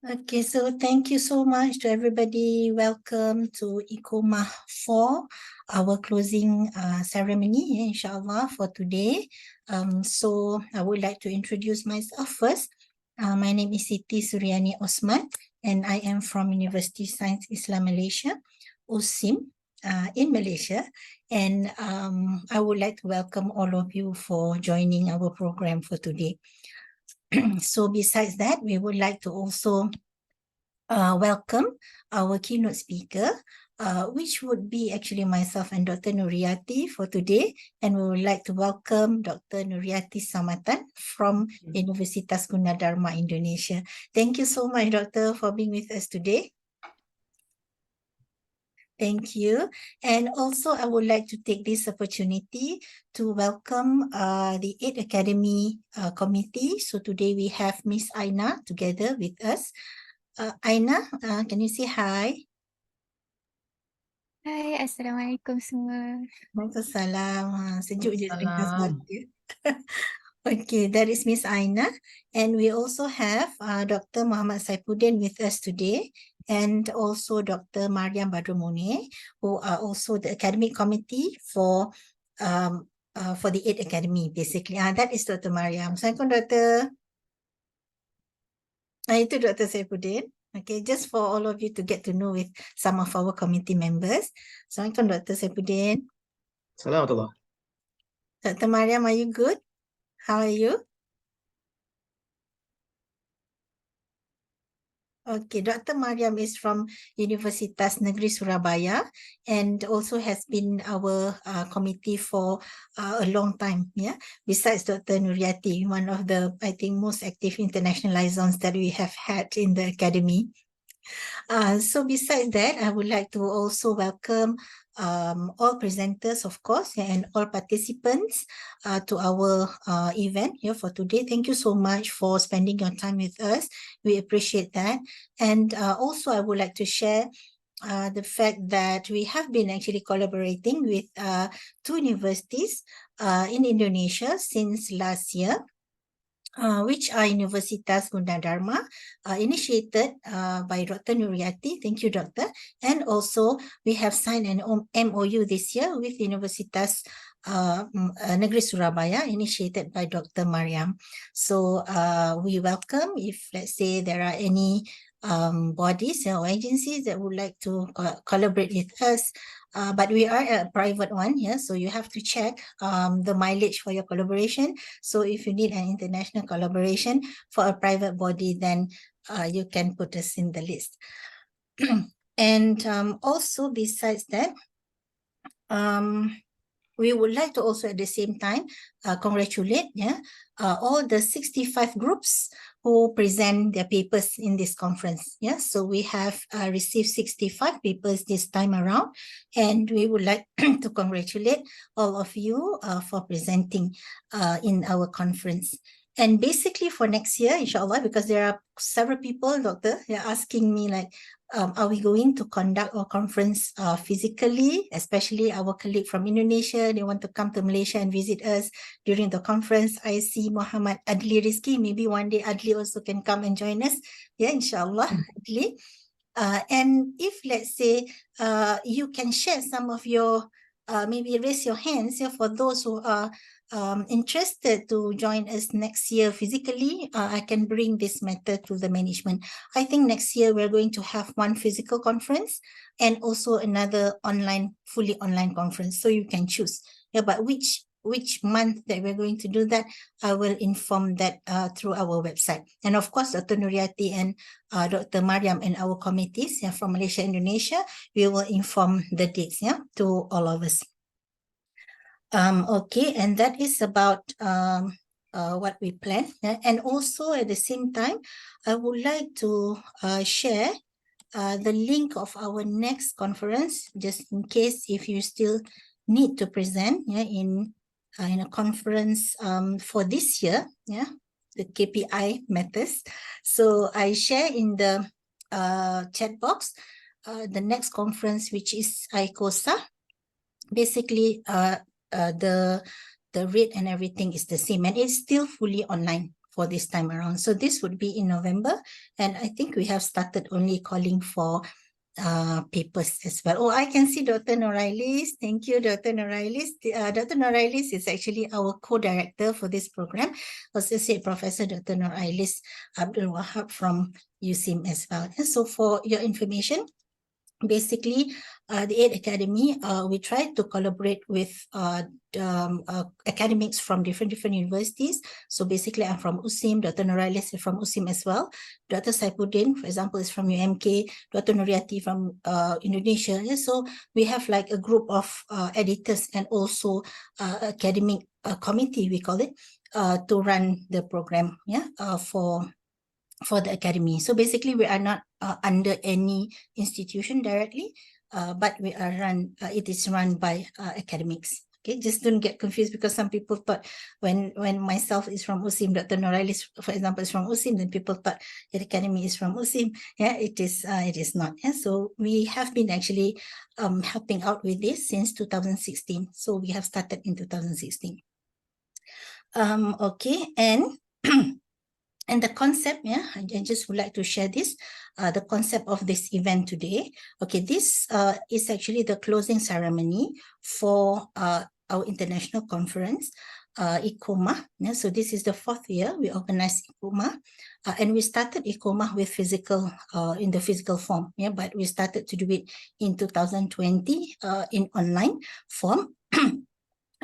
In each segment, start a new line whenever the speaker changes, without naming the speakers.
Okay, so thank you so much to everybody. Welcome to ICCOMAH 4, our closing ceremony, inshallah, for today. So I would like to introduce myself first. My name is Siti Suryani Osman, and I am from University Science Islam Malaysia, USIM, in Malaysia. And I would like to welcome all of you for joining our program for today. So besides that, we would like to also welcome our keynote speaker, which would be actually myself and Dr. Nuriyati for today. And we would like to welcome Dr. Nuriyati Samatan from Universitas Gunadarma, Indonesia. Thank you so much, Doctor, for being with us today. Thank you. And also, I would like to take this opportunity to welcome the 8 Academy Committee. So today we have Miss Aina together with us. Aina, can you say hi?
Hai, Assalamualaikum semua.
Waalaikumsalam. Sejuk je dengar suara dia. Okay, that is Miss Aina. And we also have Dr. Muhammad Saifuddin with us today, and also Dr. Mariam Badrumune, who are also the academic committee for the 8 Academy, basically. That is Dr. Mariam. Assalamualaikum, Dr. Itu Dr. Saifuddin. Okay, just for all of you to get to know with some of our committee members. Assalamualaikum, Dr. Saifuddin.
Assalamualaikum.
Dr. Mariam, are you good? How are you? Okay, Dr. Mariam is from Universitas Negeri Surabaya and also has been our committee for a long time. Yeah, besides Dr. Nuriyati, one of the, I think, most active international liaisons that we have had in the academy. So besides that, I would like to also welcome all presenters, of course, and all participants to our event here for today. Thank you so much for spending your time with us. We appreciate that. And also, I would like to share the fact that we have been actually collaborating with 2 universities in Indonesia since last year. Which are Universitas Gunadarma, initiated by Dr. Nuriyati. Thank you, Doctor. And also, we have signed an MOU this year with Universitas Negeri Surabaya, initiated by Dr. Mariam. So we welcome if, let's say, there are any bodies or agencies that would like to collaborate with us. But we are a private one, yeah, so you have to check the mileage for your collaboration. So if you need an international collaboration for a private body, then you can put us in the list. And also besides that, we would like to also at the same time congratulate all the 65 groups who present their papers in this conference. Yeah, so we have received 65 papers this time around, and we would like to congratulate all of you for presenting in our conference. And basically for next year, inshallah, because there are several people, Doctor, they're asking me like, are we going to conduct our conference physically, especially our colleague from Indonesia? They want to come to Malaysia and visit us during the conference. I see Muhammad Adli Rizki. Maybe one day Adli also can come and join us. Yeah, inshallah, Adli. And if, let's say, you can share some of your, maybe raise your hands for those who are interested to join us next year physically, I can bring this matter to the management. I think next year we're going to have one physical conference and also another online, fully online conference. So you can choose. Yeah, but which month that we're going to do that, I will inform that through our website. And of course, Dr. Nuriyati and Dr. Mariam and our committees from Malaysia, Indonesia, we will inform the dates to all of us. Okay, and that is about what we plan. And also at the same time, I would like to share the link of our next conference, just in case if you still need to present in a conference for this year, the KPI matters. So I share in the chat box the next conference, which is ICCOMAH. Basically, the rate and everything is the same, and it's still fully online for this time around. So this would be in November, and I think we have started only calling for papers as well. Oh, I can see Dr. Norailis. Thank you, Dr. Norailis. Dr. Norailis is actually our co-director for this program. Associate Professor Dr. Norailis Abdul Wahab from USIM as well. And so for your information, basically, the AID Academy, we try to collaborate with academics from different universities. So basically, I'm from USIM, Dr. Norailis is from USIM as well. Dr. Saifuddin, for example, is from UMK, Dr. Nuriati from Indonesia. Yeah, so we have like a group of editors and also academic committee, we call it, to run the program, for the academy. So basically, we are not under any institution directly, but we are it is run by academics. Okay, just don't get confused, because some people thought when myself is from USIM, Dr. Norailis, for example, is from USIM, then people thought the academy is from USIM. Yeah, it is not. Yeah, so we have been actually helping out with this since 2016. So we have started in 2016. Okay, and and the concept, I just would like to share this, the concept of this event today. Okay, this is actually the closing ceremony for our international conference, ICCOMAH. Yeah, so this is the 4th year we organized ICCOMAH, and we started ICCOMAH with in the physical form. Yeah, but we started to do it in 2020 in online form.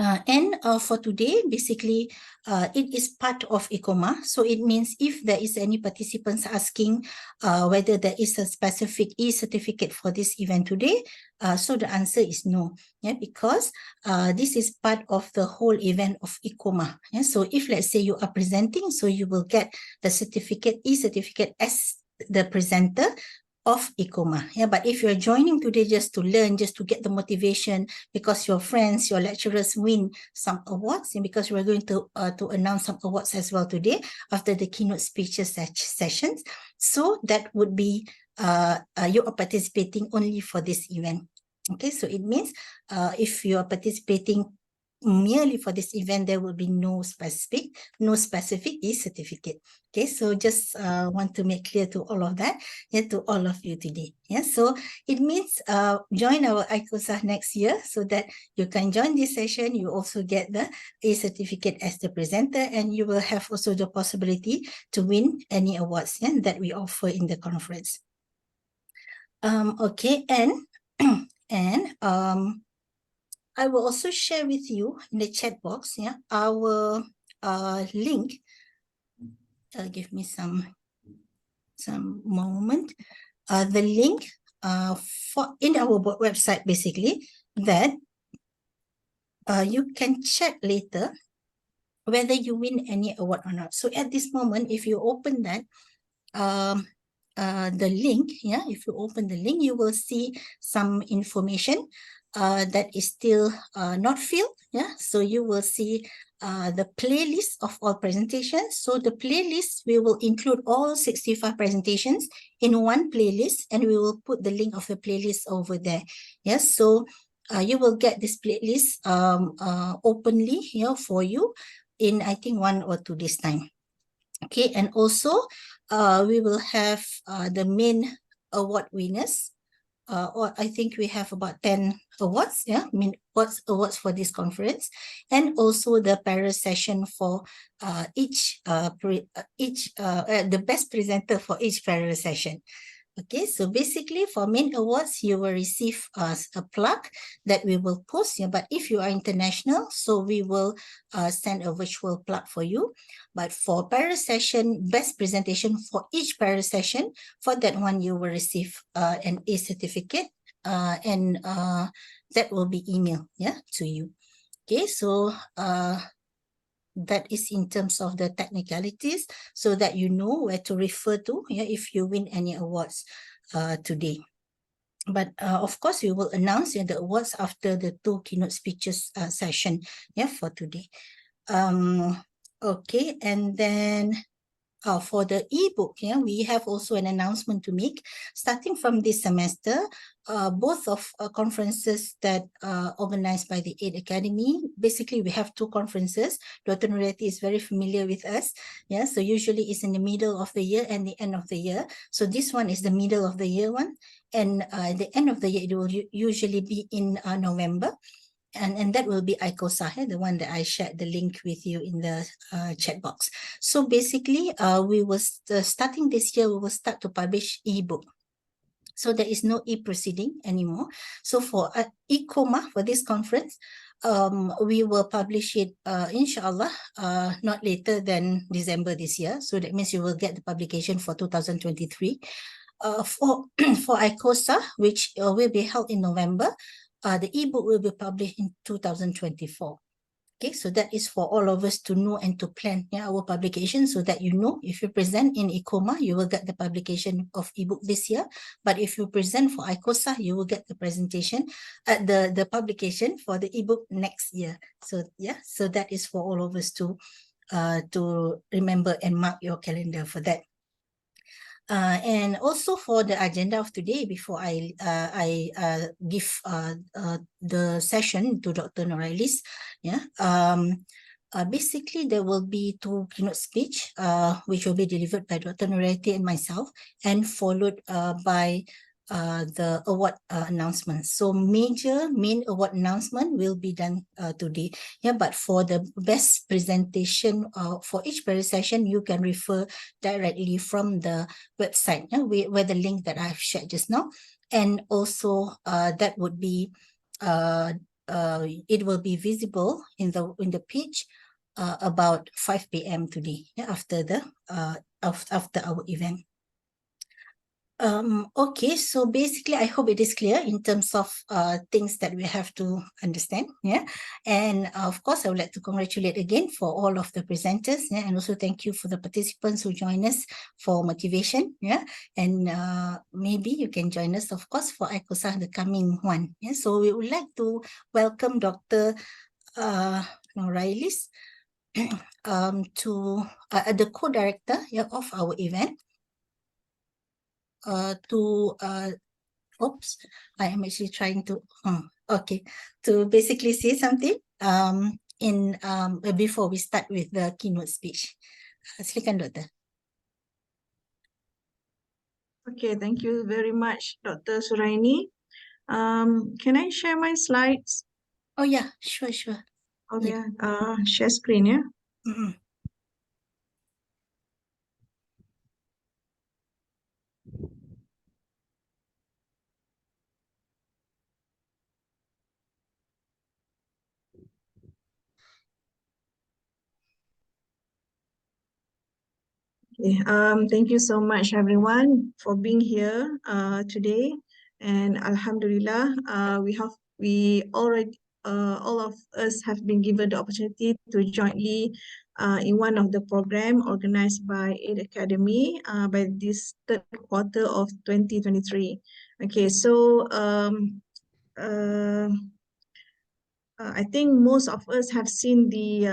And for today, basically, it is part of ICCOMAH. So it means if there is any participants asking whether there is a specific e-certificate for this event today, so the answer is no. Yeah, because this is part of the whole event of ICCOMAH. Yeah, so if let's say you are presenting, so you will get the certificate, e-certificate as the presenter of ICCOMAH. Yeah, but if you're joining today just to learn, just to get the motivation because your friends, your lecturers win some awards, and because we're going to announce some awards as well today after the keynote speeches sessions, so that would be you are participating only for this event. Okay, so it means if you are participating merely for this event, there will be no specific e-certificate. Okay, so just want to make clear to all of that, to all of you today. Yeah, so it means join our ICCOMAH next year so that you can join this session. You also get the e-certificate as the presenter, and you will have also the possibility to win any awards that we offer in the conference. Okay, and I will also share with you in the chat box, our link. Give me some moment. The link for in our website, basically, that you can check later whether you win any award or not. So at this moment, if you open that, the link, if you open the link, you will see some information that is still not filled. So you will see the playlist of all presentations. So the playlist, we will include all 65 presentations in one playlist, and we will put the link of the playlist over there. Yes, so you will get this playlist openly here for you in, I think, 1 or 2 days time. Okay, and also we will have the main award winners. Or I think we have about 10 awards, awards for this conference, and also the para session for the best presenter for each para session. Okay, so basically for main awards, you will receive a plaque that we will post. But if you are international, so we will send a virtual plaque for you. But for para session, best presentation for each para session, for that one, you will receive an e-certificate, and that will be emailed to you. Okay, so that is in terms of the technicalities, so that you know where to refer to if you win any awards today. But of course, we will announce the awards after the 2 keynote speeches session for today. Okay, and then for the ebook, we have also an announcement to make. Starting from this semester, both of conferences that are organized by the AID Academy, basically we have two conferences. Dr. Nuriati is very familiar with us. So usually it's in the middle of the year and the end of the year. So this one is the middle of the year one. And at the end of the year, it will usually be in November. And that will be ICCOMAH, the one that I shared the link with you in the chat box. So basically, we will starting this year, we will start to publish ebook. So there is no e-proceeding anymore. So for ICCOMAH, for this conference, we will publish it, inshallah, not later than December this year. So that means you will get the publication for 2023. For ICCOMAH, which will be held in November, the ebook will be published in 2024. Okay, so that is for all of us to know and to plan our publication, so that you know if you present in ICCOMAH, you will get the publication of ebook this year. But if you present for ICCOMAH, you will get the presentation, the publication for the ebook next year. So so that is for all of us to remember and mark your calendar for that. And also for the agenda of today, before I give the session to Dr. Norailis, basically there will be two keynote speech, which will be delivered by Dr. Nuriati and myself, and followed by the award announcements. So main award announcement will be done today. But for the best presentation for each session, you can refer directly from the website, where the link that I've shared just now. And also that would be it will be visible in the page about 5 p.m. today, after our event. Okay, so basically, I hope it is clear in terms of things that we have to understand. And of course, I would like to congratulate again for all of the presenters, and also thank you for the participants who join us for motivation. And maybe you can join us, of course, for ICCOMAH, the coming one. So we would like to welcome Dr. Norailis to the co-director of our event. Oops, I am actually trying to to basically say something before we start with the keynote speech. Silakan, Doktor.
Okay, thank you very much, Dr. Suraini. Can I share my slides?
Oh yeah, sure.
Okay, share screen, yeah? Okay, thank you so much, everyone, for being here today. And Alhamdulillah, all of us have been given the opportunity to jointly in one of the program organized by AID Academy by this third quarter of 2023. Okay, so I think most of us have seen the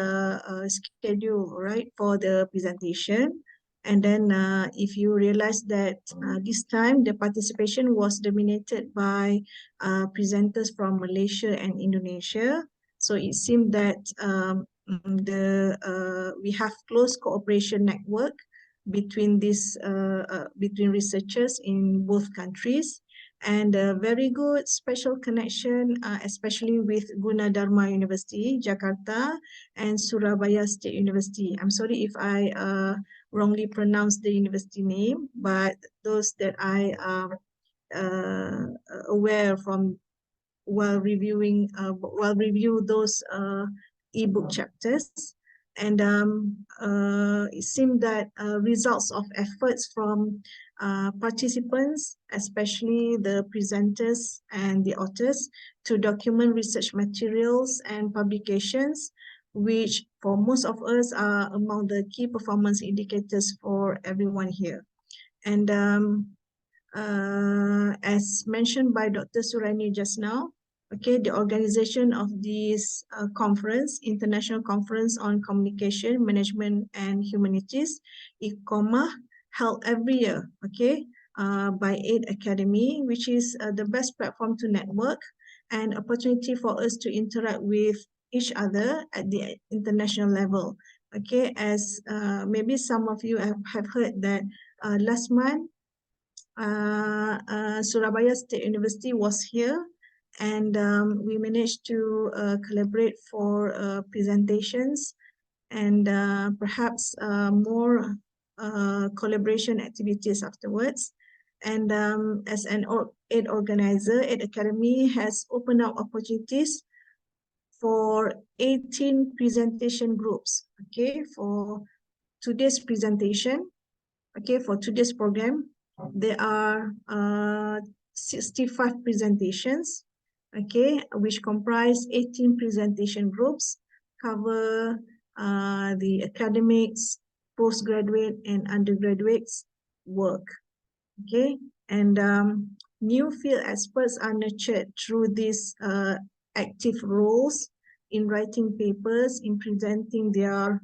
schedule, right, for the presentation. And then if you realize that this time the participation was dominated by presenters from Malaysia and Indonesia. So it seemed that we have close cooperation network between between researchers in both countries, and a very good special connection, especially with Gunadarma University, Jakarta, and Surabaya State University. I'm sorry if I wrongly pronounced the university name, but those that I are aware from while review those ebook chapters. And it seemed that results of efforts from participants, especially the presenters and the authors, to document research materials and publications, which for most of us are among the key performance indicators for everyone here. And as mentioned by Dr. Suraini just now, Okay, the organization of this conference, International Conference on Communication, Management and Humanities, ICCOMAH, held every year, okay, by AID Academy, which is the best platform to network and opportunity for us to interact with each other at the international level. Okay, as maybe some of you have heard that last month, Surabaya State University was here, and we managed to collaborate for presentations and perhaps more collaboration activities afterwards. And as an aid organizer, Aid Academy has opened up opportunities for 18 presentation groups, okay, for today's presentation, okay, for today's program. There are 65 presentations, okay, which comprise 18 presentation groups, cover the academics, postgraduate and undergraduates work, okay, and new field experts are nurtured through these active roles in writing papers, in presenting their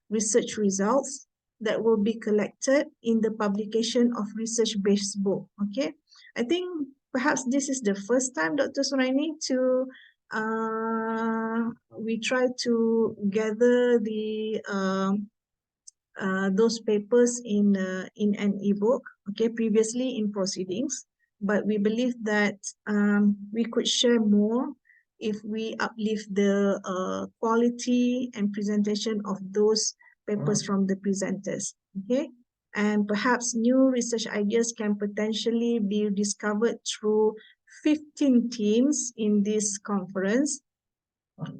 research results that will be collected in the publication of research-based book. Okay, I think perhaps this is the first time, Dr. Suraini, to we try to gather the those papers in an ebook. Okay, previously in proceedings, but we believe that we could share more if we uplift the quality and presentation of those papers from the presenters. Okay, and perhaps new research ideas can potentially be discovered through 15 themes in this conference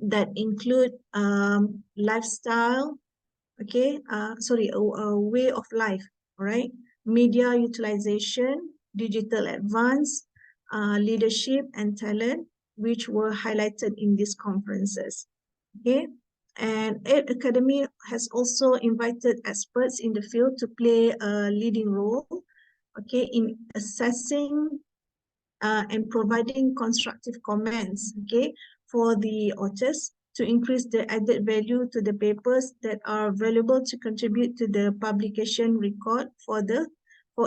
that include lifestyle, okay, way of life, all right, media utilization, digital advance, leadership and talent, which were highlighted in these conferences. Okay, and Aid Academy has also invited experts in the field to play a leading role, okay, in assessing and providing constructive comments, okay, for the authors to increase the added value to the papers that are valuable to contribute to the publication record for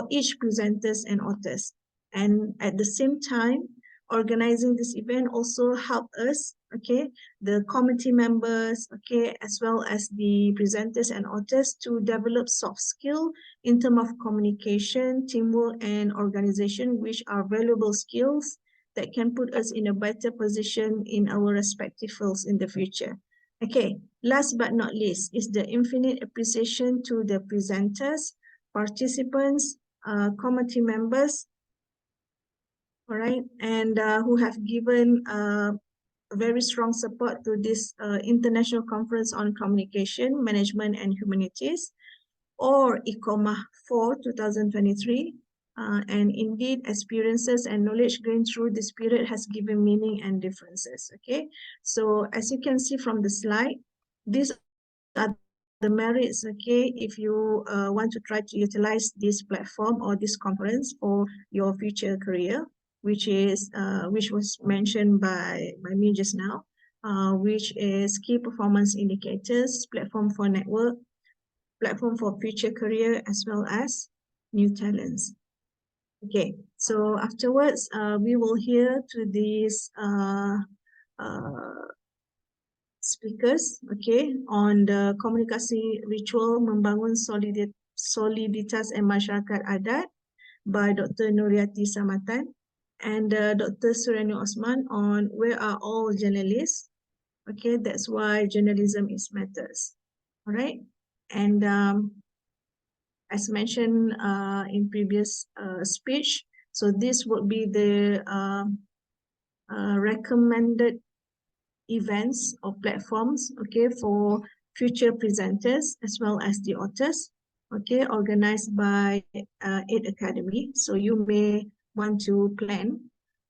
each presenters and authors. And at the same time, organizing this event also help us, okay, the committee members, okay, as well as the presenters and authors to develop soft skill in terms of communication, teamwork, and organization, which are valuable skills that can put us in a better position in our respective fields in the future. Okay, last but not least is the infinite appreciation to the presenters, participants, committee members, all right, and who have given very strong support to this International Conference on Communication, Management and Humanities, or ICCOMAH for 2023. And indeed, experiences and knowledge gained through this period has given meaning and differences. Okay, so as you can see from the slide, these are the merits, okay, if you want to try to utilize this platform or this conference for your future career, which was mentioned by me just now, which is key performance indicators, platform for network, platform for future career, as well as new talents. Okay, so afterwards, we will hear to these speakers, okay, on the komunikasi ritual membangun soliditas and masyarakat adat by Dr. Nuriati Samatan and Dr. Suraini Osman on where are all journalists. Okay, that's why journalism is matters. All right, and as mentioned in previous speech, so this would be the recommended events or platforms, okay, for future presenters as well as the authors, okay, organized by Aid Academy. So you may want to plan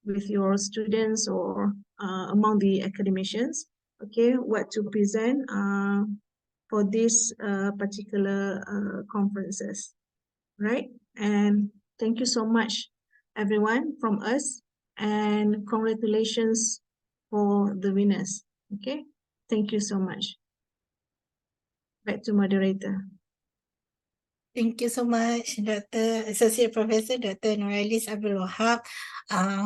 with your students or among the academicians, okay, what to present for these particular conferences, right? And thank you so much, everyone, from us. and congratulations for the winners. Okay, thank you so much. Back to moderator.
Thank you so much, Dr. Associate Professor Dr. Nurailis Abdul Wahab,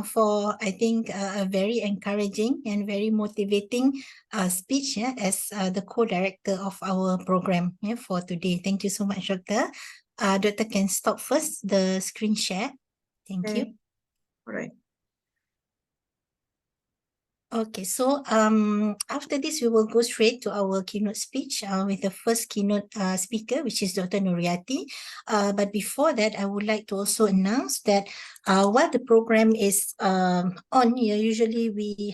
for I think a very encouraging and very motivating speech, yeah, as the co-director of our program, yeah, for today. Thank you so much, Doctor. Doctor can stop first the screen share. Thank you.
Okay. All right.
Okay, so after this, we will go straight to our keynote speech with the first keynote speaker, which is Dr. Nuriati. But before that, I would like to also announce that while the program is on here, usually we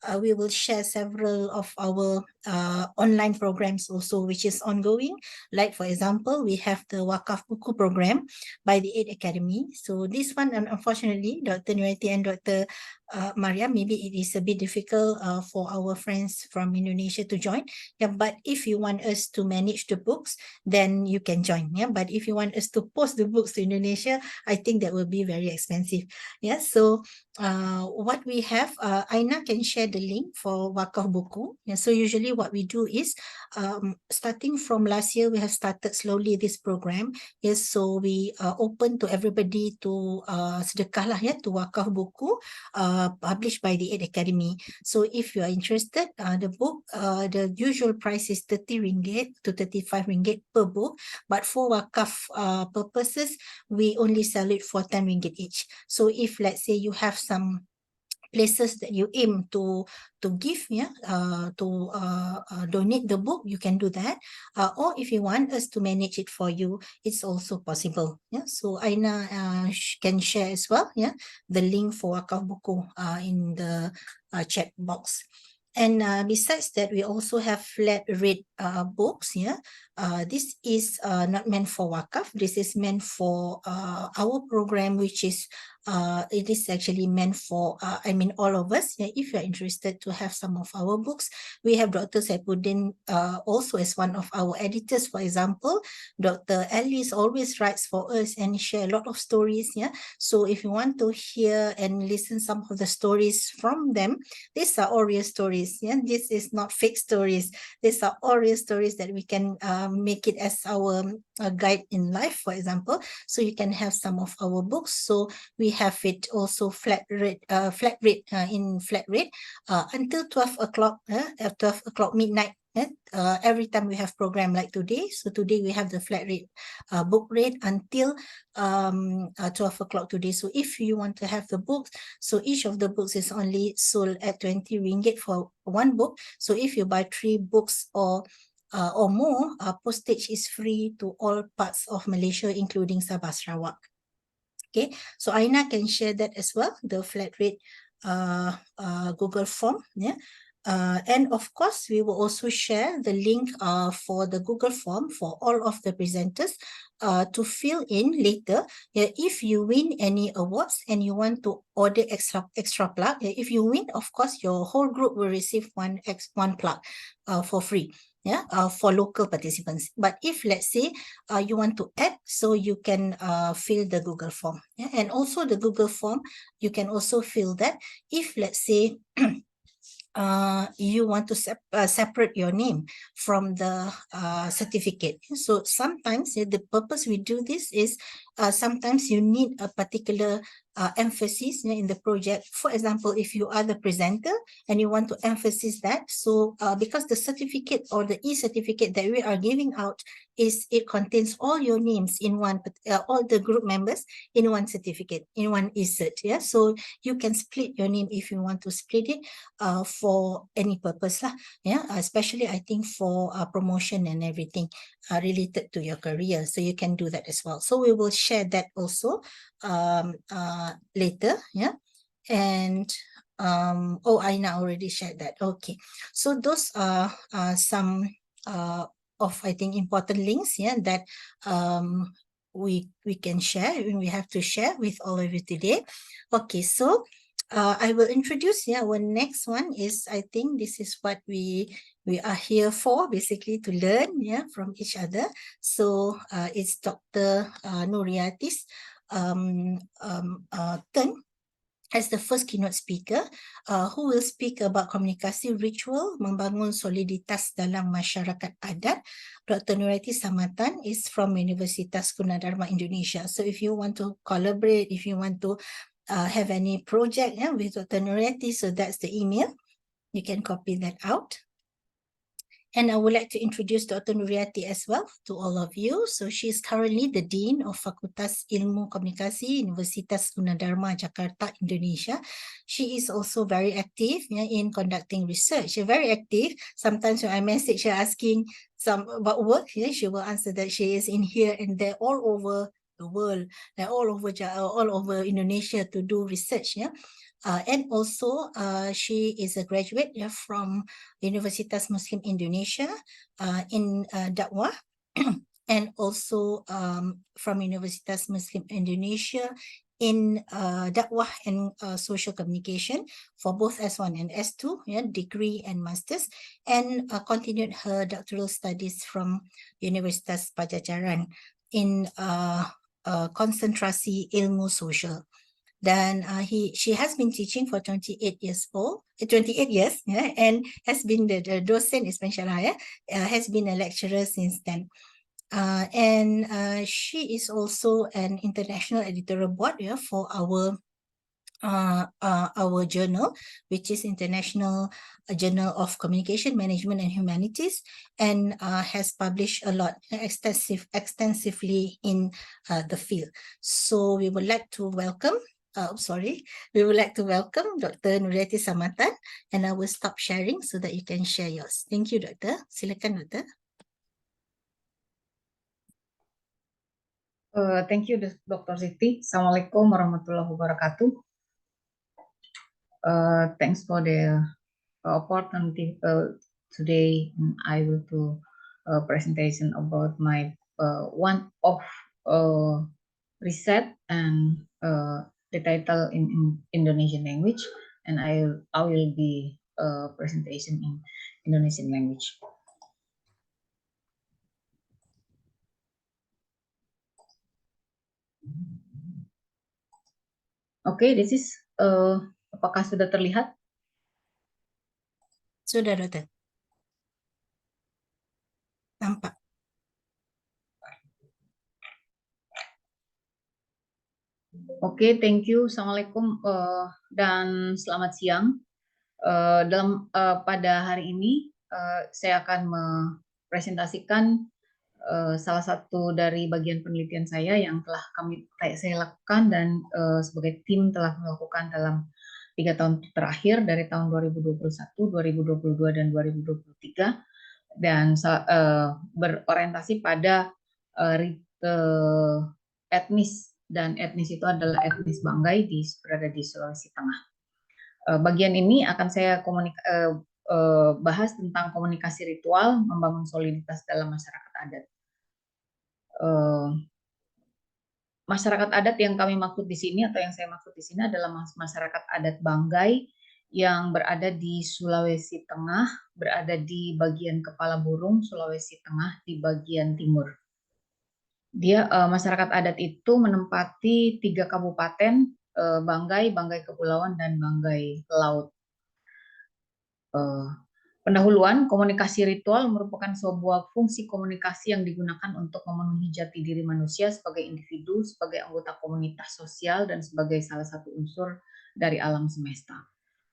will share several of our online programs also, which is ongoing. Like, for example, we have the Wakaf Buku program by the Aid Academy. So this one, unfortunately, Dr. Nurati and Dr. Mariam, maybe it is a bit difficult for our friends from Indonesia to join. Yeah, but if you want us to manage the books, then you can join. Yeah, but if you want us to post the books to Indonesia, I think that will be very expensive. Yeah, so what we have, Aina can share the link for Wakaf Buku. Yeah, so usually what we do is, starting from last year, we have started slowly this program. Yes, so we open to everybody to sedekah lah, yeah, to Wakaf Buku published by the Aid Academy. So if you are interested, the book, the usual price is 30 ringgit to 35 ringgit per book. But for Wakaf purposes, we only sell it for 10 ringgit each. So if, let's say, you have some places that you aim to give, yeah, to donate the book, you can do that. Or if you want us to manage it for you, it's also possible. Yeah, so Aina can share as well, yeah, the link for Wakaf Buku in the chat box. And besides that, we also have flat rate books. Yeah, this is not meant for Wakaf. This is meant for our program, which is it is actually meant for I mean, all of us. Yeah, if you are interested to have some of our books, we have Dr. Saipuddin also as one of our editors. For example, Dr. Alice always writes for us and share a lot of stories. Yeah, so if you want to hear and listen some of the stories from them, these are all real stories. Yeah, this is not fake stories. These are all real stories that we can make it as our guide in life, for example. So you can have some of our books. So we have it also flat rate in flat rate until 12 o'clock, 12 o'clock midnight. Every time we have program like today. So today we have the flat rate book rate until 12 o'clock today. So if you want to have the books, so each of the books is only sold at 20 ringgit for one book. So if you buy 3 books or more, postage is free to all parts of Malaysia, including Sabah Sarawak. Okay, so Aina can share that as well, the flat rate Google form. Yeah. And of course, we will also share the link for the Google form for all of the presenters to fill in later. If you win any awards and you want to order extra plug, if you win, of course, your whole group will receive one plug for free. Yeah, for local participants. But if, let's say, you want to add, so you can fill the Google form. Yeah? And also the Google form, you can also fill that if, let's say, you want to separate your name from the certificate. So sometimes the purpose we do this is sometimes you need a particular emphasis in the project. For example, if you are the presenter and you want to emphasize that, so because the certificate or the e-certificate that we are giving out it contains all your names in one, all the group members in one certificate, in one e-cert. Yeah, so you can split your name if you want to split it for any purpose lah. Yeah, especially I think for promotion and everything related to your career. So you can do that as well. So we will share that also later. Yeah, and oh, Aina already shared that. Okay, so those are some of, I think, important links, yeah, that we can share, and we have to share with all of you today. Okay, so I will introduce, yeah, our next one is, I think this is what we are here for, basically to learn, yeah, from each other. So it's Dr. Nuriati's turn as the first keynote speaker, who will speak about komunikasi ritual membangun soliditas dalam masyarakat adat. Dr. Nuriyati Samatan is from Universitas Gunadarma Indonesia. So if you want to collaborate, if you want to have any project with Dr. Nuriyati, so that's the email. You can copy that out. And I would like to introduce Dr. Nuriyati as well to all of you. So she is currently the Dean of Fakultas Ilmu Komunikasi, Universitas Gunadarma, Jakarta, Indonesia. She is also very active in conducting research. She's very active. Sometimes when I message her asking some about work, she will answer that she is in here and there all over the world, all over Indonesia to do research. And also she is a graduate from Universitas Muslim Indonesia in Dakwah and also from Universitas Muslim Indonesia in Dakwah and social communication for both S1 and S2, degree and masters, and continued her doctoral studies from Universitas Pajajaran in konsentrasi ilmu sosial. Dan she has been teaching for 28 years, and has been the docent Ismail has been a lecturer since then. And she is also an international editorial board for our journal, which is International Journal of Communication Management and Humanities, and has published a lot extensively in the field. So we would like to welcome we would like to welcome Dr. Nuriyati Samatan, and I will stop sharing so that you can share yours. Thank you, Dokter. Silakan, Dokter.
Thank you, Dr. Siti. Assalamualaikum warahmatullahi wabarakatuh. Thanks for the opportunity today. I will do a presentation about my one of research and the title in Indonesian language, and I will be presentation in Indonesian language. Okay, this is apakah sudah terlihat?
Sudah, Dokter. Nampak.
Oke, thank you. Assalamualaikum dan selamat siang. Pada hari ini saya akan mempresentasikan salah satu dari bagian penelitian saya yang telah saya lakukan dan sebagai tim telah melakukan dalam 3 tahun terakhir dari tahun 2021, 2022, dan 2023, dan berorientasi pada etnis, dan etnis itu adalah etnis Banggai berada di Sulawesi Tengah. Bagian ini akan saya bahas tentang komunikasi ritual membangun soliditas dalam masyarakat adat. Masyarakat adat yang kami maksud di sini atau yang saya maksud di sini adalah masyarakat adat Banggai yang berada di Sulawesi Tengah, berada di bagian Kepala Burung Sulawesi Tengah di bagian timur. Masyarakat adat itu menempati 3 kabupaten, Banggai, Banggai Kepulauan, dan Banggai Laut. Pendahuluan, komunikasi ritual merupakan sebuah fungsi komunikasi yang digunakan untuk memenuhi jati diri manusia sebagai individu, sebagai anggota komunitas sosial, dan sebagai salah satu unsur dari alam semesta.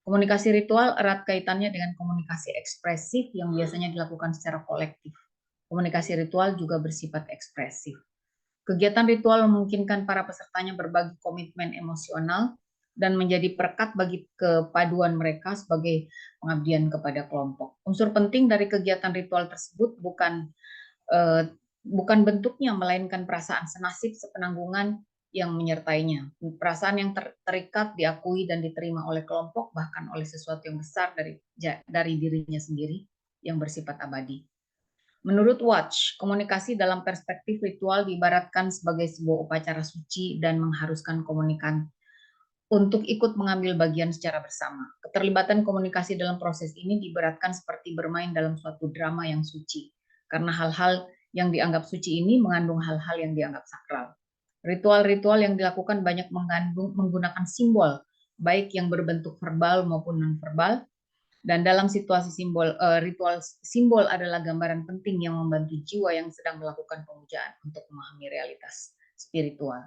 Komunikasi ritual erat kaitannya dengan komunikasi ekspresif yang biasanya dilakukan secara kolektif. Komunikasi ritual juga bersifat ekspresif. Kegiatan ritual memungkinkan para pesertanya berbagi komitmen emosional dan menjadi perekat bagi kepaduan mereka sebagai pengabdian kepada kelompok. Unsur penting dari kegiatan ritual tersebut bukan bentuknya, melainkan perasaan senasib sepenanggungan yang menyertainya. Perasaan yang terikat, diakui, dan diterima oleh kelompok, bahkan oleh sesuatu yang besar dari dirinya sendiri yang bersifat abadi. Menurut Watch, komunikasi dalam perspektif ritual diibaratkan sebagai sebuah upacara suci dan mengharuskan komunikan untuk ikut mengambil bagian secara bersama. Keterlibatan komunikasi dalam proses ini diibaratkan seperti bermain dalam suatu drama yang suci, karena hal-hal yang dianggap suci ini mengandung hal-hal yang dianggap sakral. Ritual-ritual yang dilakukan banyak menggunakan simbol baik yang berbentuk verbal maupun non-verbal. Dan dalam situasi ritual simbol adalah gambaran penting yang membantu jiwa yang sedang melakukan pemujaan untuk memahami realitas spiritual.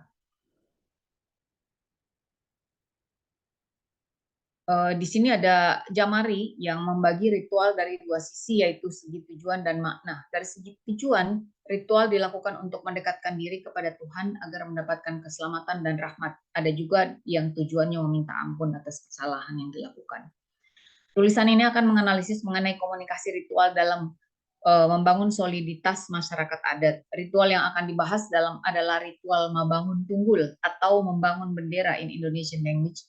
Di sini ada Jamari yang membagi ritual dari dua sisi, yaitu segi tujuan dan makna. Dari segi tujuan, ritual dilakukan untuk mendekatkan diri kepada Tuhan agar mendapatkan keselamatan dan rahmat. Ada juga yang tujuannya meminta ampun atas kesalahan yang dilakukan. Tulisan ini akan menganalisis mengenai komunikasi ritual dalam membangun soliditas masyarakat adat. Ritual yang akan dibahas adalah ritual Mabangun Tunggul atau membangun bendera in Indonesian language.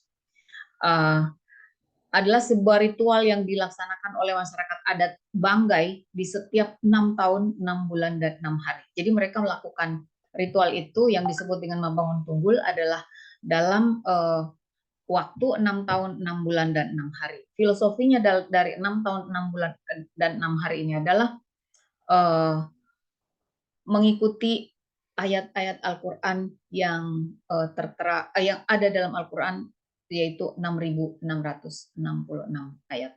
Adalah sebuah ritual yang dilaksanakan oleh masyarakat adat Banggai di setiap 6 tahun, 6 bulan, dan 6 hari. Jadi mereka melakukan ritual itu yang disebut dengan Mabangun Tunggul adalah dalam waktu 6 tahun, 6 bulan, dan 6 hari. Filosofinya dari 6 tahun, 6 bulan, dan 6 hari ini adalah mengikuti ayat-ayat Al-Quran yang tertera, yang ada dalam Al-Quran, yaitu 6.666 ayat.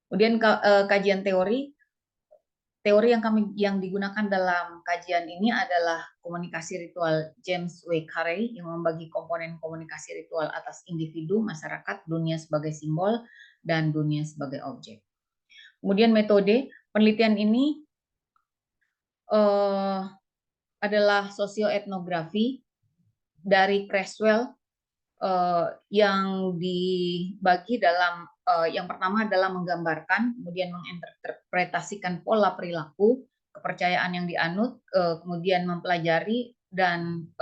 Kemudian kajian teori yang digunakan dalam kajian ini adalah komunikasi ritual James W. Carey yang membagi komponen komunikasi ritual atas individu, masyarakat, dunia sebagai simbol, dan dunia sebagai objek. Kemudian metode penelitian ini adalah sosioetnografi dari Creswell yang dibagi dalam yang pertama adalah menggambarkan, kemudian menginterpretasikan pola perilaku, kepercayaan yang dianut, kemudian mempelajari dan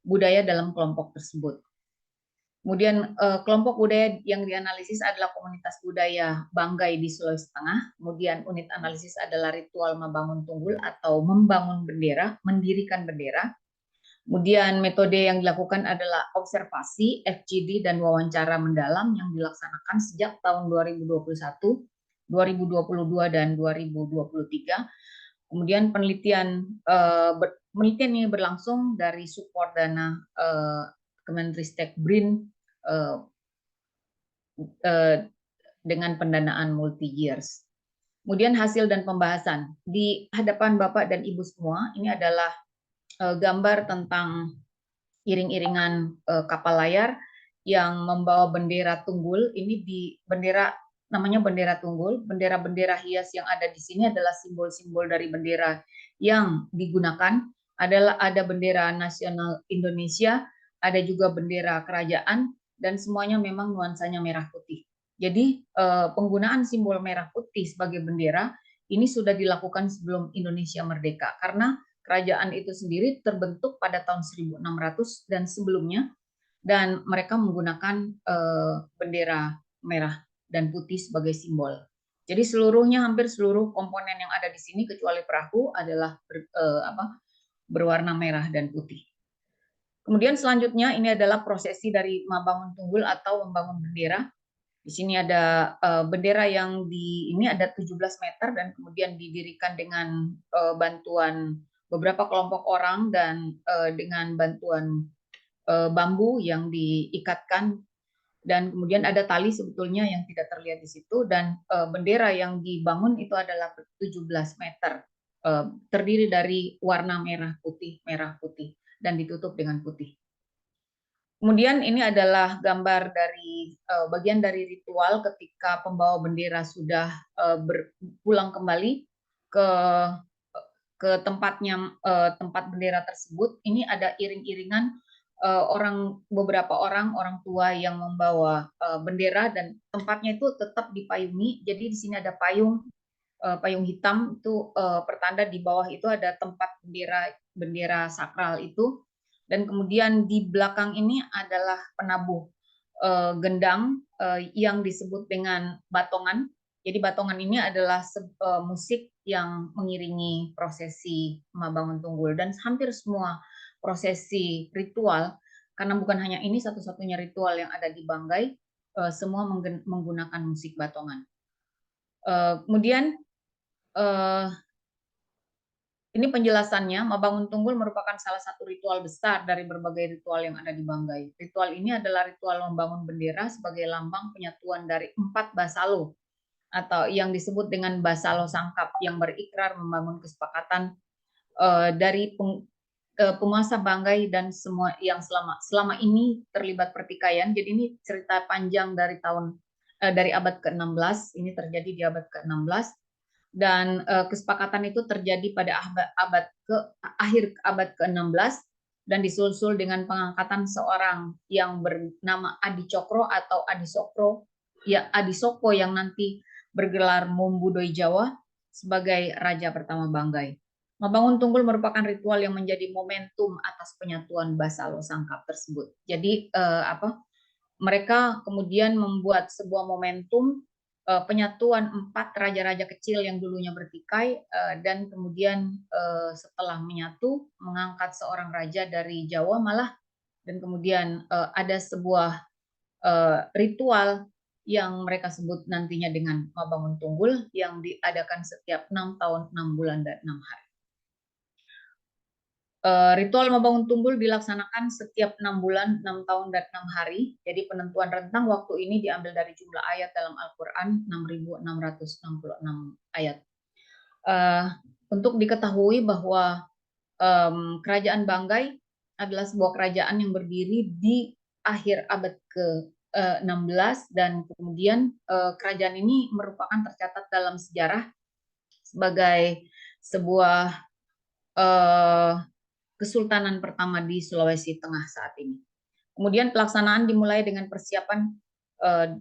budaya dalam kelompok tersebut. Kemudian kelompok budaya yang dianalisis adalah komunitas budaya Banggai di Sulawesi Tengah. Kemudian unit analisis adalah ritual Mabangun Tunggul atau membangun bendera, mendirikan bendera. Kemudian metode yang dilakukan adalah observasi, FGD, dan wawancara mendalam yang dilaksanakan sejak tahun 2021, 2022, dan 2023. Kemudian penelitian ini berlangsung dari support dana Kemenristek BRIN dengan pendanaan multi years. Kemudian hasil dan pembahasan. Di hadapan Bapak dan Ibu semua, ini adalah gambar tentang iring-iringan kapal layar yang membawa bendera tunggul. Ini namanya bendera tunggul. Bendera-bendera hias yang ada di sini adalah simbol-simbol dari bendera yang digunakan. Ada bendera nasional Indonesia, ada juga bendera kerajaan, dan semuanya memang nuansanya merah putih. Jadi penggunaan simbol merah putih sebagai bendera ini sudah dilakukan sebelum Indonesia merdeka, karena kerajaan itu sendiri terbentuk pada tahun 1600 dan sebelumnya, dan mereka menggunakan bendera merah dan putih sebagai simbol. Jadi hampir seluruh komponen yang ada di sini kecuali perahu adalah berwarna merah dan putih. Kemudian selanjutnya ini adalah prosesi dari Mabangun Tunggul atau membangun bendera. Di sini ada bendera yang ini ada 17 meter dan kemudian didirikan dengan bantuan beberapa kelompok orang dan dengan bantuan bambu yang diikatkan, dan kemudian ada tali sebetulnya yang tidak terlihat di situ, dan bendera yang dibangun itu adalah 17 meter, terdiri dari warna merah putih dan ditutup dengan putih. Kemudian ini adalah gambar dari bagian dari ritual ketika pembawa bendera sudah pulang kembali ke tempatnya, tempat bendera tersebut. Ini ada iring-iringan beberapa orang tua yang membawa bendera, dan tempatnya itu tetap dipayungi. Jadi di sini ada payung hitam itu pertanda di bawah itu ada tempat bendera sakral itu. Dan kemudian di belakang ini adalah penabuh gendang yang disebut dengan batongan. Jadi batongan ini adalah musik yang mengiringi prosesi Mabangun Tunggul, dan hampir semua prosesi ritual, karena bukan hanya ini satu-satunya ritual yang ada di Banggai, semua menggunakan musik batongan. Kemudian Ini penjelasannya, Membangun Tunggul merupakan salah satu ritual besar dari berbagai ritual yang ada di Banggai. Ritual ini adalah ritual membangun bendera sebagai lambang penyatuan dari 4 basalo atau yang disebut dengan basalo sangkap yang berikrar membangun kesepakatan dari penguasa Banggai dan semua yang selama ini terlibat pertikaian. Jadi ini cerita panjang dari dari abad ke-16, ini terjadi di abad ke-16. Dan kesepakatan itu terjadi pada akhir abad ke-16 dan disusul dengan pengangkatan seorang yang bernama Adi Cokro atau Adi Sokro, ya Adi Soko yang nanti bergelar Mumbudoi Jawa sebagai raja pertama Banggai. Membangun Tunggul merupakan ritual yang menjadi momentum atas penyatuan basalo sangkap tersebut. Jadi mereka kemudian membuat sebuah momentum penyatuan 4 raja-raja kecil yang dulunya bertikai dan kemudian setelah menyatu mengangkat seorang raja dari Jawa malah, dan kemudian ada sebuah ritual yang mereka sebut nantinya dengan Membangun Tunggul yang diadakan setiap 6 tahun, 6 bulan, dan 6 hari. Ritual Membangun Tunggul dilaksanakan setiap 6 bulan, 6 tahun, dan 6 hari. Jadi penentuan rentang waktu ini diambil dari jumlah ayat dalam Al-Quran, 6.666 ayat. Untuk diketahui bahwa Kerajaan Banggai adalah sebuah kerajaan yang berdiri di akhir abad ke-16 dan kemudian kerajaan ini merupakan tercatat dalam sejarah sebagai sebuah Kesultanan pertama di Sulawesi Tengah saat ini. Kemudian pelaksanaan dimulai dengan persiapan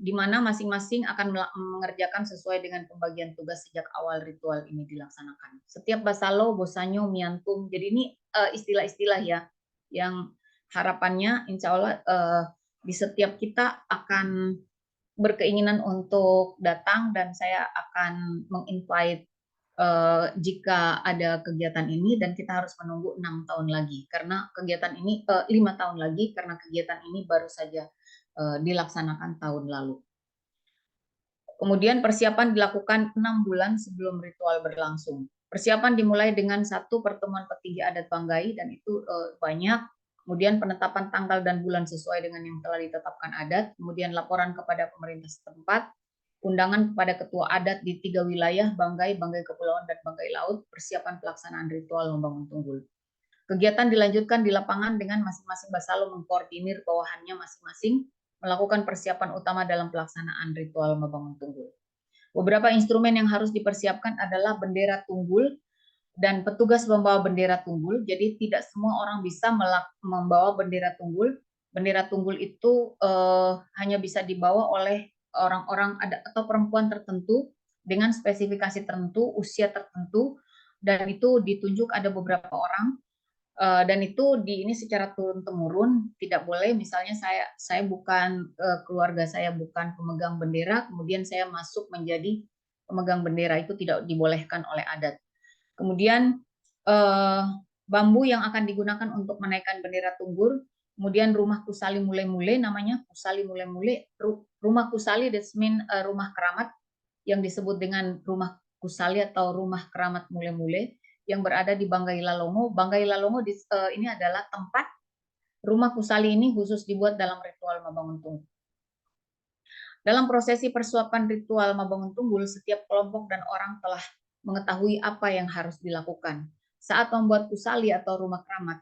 di mana masing-masing akan mengerjakan sesuai dengan pembagian tugas sejak awal ritual ini dilaksanakan. Setiap basalo, bosanyo, miantum, jadi ini istilah-istilah ya, yang harapannya insya Allah di setiap kita akan berkeinginan untuk datang dan saya akan menginvite jika ada kegiatan ini, dan kita harus menunggu 6 tahun lagi karena kegiatan ini 5 tahun lagi karena kegiatan ini baru saja dilaksanakan tahun lalu. Kemudian persiapan dilakukan 6 bulan sebelum ritual berlangsung. Persiapan dimulai dengan 1 pertemuan petinggi adat Banggai dan itu banyak. Kemudian penetapan tanggal dan bulan sesuai dengan yang telah ditetapkan adat. Kemudian laporan kepada pemerintah setempat. Undangan kepada ketua adat di 3 wilayah, Banggai, Banggai Kepulauan, dan Banggai Laut, persiapan pelaksanaan ritual Membangun Tunggul. Kegiatan dilanjutkan di lapangan dengan masing-masing basalo mengkoordinir bawahannya masing-masing, melakukan persiapan utama dalam pelaksanaan ritual Membangun Tunggul. Beberapa instrumen yang harus dipersiapkan adalah bendera tunggul dan petugas membawa bendera tunggul, jadi tidak semua orang bisa membawa bendera tunggul. Bendera tunggul itu hanya bisa dibawa oleh orang-orang atau perempuan tertentu dengan spesifikasi tertentu, usia tertentu, dan itu ditunjuk ada beberapa orang, dan itu ini secara turun-temurun, tidak boleh misalnya saya bukan keluarga saya bukan pemegang bendera, kemudian saya masuk menjadi pemegang bendera, itu tidak dibolehkan oleh adat. Kemudian bambu yang akan digunakan untuk menaikkan bendera tunggul. Kemudian rumah kusali mule-mule, namanya kusali mule-mule. Rumah kusali that's mean rumah keramat yang disebut dengan rumah kusali atau rumah keramat mule-mule yang berada di Banggai Lalongo. Banggai Lalongo ini adalah tempat rumah kusali ini khusus dibuat dalam ritual Membangun Tunggul. Dalam prosesi persiapan ritual Membangun Tunggul, setiap kelompok dan orang telah mengetahui apa yang harus dilakukan. Saat membuat kusali atau rumah keramat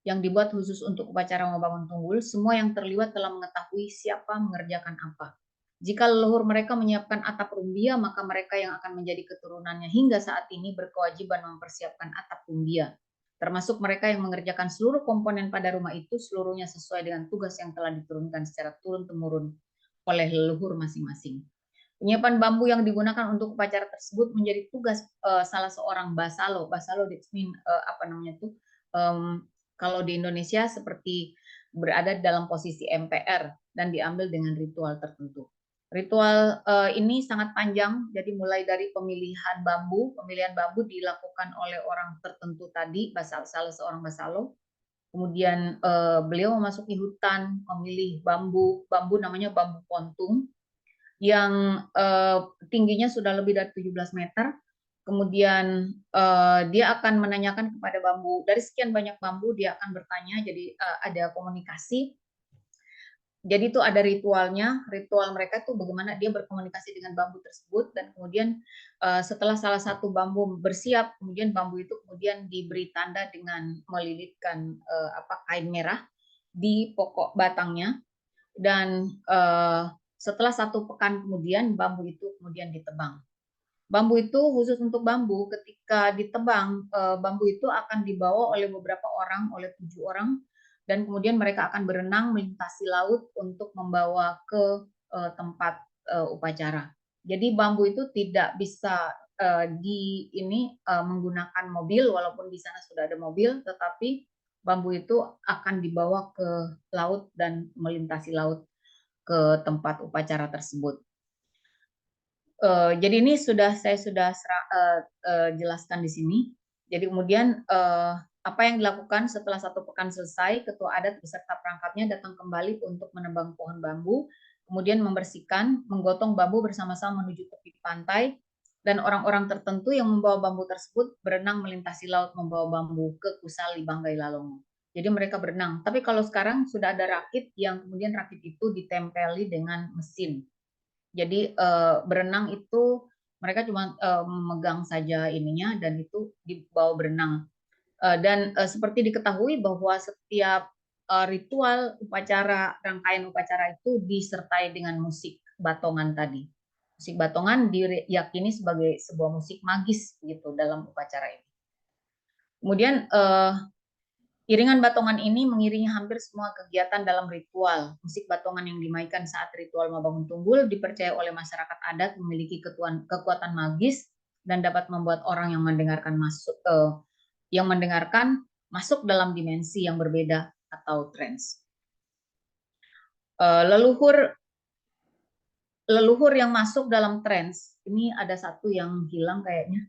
yang dibuat khusus untuk upacara Membangun Tunggul, semua yang terlibat telah mengetahui siapa mengerjakan apa. Jika leluhur mereka menyiapkan atap rumbia, maka mereka yang akan menjadi keturunannya hingga saat ini berkewajiban mempersiapkan atap rumbia. Termasuk mereka yang mengerjakan seluruh komponen pada rumah itu, seluruhnya sesuai dengan tugas yang telah diturunkan secara turun-temurun oleh leluhur masing-masing. Penyiapan bambu yang digunakan untuk upacara tersebut menjadi tugas salah seorang basalo. Basalo that mean kalau di Indonesia seperti berada dalam posisi MPR dan diambil dengan ritual tertentu. Ritual ini sangat panjang, jadi mulai dari pemilihan bambu dilakukan oleh orang tertentu tadi, salah seorang basalo. Kemudian beliau memasuki hutan, memilih bambu namanya bambu pontung, yang tingginya sudah lebih dari 17 meter. Kemudian dia akan menanyakan kepada bambu, dari sekian banyak bambu dia akan bertanya, jadi ada komunikasi. Jadi itu ada ritualnya, ritual mereka tuh bagaimana dia berkomunikasi dengan bambu tersebut, dan kemudian setelah salah satu bambu bersiap, kemudian bambu itu kemudian diberi tanda dengan melilitkan kain merah di pokok batangnya, dan setelah 1 pekan kemudian bambu itu kemudian ditebang. Bambu itu khusus untuk bambu, ketika ditebang, bambu itu akan dibawa oleh beberapa orang, oleh 7 orang, dan kemudian mereka akan berenang melintasi laut untuk membawa ke tempat upacara. Jadi bambu itu tidak bisa menggunakan mobil, walaupun di sana sudah ada mobil, tetapi bambu itu akan dibawa ke laut dan melintasi laut ke tempat upacara tersebut. Jadi ini saya sudah jelaskan di sini. Jadi kemudian apa yang dilakukan setelah 1 pekan selesai, ketua adat beserta perangkatnya datang kembali untuk menebang pohon bambu, kemudian membersihkan, menggotong bambu bersama-sama menuju tepi pantai, dan orang-orang tertentu yang membawa bambu tersebut berenang melintasi laut membawa bambu ke Kusali Banggai Lalongo. Jadi mereka berenang. Tapi kalau sekarang sudah ada rakit yang kemudian rakit itu ditempeli dengan mesin. Jadi berenang itu mereka cuma memegang saja ininya dan itu dibawa berenang. Dan seperti diketahui bahwa setiap ritual upacara, rangkaian upacara itu disertai dengan musik batongan tadi. Musik batongan diyakini sebagai sebuah musik magis gitu dalam upacara ini. Kemudian iringan batongan ini mengiringi hampir semua kegiatan dalam ritual. Musik batongan yang dimainkan saat ritual Mabangun Tunggul dipercaya oleh masyarakat adat memiliki kekuatan magis dan dapat membuat orang yang mendengarkan masuk dalam dimensi yang berbeda atau trance. Leluhur yang masuk dalam trance, ini ada satu yang hilang kayaknya.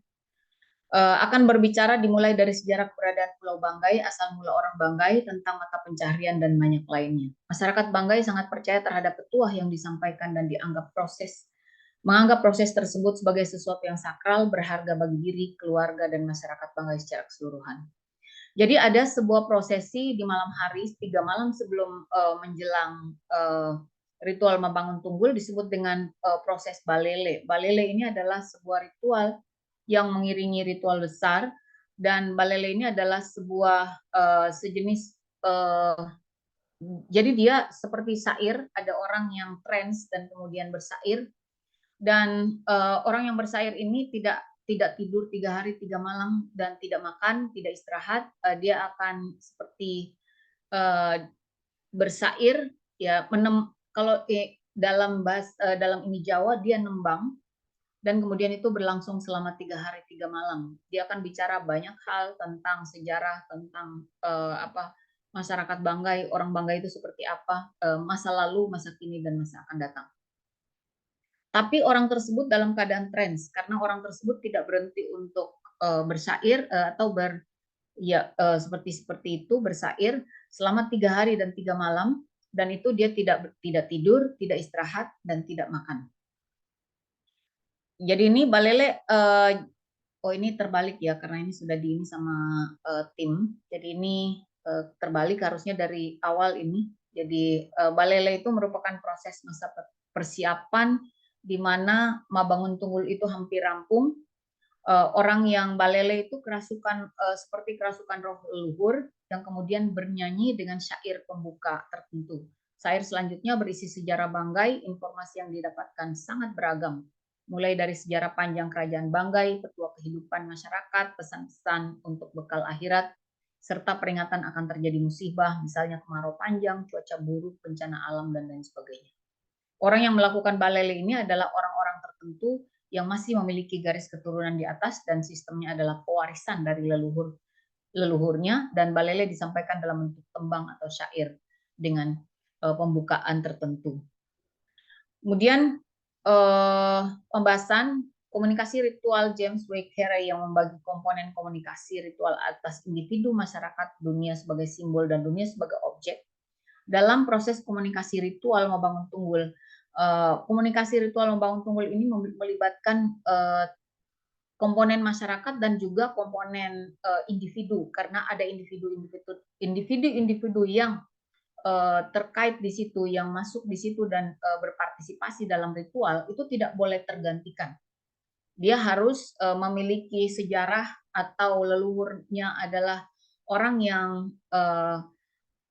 Akan berbicara dimulai dari sejarah keberadaan Pulau Banggai, asal mula orang Banggai, tentang mata pencaharian dan banyak lainnya. Masyarakat Banggai sangat percaya terhadap petuah yang disampaikan dan menganggap proses tersebut sebagai sesuatu yang sakral, berharga bagi diri, keluarga, dan masyarakat Banggai secara keseluruhan. Jadi ada sebuah prosesi di malam hari, 3 malam sebelum menjelang ritual Mabangun Tunggul disebut dengan proses balele. Balele ini adalah sebuah ritual yang mengiringi ritual besar, dan balele ini adalah sebuah sejenis jadi dia seperti syair, ada orang yang trance dan kemudian bersair, dan orang yang bersair ini tidak tidur 3 hari 3 malam dan tidak makan, tidak istirahat, dia akan seperti bersair ya, kalau dalam ini Jawa dia nembang. Dan kemudian itu berlangsung selama 3 hari 3 malam. Dia akan bicara banyak hal tentang sejarah, tentang masyarakat Banggai, orang Banggai itu seperti apa, masa lalu, masa kini, dan masa akan datang. Tapi orang tersebut dalam keadaan trance, karena orang tersebut tidak berhenti untuk bersair atau seperti itu bersair selama 3 hari dan 3 malam, dan itu dia tidak tidur, tidak istirahat, dan tidak makan. Jadi ini balele, ini terbalik ya, karena ini sudah ini sama tim. Jadi ini terbalik harusnya dari awal ini. Jadi balele itu merupakan proses masa persiapan di mana Mabangun Tunggul itu hampir rampung. Orang yang balele itu seperti kerasukan roh leluhur yang kemudian bernyanyi dengan syair pembuka tertentu. Syair selanjutnya berisi sejarah Banggai, informasi yang didapatkan sangat beragam. Mulai dari sejarah panjang kerajaan Banggai, petua kehidupan masyarakat, pesan-pesan untuk bekal akhirat, serta peringatan akan terjadi musibah, misalnya kemarau panjang, cuaca buruk, bencana alam, dan lain sebagainya. Orang yang melakukan balele ini adalah orang-orang tertentu yang masih memiliki garis keturunan di atas dan sistemnya adalah pewarisan dari leluhurnya, dan balele disampaikan dalam bentuk tembang atau syair dengan pembukaan tertentu. Kemudian pembahasan komunikasi ritual James W. Carey yang membagi komponen komunikasi ritual atas individu, masyarakat, dunia sebagai simbol, dan dunia sebagai objek. Dalam proses komunikasi ritual Mabangun Tunggul, komunikasi ritual Mabangun Tunggul ini melibatkan komponen masyarakat dan juga komponen individu, karena ada individu yang terkait di situ, yang masuk di situ dan berpartisipasi dalam ritual, itu tidak boleh tergantikan. Dia harus memiliki sejarah atau leluhurnya adalah orang yang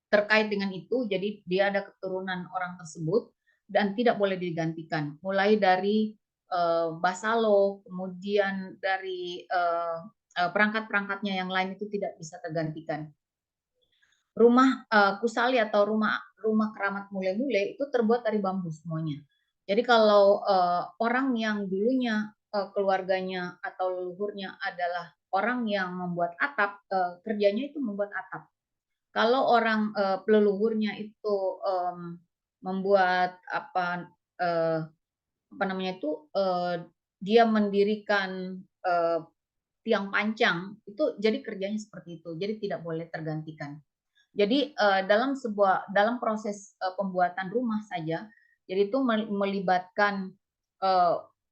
terkait dengan itu, jadi dia ada keturunan orang tersebut dan tidak boleh digantikan. Mulai dari basalo, kemudian dari perangkat-perangkatnya yang lain itu tidak bisa tergantikan. Rumah kusali atau rumah keramat mule-mule itu terbuat dari bambu semuanya. Jadi kalau orang yang dulunya keluarganya atau leluhurnya adalah orang yang membuat atap, kerjanya itu membuat atap. Kalau orang leluhurnya itu membuat apa namanya itu dia mendirikan tiang pancang, itu jadi kerjanya seperti itu, jadi tidak boleh tergantikan. Jadi dalam proses pembuatan rumah saja, jadi itu melibatkan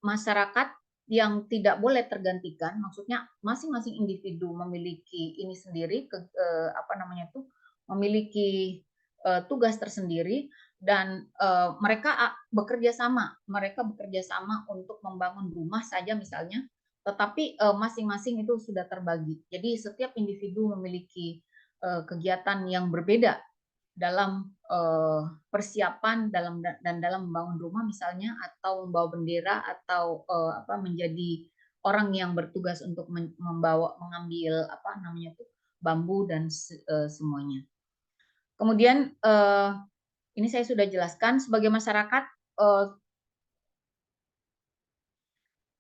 masyarakat yang tidak boleh tergantikan, maksudnya masing-masing individu memiliki ini sendiri, memiliki tugas tersendiri, dan mereka bekerja sama untuk membangun rumah saja misalnya, tetapi masing-masing itu sudah terbagi. Jadi setiap individu memiliki kegiatan yang berbeda dalam persiapan dan dalam membangun rumah misalnya, atau membawa bendera, atau menjadi orang yang bertugas untuk mengambil bambu dan semuanya. Kemudian ini saya sudah jelaskan, sebagai masyarakat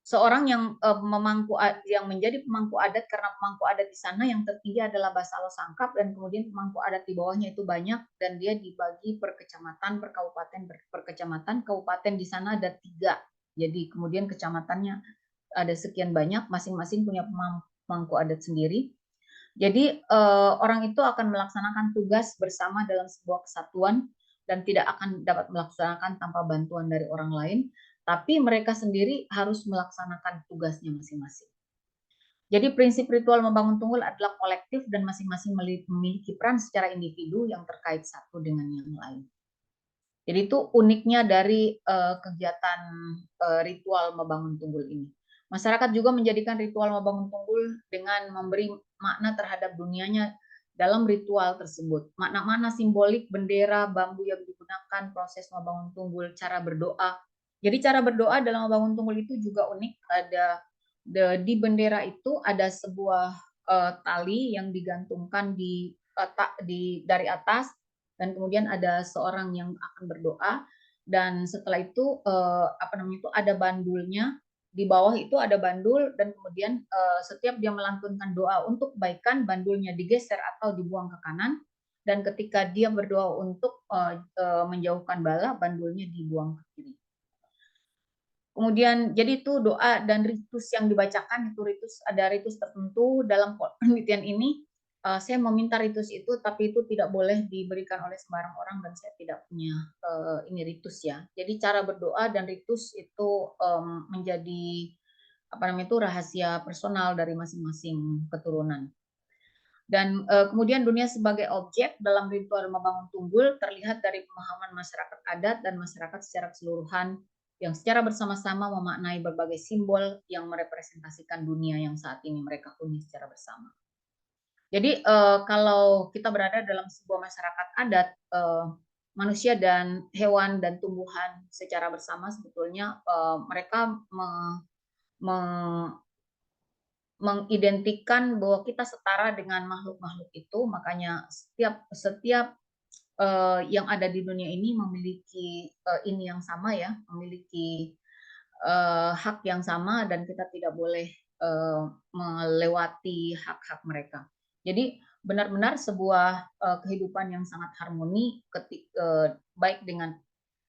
seorang yang menjadi pemangku adat, karena pemangku adat di sana yang tertinggi adalah basalo sangkap, dan kemudian pemangku adat di bawahnya itu banyak, dan dia dibagi per kecamatan, per kabupaten, per kecamatan. Kabupaten di sana ada 3, jadi kemudian kecamatannya ada sekian banyak, masing-masing punya pemangku adat sendiri. Jadi orang itu akan melaksanakan tugas bersama dalam sebuah kesatuan dan tidak akan dapat melaksanakan tanpa bantuan dari orang lain, tapi mereka sendiri harus melaksanakan tugasnya masing-masing. Jadi prinsip ritual membangun tunggul adalah kolektif dan masing-masing memiliki peran secara individu yang terkait satu dengan yang lain. Jadi itu uniknya dari kegiatan ritual membangun tunggul ini. Masyarakat juga menjadikan ritual membangun tunggul dengan memberi makna terhadap dunianya dalam ritual tersebut. Makna-makna simbolik, bendera, bambu yang digunakan, proses membangun tunggul, cara berdoa. Jadi cara berdoa dalam membangun tunggul itu juga unik. Ada di bendera itu ada sebuah tali yang digantungkan dari atas, dan kemudian ada seorang yang akan berdoa, dan setelah itu ada bandulnya. Di bawah itu ada bandul, dan kemudian setiap dia melantunkan doa untuk kebaikan, bandulnya digeser atau dibuang ke kanan, dan ketika dia berdoa untuk menjauhkan bala, bandulnya dibuang ke kiri. Kemudian jadi itu doa dan ritus yang dibacakan, itu ada ritus tertentu dalam penelitian ini. Saya meminta ritus itu, tapi itu tidak boleh diberikan oleh sembarang orang, dan saya tidak punya ini ritus ya. Jadi cara berdoa dan ritus itu menjadi rahasia personal dari masing-masing keturunan. Dan kemudian dunia sebagai objek dalam ritual membangun tunggul terlihat dari pemahaman masyarakat adat dan masyarakat secara keseluruhan yang secara bersama-sama memaknai berbagai simbol yang merepresentasikan dunia yang saat ini mereka huni secara bersama. Jadi kalau kita berada dalam sebuah masyarakat adat, manusia dan hewan dan tumbuhan secara bersama sebetulnya mereka mengidentikan bahwa kita setara dengan makhluk-makhluk itu, makanya setiap yang ada di dunia ini memiliki ini yang sama ya, memiliki hak yang sama, dan kita tidak boleh melewati hak-hak mereka. Jadi benar-benar sebuah kehidupan yang sangat harmoni, baik dengan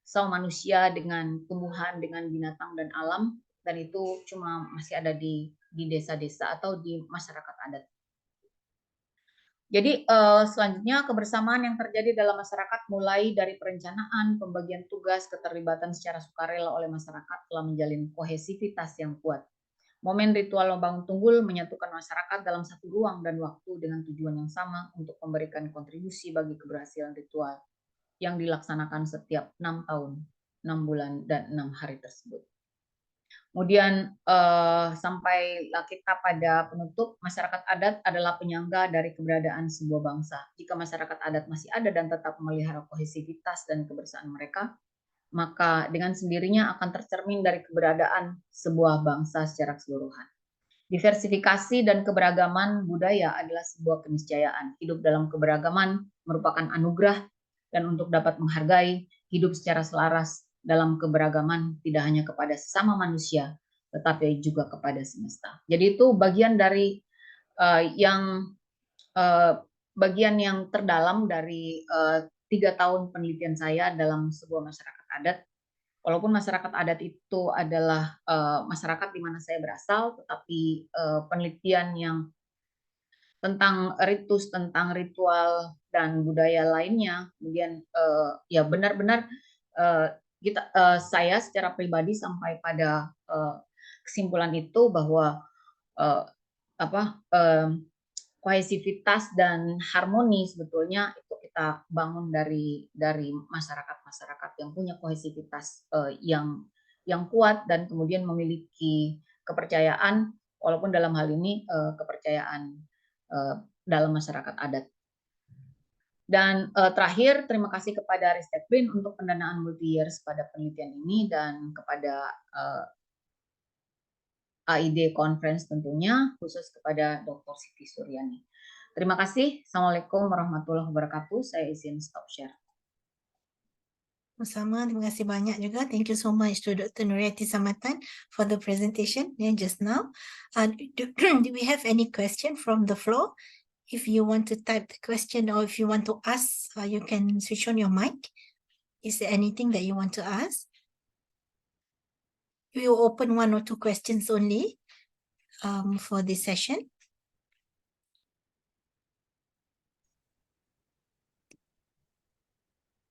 sama manusia, dengan tumbuhan, dengan binatang dan alam, dan itu cuma masih ada di desa-desa atau di masyarakat adat. Jadi selanjutnya kebersamaan yang terjadi dalam masyarakat mulai dari perencanaan, pembagian tugas, keterlibatan secara sukarela oleh masyarakat telah menjalin kohesivitas yang kuat. Momen ritual membangun tunggul menyatukan masyarakat dalam satu ruang dan waktu dengan tujuan yang sama untuk memberikan kontribusi bagi keberhasilan ritual yang dilaksanakan setiap 6 tahun, 6 bulan, dan 6 hari tersebut. Kemudian sampailah kita pada penutup, masyarakat adat adalah penyangga dari keberadaan sebuah bangsa. Jika masyarakat adat masih ada dan tetap memelihara kohesivitas dan kebersamaan mereka, maka dengan sendirinya akan tercermin dari keberadaan sebuah bangsa secara keseluruhan. Diversifikasi dan keberagaman budaya adalah sebuah keniscayaan. Hidup dalam keberagaman merupakan anugerah, dan untuk dapat menghargai hidup secara selaras dalam keberagaman tidak hanya kepada sesama manusia, tetapi juga kepada semesta. Jadi itu bagian dari bagian yang terdalam dari 3 tahun penelitian saya dalam sebuah masyarakat adat. Walaupun masyarakat adat itu adalah masyarakat di mana saya berasal, tetapi penelitian yang tentang ritus, tentang ritual dan budaya lainnya, kemudian ya benar-benar saya secara pribadi sampai pada kesimpulan itu bahwa kohesivitas dan harmoni sebetulnya itu kita bangun dari masyarakat yang punya kohesivitas yang kuat dan kemudian memiliki kepercayaan, walaupun dalam hal ini kepercayaan dalam masyarakat adat. Dan terakhir, terima kasih kepada Ristek BRIN untuk pendanaan multi-years pada penelitian ini dan kepada AID Conference tentunya, khusus kepada Dr. Siti Suryani. Terima kasih. Assalamualaikum warahmatullahi wabarakatuh. Saya izin stop share.
Sama, terima kasih banyak juga. Thank you so much to Dr. Nuryati Samatan for the presentation just now. Do we have any question from the floor? If you want to type the question or if you want to ask, you can switch on your mic. Is there anything that you want to ask? We will open 1 or 2 questions only for this session.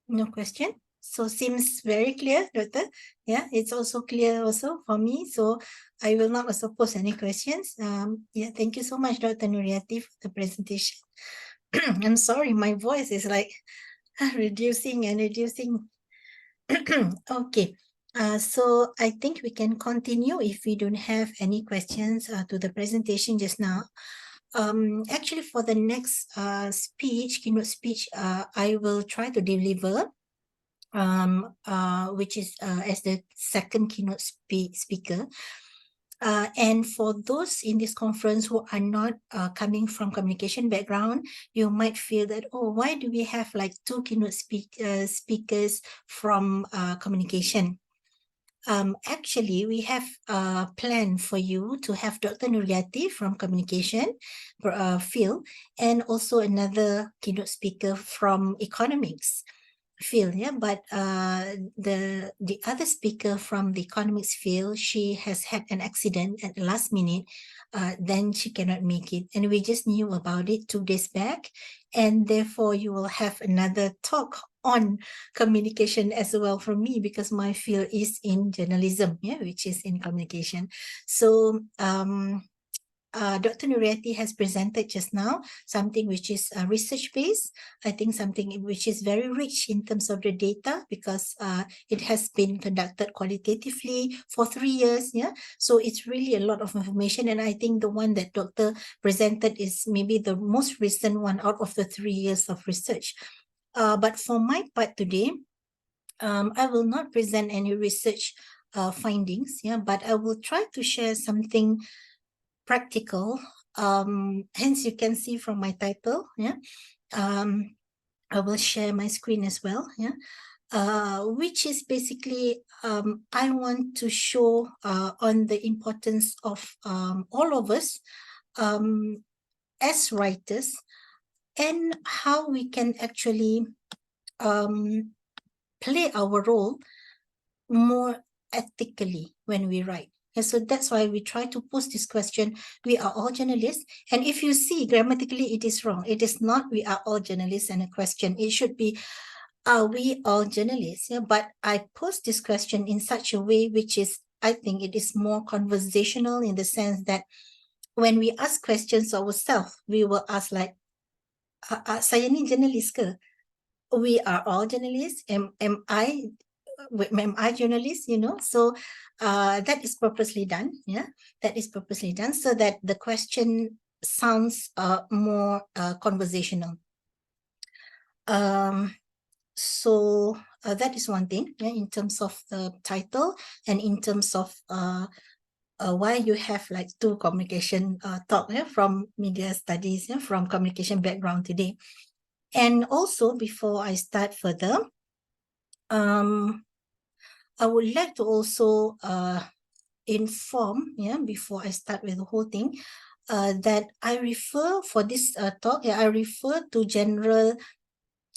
No question? So seems very clear, Doctor. Yeah, it's also clear also for me. So I will not also pose any questions. Yeah, thank you so much, Dr. Nuryati, for the presentation. I'm sorry, my voice is like reducing and reducing. Okay. So I think we can continue if we don't have any questions to the presentation just now. Actually, for the next keynote speech, I will try to deliver, which is as the second keynote speaker. And for those in this conference who are not coming from communication background, you might feel that, oh, why do we have like 2 keynote speakers from communication? Actually, we have a plan for you to have Dr. Nuryati from communication field and also another keynote speaker from economics field. Yeah, but the other speaker from the economics field, she has had an accident at the last minute. Then she cannot make it, and we just knew about it 2 days back, and therefore you will have another talk on communication as well from me, because my field is in journalism, yeah, which is in communication. So Dr. Nuryati has presented just now something which is research-based. I think something which is very rich in terms of the data, because it has been conducted qualitatively for 3 years. Yeah, so it's really a lot of information, and I think the one that Doctor presented is maybe the most recent one out of the 3 years of research. But for my part today, I will not present any research findings. Yeah, but I will try to share something practical. Hence you can see from my title. Yeah, I will share my screen as well. Yeah, which is basically I want to show on the importance of all of us as writers, and how we can actually play our role more ethically when we write. And so that's why we try to pose this question. We are all journalists. And if you see grammatically, it is wrong. It is not we are all journalists and a question. It should be, are we all journalists? Yeah, but I pose this question in such a way which is I think it is more conversational in the sense that when we ask questions ourselves, we will ask like, saya ni journalist ke? We are all journalists. Am I journalist? You know, so that is purposely done. Yeah, that is purposely done so that the question sounds more conversational. So that is one thing, yeah, in terms of the title and in terms of why you have like two communication talk, yeah, from media studies, yeah, from communication background today. And also before I start further, I would like to also inform, yeah, before I start with the whole thing, that I refer for this talk, yeah, I refer to general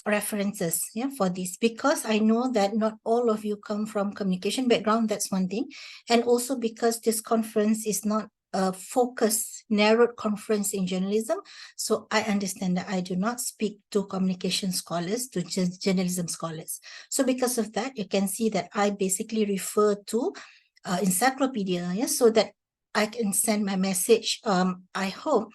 references, yeah, for this, because I know that not all of you come from communication background. That's one thing, and also because this conference is not a focused, narrowed conference in journalism, so I understand that I do not speak to communication scholars, to journalism scholars. So because of that, you can see that I basically refer to encyclopedia, yeah, so that I can send my message. I hope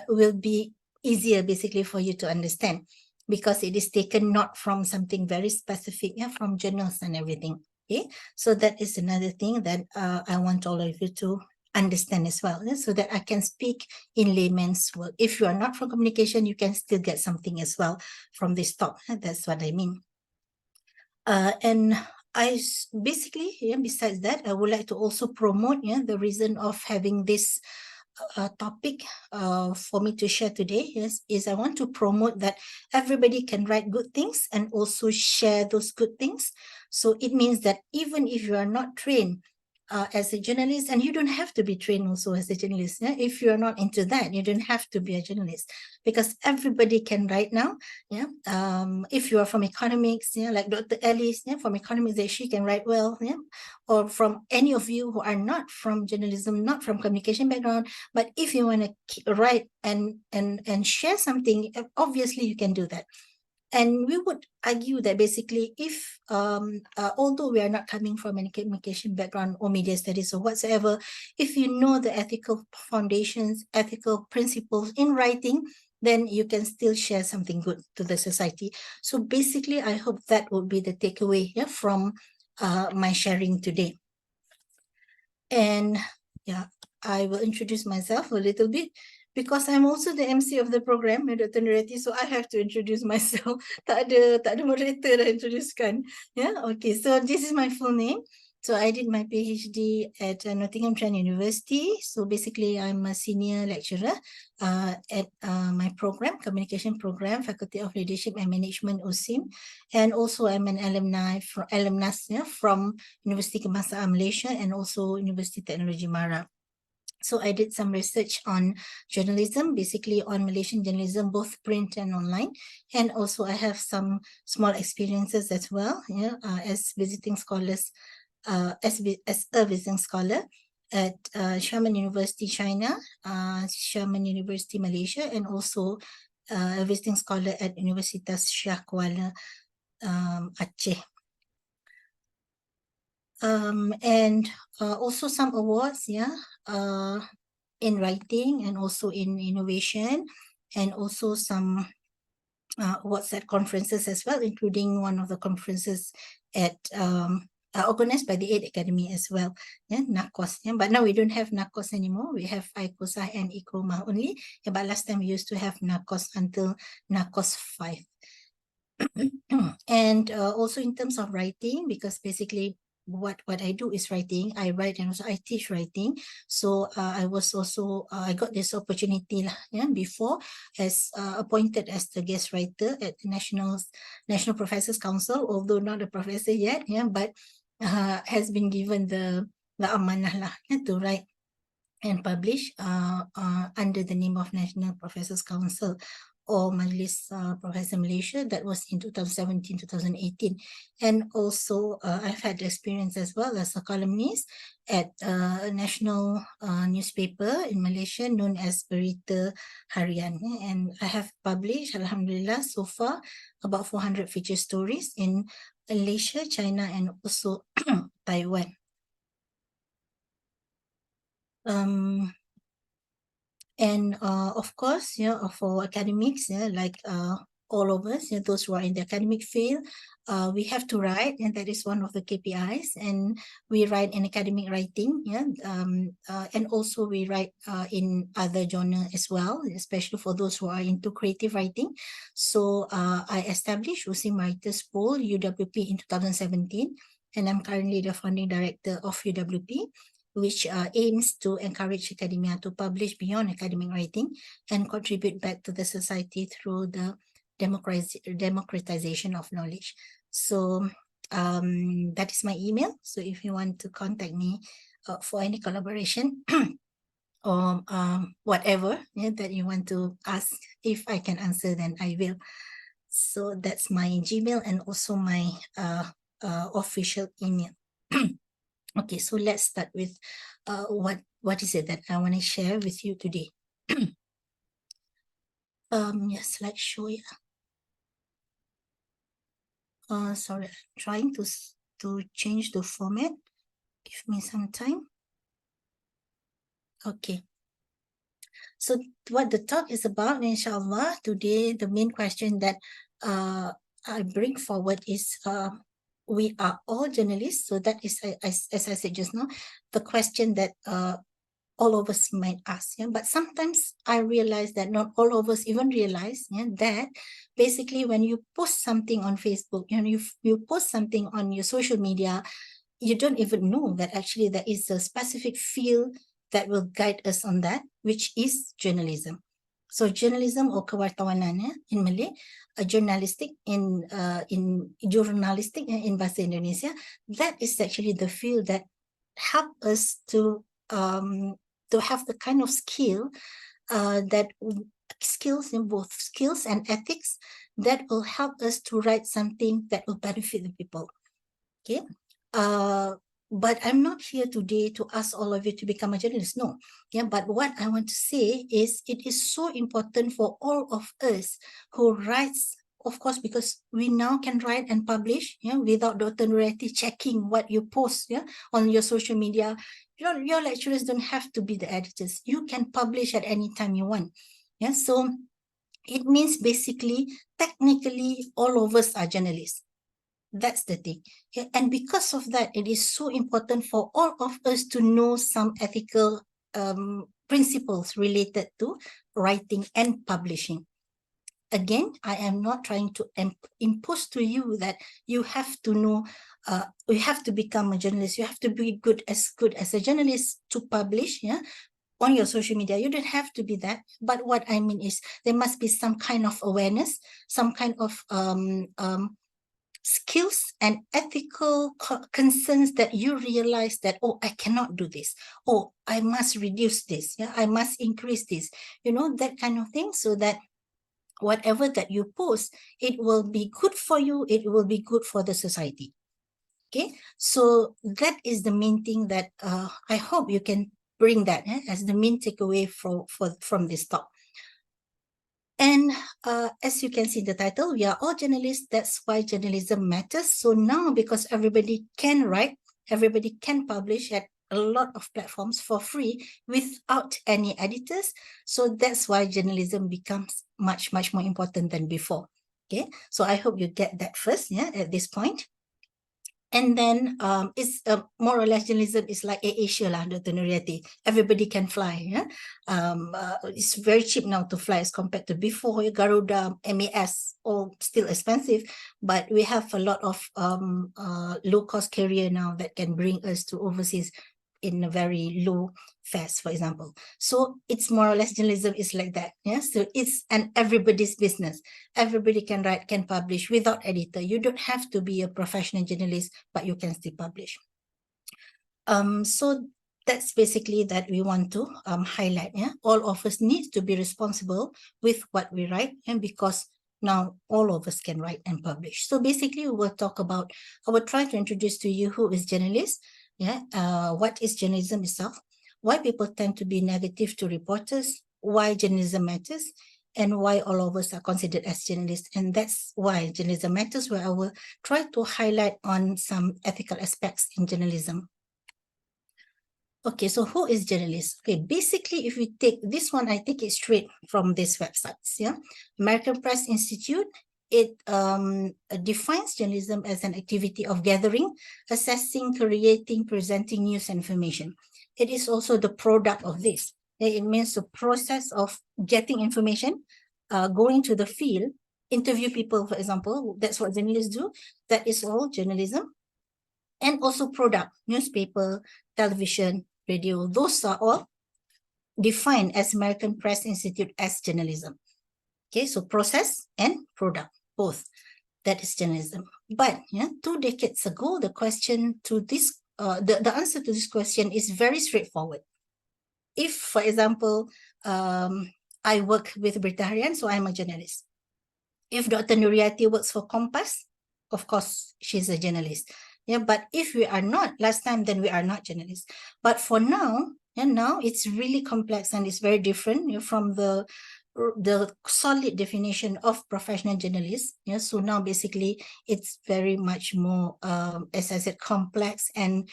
will be easier basically for you to understand, because it is taken not from something very specific, yeah, from journals and everything. Okay, so that is another thing that I want all of you to understand as well, yeah? So that I can speak in layman's word. If you are not from communication, you can still get something as well from this talk. That's what I mean. And basically, yeah, besides that, I would like to also promote, yeah, the reason of having this topic for me to share today is I want to promote that everybody can write good things and also share those good things. So it means that even if you are not trained as a journalist, and you don't have to be trained also as a journalist, yeah? If you're not into that, you don't have to be a journalist, because everybody can write now. Yeah, if you are from economics, yeah, like Dr. Alice, yeah, from economics, that she can write well, yeah, or from any of you who are not from journalism, not from communication background, but if you want to write and share something, obviously you can do that. And we would argue that basically if, although we are not coming from any communication background or media studies or whatsoever, if you know the ethical foundations, ethical principles in writing, then you can still share something good to the society. So basically, I hope that would be the takeaway, yeah, from my sharing today. And yeah, I will introduce myself a little bit, because I'm also the MC of the program, Dr. Nurati, so I have to introduce myself. Tak ada moderator dah introducekan. Yeah, okay, so this is my full name. So I did my PhD at Nottingham Trent University. So basically, I'm a senior lecturer at my program, communication program, Faculty of Leadership and Management, USIM. And also I'm an alumnus, yeah, from University Kebangsaan Malaysia and also University Technology Mara. So I did some research on journalism, basically on Malaysian journalism, both print and online. And also I have some small experiences as well, yeah, as visiting scholars, as a visiting scholar at Sherman University, China, Sherman University, Malaysia, and also a visiting scholar at Universitas Shah Kuala, Aceh. And also some awards, yeah, in writing and also in innovation, and also some awards at conferences as well, including one of the conferences at organized by the Aid Academy as well, yeah, NACOS, yeah, but now we don't have NACOS anymore. We have ICCOMAH and ICCOMAH only, yeah, but last time we used to have NACOS until NACOS 5. And also in terms of writing, because basically what I do is writing. I write and also I teach writing. So I was also I got this opportunity, yeah, before, as appointed as the guest writer at the National Professors Council, although not a professor yet, yeah, but has been given the amanah lah, yeah, to write and publish under the name of National Professors Council or Majlis Professor Malaysia. That was in 2017-2018. And also I've had experience as well as a columnist at a national newspaper in Malaysia known as Berita Harian. And I have published, Alhamdulillah, so far about 400 feature stories in Malaysia, China, and also Taiwan. And of course, for academics, like all of us, those who are in the academic field, we have to write, and that is one of the KPIs. And we write in academic writing, and also we write in other genre as well, especially for those who are into creative writing. So I established USIM Writers Pool UWP in 2017, and I'm currently the founding director of UWP, which aims to encourage academia to publish beyond academic writing and contribute back to the society through the democratization of knowledge. So that is my email. So if you want to contact me for any collaboration or whatever that you want to ask, if I can answer, then I will. So that's my Gmail and also my official email. Okay, so let's start with what is it that I want to share with you today. Yes, slideshow. Sorry, I'm trying to change the format. Give me some time. Okay. So what the talk is about, inshallah, today the main question that I bring forward is we are all journalists. So that is, as I said just now, the question that all of us might ask. But sometimes I realize that not all of us even realize that basically when you post something on Facebook, you post something on your social media, you don't even know that actually there is a specific field that will guide us on that, which is journalism. So journalism or kewartawanan in Malay, journalistic in journalistic in Bahasa Indonesia, that is actually the field that help us to have the kind of skill skills in both skills and ethics that will help us to write something that will benefit the people. Okay. But I'm not here today to ask all of you to become a journalist. No. Yeah. But what I want to say is it is so important for all of us who writes, of course, because we now can write and publish without Dr. Nurati checking what you post on your social media. Your lecturers don't have to be the editors. You can publish at any time you want. Yeah. So it means basically, technically, all of us are journalists. That's the thing. Okay? And because of that, it is so important for all of us to know some ethical principles related to writing and publishing. Again, I am not trying to impose to you that you have to know, you have to become a journalist. You have to be good as a journalist to publish, on your social media. You don't have to be that. But what I mean is there must be some kind of awareness, some kind of skills and ethical concerns that you realize that, oh, I cannot do this. Oh, I must reduce this. I must increase this. That kind of thing, so that whatever that you post, it will be good for you. It will be good for the society. Okay, so that is the main thing that I hope you can bring that as the main takeaway from this talk. And as you can see in the title, we are all journalists. That's why journalism matters. So now, because everybody can write, everybody can publish at a lot of platforms for free without any editors. So that's why journalism becomes much, much more important than before. Okay, so I hope you get that first, at this point. And then it's more or less journalism is like Asia lah, Dr. Nuriyati. Everybody can fly. It's very cheap now to fly as compared to before. Garuda, MAS, all still expensive, but we have a lot of low-cost carrier now that can bring us to overseas in a very low fares, for example. So it's more or less journalism is like that. So it's an everybody's business. Everybody can write, can publish without editor. You don't have to be a professional journalist, but you can still publish. So that's basically that we want to highlight. All of us need to be responsible with what we write, and because now all of us can write and publish. So basically we will talk about, I will try to introduce to you who is journalist, what is journalism itself, why people tend to be negative to reporters, why journalism matters, and why all of us are considered as journalists. And that's why journalism matters, where I will try to highlight on some ethical aspects in journalism. Okay, so who is journalist? Okay, basically, if we take this one, I take it straight from this websites. Yeah, American Press Institute. It defines journalism as an activity of gathering, assessing, creating, presenting news and information. It is also the product of this. It means the process of getting information, going to the field, interview people, for example. That's what journalists do. That is all journalism. And also product, newspaper, television, radio, those are all defined as American Press Institute as journalism. Okay, so process and product, both. That is journalism. But 2 decades ago, the question to this, the answer to this question is very straightforward. If, for example, I work with Berita Harian, so I'm a journalist. If Dr. Nuriati works for Kompas, of course, she's a journalist. Yeah, but if we are not, last time, then we are not journalists. But for now, and now it's really complex and it's very different from the solid definition of professional journalists. Yeah, so now basically it's very much more, as I said, complex and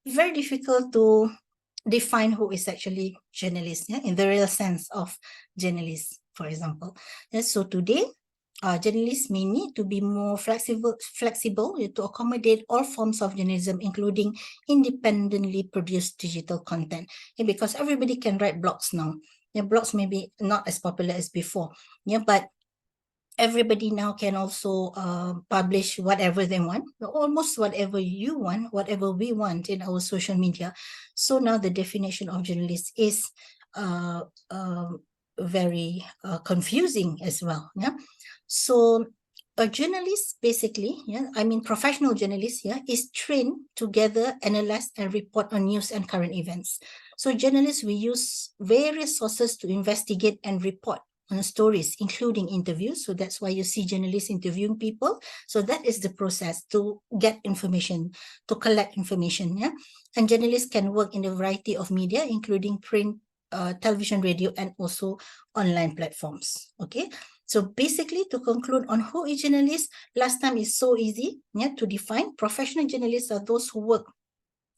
very difficult to define who is actually journalist, in the real sense of journalists, for example. Yeah, so today, journalists may need to be more flexible to accommodate all forms of journalism, including independently produced digital content. Yeah, because everybody can write blogs now. Yeah, blogs may be not as popular as before. Yeah, but everybody now can also publish whatever they want, almost whatever you want, whatever we want in our social media. So now the definition of journalist is very confusing as well. Yeah. So a journalist basically, professional journalist, is trained to gather, analyze, and report on news and current events. So journalists, we use various sources to investigate and report on stories, including interviews. So that's why you see journalists interviewing people. So that is the process to get information, to collect information. Yeah, and journalists can work in a variety of media, including print, television, radio, and also online platforms. Okay. So basically, to conclude on who is journalist, last time is so easy to define. Professional journalists are those who work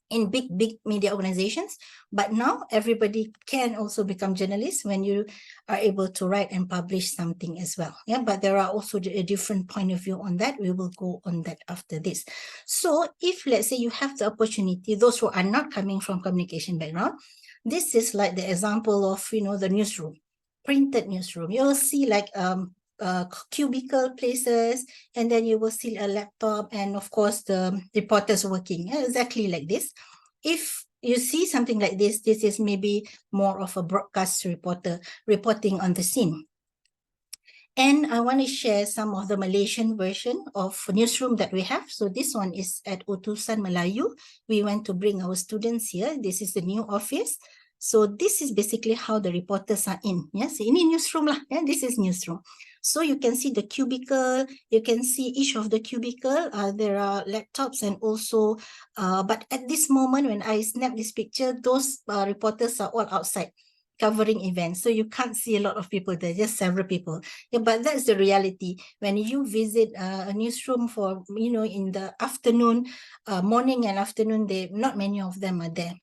in big media organizations, but now everybody can also become journalists when you are able to write and publish something as well. Yeah, but there are also a different point of view on that. We will go on that after this. So if, let's say, you have the opportunity, those who are not coming from communication background, this is like the example of, the newsroom, printed newsroom. You will see like cubicle places, and then you will see a laptop, and of course the reporters working exactly like this. If you see something like this is maybe more of a broadcast reporter reporting on the scene. And I want to share some of the Malaysian version of newsroom that we have. So this one is at Utusan Melayu. We went to bring our students here. This is the new office. So this is basically how the reporters are in. Yes, ini newsroom lah. Yeah, this is newsroom. So you can see the cubicle. You can see each of the cubicle. There are laptops and also, but at this moment when I snap this picture, those reporters are all outside covering events. So you can't see a lot of people there, just several people. Yeah, but that's the reality. When you visit a newsroom for, in the afternoon, morning and afternoon, not many of them are there.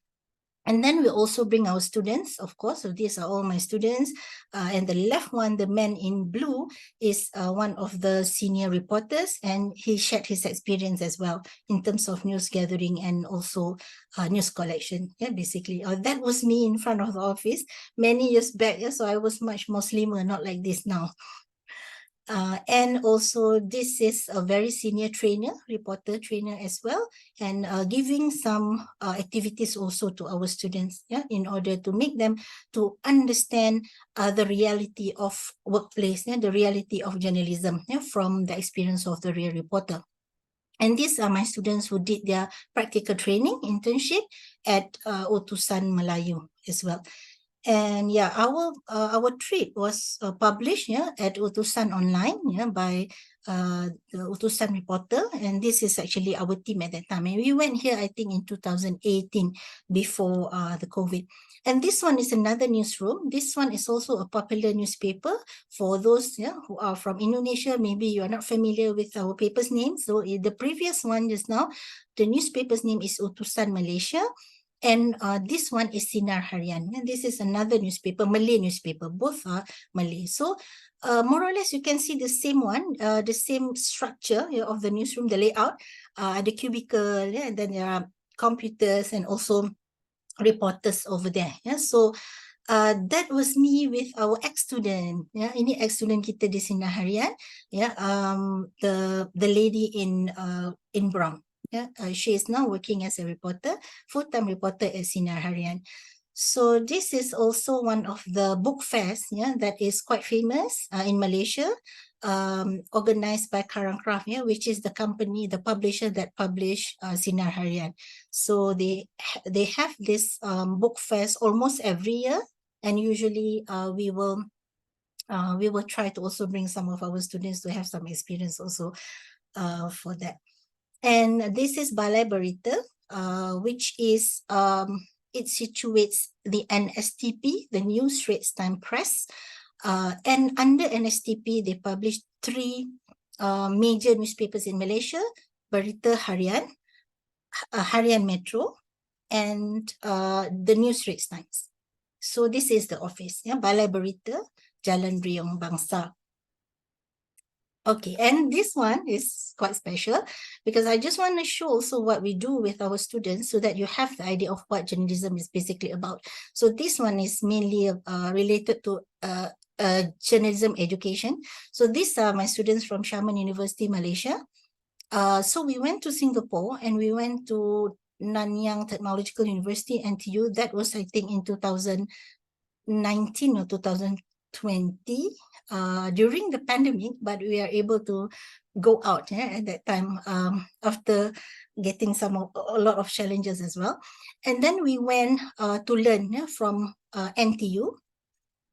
And then we also bring our students, of course. So these are all my students. And the left one, the man in blue, is one of the senior reporters, and he shared his experience as well in terms of news gathering and also news collection. Yeah, basically. That was me in front of the office many years back. Yeah, so I was much more slimmer, not like this now. And also this is a very senior trainer, reporter trainer as well, and giving some activities also to our students, in order to make them to understand the reality of workplace, the reality of journalism, from the experience of the real reporter. And these are my students who did their practical training internship at Utusan Melayu as well. And our trip was published at Utusan Online by the Utusan reporter, and this is actually our team at that time. And we went here, I think, in 2018 before the COVID. And this one is another newsroom. This one is also a popular newspaper for those who are from Indonesia. Maybe you are not familiar with our paper's name. So the previous one just now, the newspaper's name is Utusan Malaysia. And this one is Sinar Harian. And this is another newspaper, Malay newspaper. Both are Malay. So more or less, you can see the same one, the same structure of the newsroom, the layout, the cubicle, and then there are computers and also reporters over there. So that was me with our ex-student. Ini ex-student kita di Sinar Harian. The lady in brown. She is now working as a reporter, full-time reporter at Sinar Harian. So this is also one of the book fairs that is quite famous in Malaysia, organized by Karangcraft, which is the company, the publisher that publish Sinar Harian. So they have this book fairs almost every year, and usually we will try to also bring some of our students to have some experience also for that. And this is Balai Berita, which is it situates the NSTP, the New Straits Times Press, and under NSTP they publish 3 major newspapers in Malaysia: Berita Harian, Harian Metro, and the New Straits Times. So this is the office, Balai Berita, Jalan Riong Bangsa. Okay, and this one is quite special because I just want to show also what we do with our students so that you have the idea of what journalism is basically about. So this one is mainly related to journalism education. So these are my students from Sharman University, Malaysia. So we went to Singapore and we went to Nanyang Technological University, NTU. That was, I think, in 2019 or 2020. During the pandemic, but we are able to go out at that time after getting a lot of challenges as well. And then we went to learn from NTU,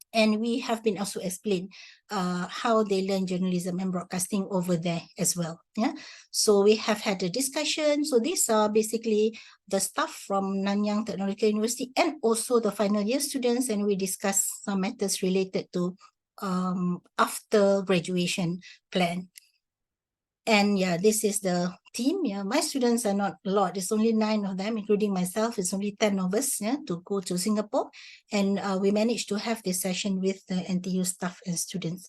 and we have been also explained how they learn journalism and broadcasting over there as well. So we have had a discussion. So these are basically the staff from Nanyang Technological University and also the final year students, and we discuss some matters related to after graduation plan. And this is the team. My students are not a lot. It's only 9 of them, including myself. It's only 10 of us to go to Singapore. And we managed to have this session with the NTU staff and students.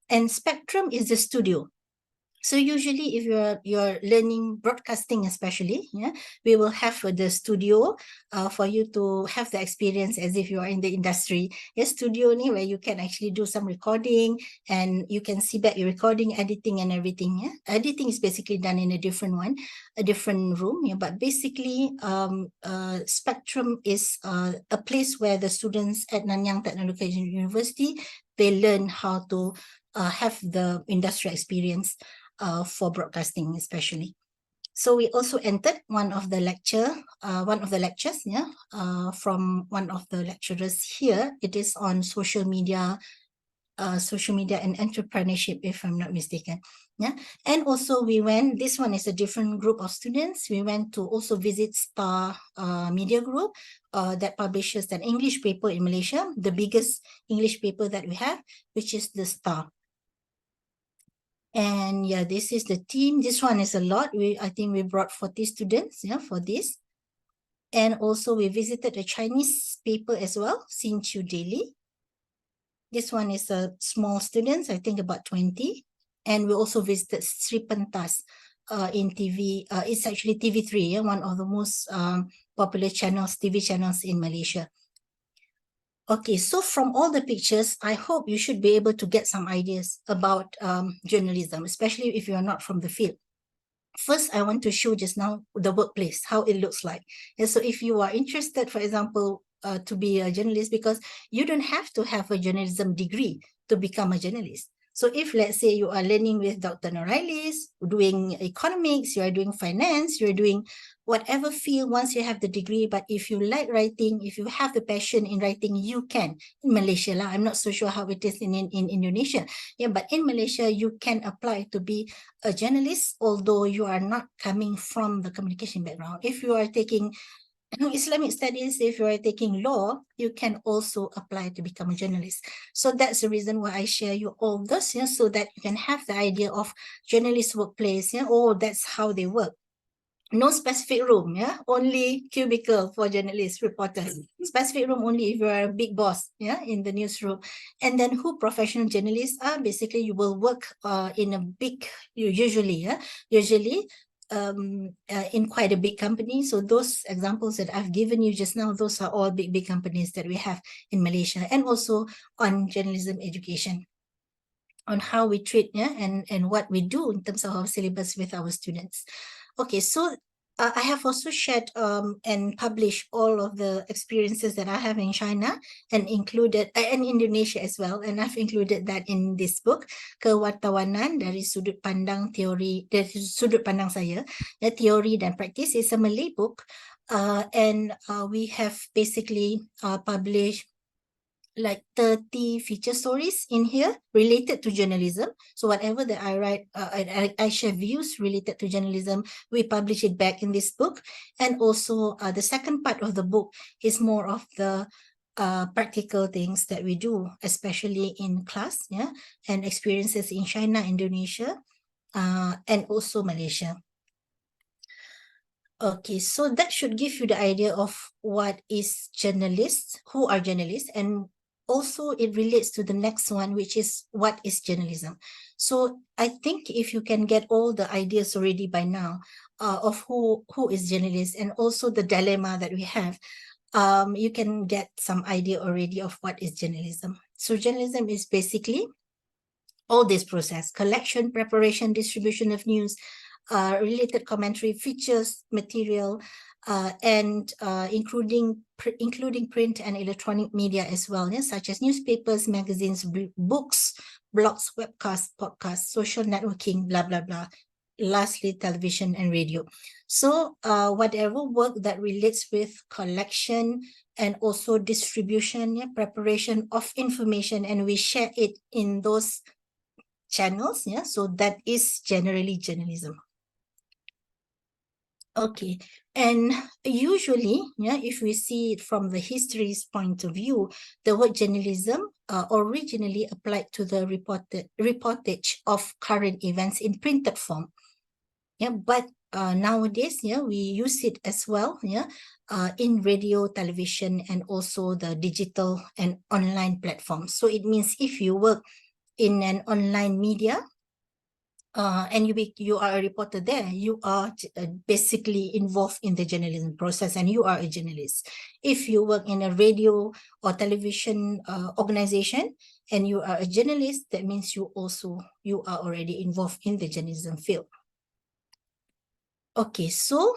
And Spectrum is the studio. So usually if you're learning broadcasting especially, we will have the studio for you to have the experience as if you are in the industry. Studio where you can actually do some recording and you can see back your recording, editing and everything. Editing is basically done in a different room. But basically Spectrum is a place where the students at Nanyang Technological University, they learn how to have the industrial experience for broadcasting especially. So we also entered one of the lectures from one of the lecturers here. It is on social media and entrepreneurship, if I'm not mistaken. And also we went, this one is a different group of students. We went to also visit Star Media Group that publishes an English paper in Malaysia, the biggest English paper that we have, which is the Star. And this is the team. This one is a lot. I think we brought 40 students for this. And also we visited a Chinese paper as well, Sinchu Daily. This one is a small students, I think about 20. And we also visited Sri Pentas in TV. It's actually TV3, one of the most popular TV channels in Malaysia. Okay, so from all the pictures, I hope you should be able to get some ideas about journalism, especially if you are not from the field. First, I want to show just now the workplace, how it looks like. And so if you are interested, for example, to be a journalist, because you don't have to have a journalism degree to become a journalist. So if, let's say, you are learning with Dr. Norailis, doing economics, you are doing finance, you're doing whatever field once you have the degree, but if you like writing, if you have the passion in writing, you can. In Malaysia, I'm not so sure how it is in Indonesia. But in Malaysia, you can apply to be a journalist, although you are not coming from the communication background. If you are taking Islamic studies, if you are taking law, you can also apply to become a journalist. So that's the reason why I share you all this, so that you can have the idea of journalist workplace, that's how they work. no specific room, yeah, only cubicle for journalists, reporters. Specific room only if you are a big boss, yeah, in the newsroom. And then who professional journalists are, basically you will work in a big, usually in quite a big company. So those examples that I've given you just now, those are all big companies that we have in Malaysia, and also on journalism education, on how we treat, yeah, and what we do in terms of our syllabus with our students. Okay, so I have also shared and published all of the experiences that I have in China, and included and Indonesia as well, and I've included that in this book, Kewartawanan dari Sudut Pandang Teori, dari Sudut Pandang Saya, Teori dan Praktis. It's a Malay book, and we have basically published like 30 feature stories in here related to journalism. So whatever that I write, I share views related to journalism, we publish it back in this book. And also the second part of the book is more of the practical things that we do, especially in class, yeah, and experiences in China, Indonesia, and also Malaysia. Okay, so that should give you the idea of what is journalists, who are journalists, and also it relates to the next one, which is what is journalism. So I think if you can get all the ideas already by now of who is journalist, and also the dilemma that we have, you can get some idea already of what is journalism. So journalism is basically all this process: collection, preparation, distribution of news, related commentary, features, material, and including print and electronic media as well, yeah, such as newspapers, magazines, books, blogs, webcasts, podcasts, social networking, blah, blah, blah. Lastly, television and radio. So whatever work that relates with collection and also distribution, yeah, preparation of information, and we share it in those channels, yeah, so that is generally journalism. Okay, and usually, yeah, if we see it from the history's point of view, the word journalism originally applied to the reportage of current events in printed form. Yeah, but nowadays, yeah, we use it as well, yeah, in radio, television, and also the digital and online platforms. So it means if you work in an online media, and you are a reporter there, you are basically involved in the journalism process, and you are a journalist. If you work in a radio or television organization and you are a journalist, that means you are already involved in the journalism field. Okay, so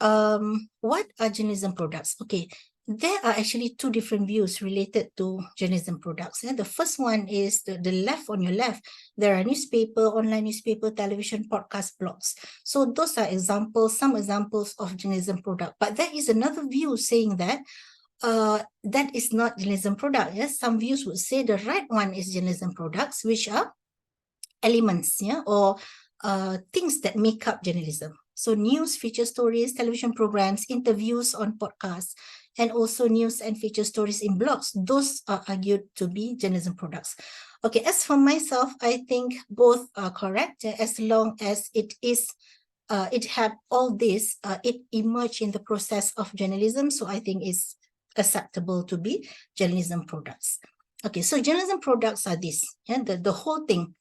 what are journalism products? Okay, there are actually two different views related to journalism products. The first one is the left, on your left, there are newspaper, online newspaper, television, podcast, blogs. So those are examples, some examples of journalism product. But there is another view saying that that is not journalism product. Yes, some views would say the right one is journalism products, which are elements, yeah, or things that make up journalism. So news, feature stories, television programs, interviews on podcasts, and also news and feature stories in blogs. Those are argued to be journalism products. Okay, as for myself, I think both are correct, as long as it had all this, it emerged in the process of journalism. So I think it's acceptable to be journalism products. Okay, so journalism products are this, yeah, the whole thing.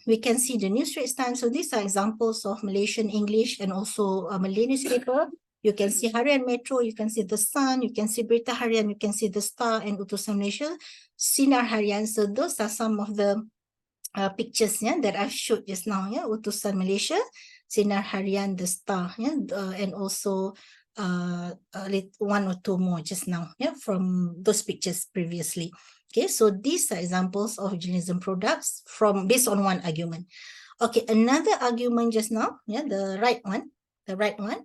We can see the news Straits Times. So these are examples of Malaysian English and also Malay newspaper. You can see Harian Metro, you can see The Sun, you can see Berita Harian, you can see The Star and Utusan Malaysia, Sinar Harian. So those are some of the pictures, yeah, that I've showed just now, yeah, Utusan Malaysia, Sinar Harian, The Star, yeah, and also one or two more just now, yeah, from those pictures previously. Okay, so these are examples of journalism products based on one argument. Okay, another argument just now, yeah, the right one.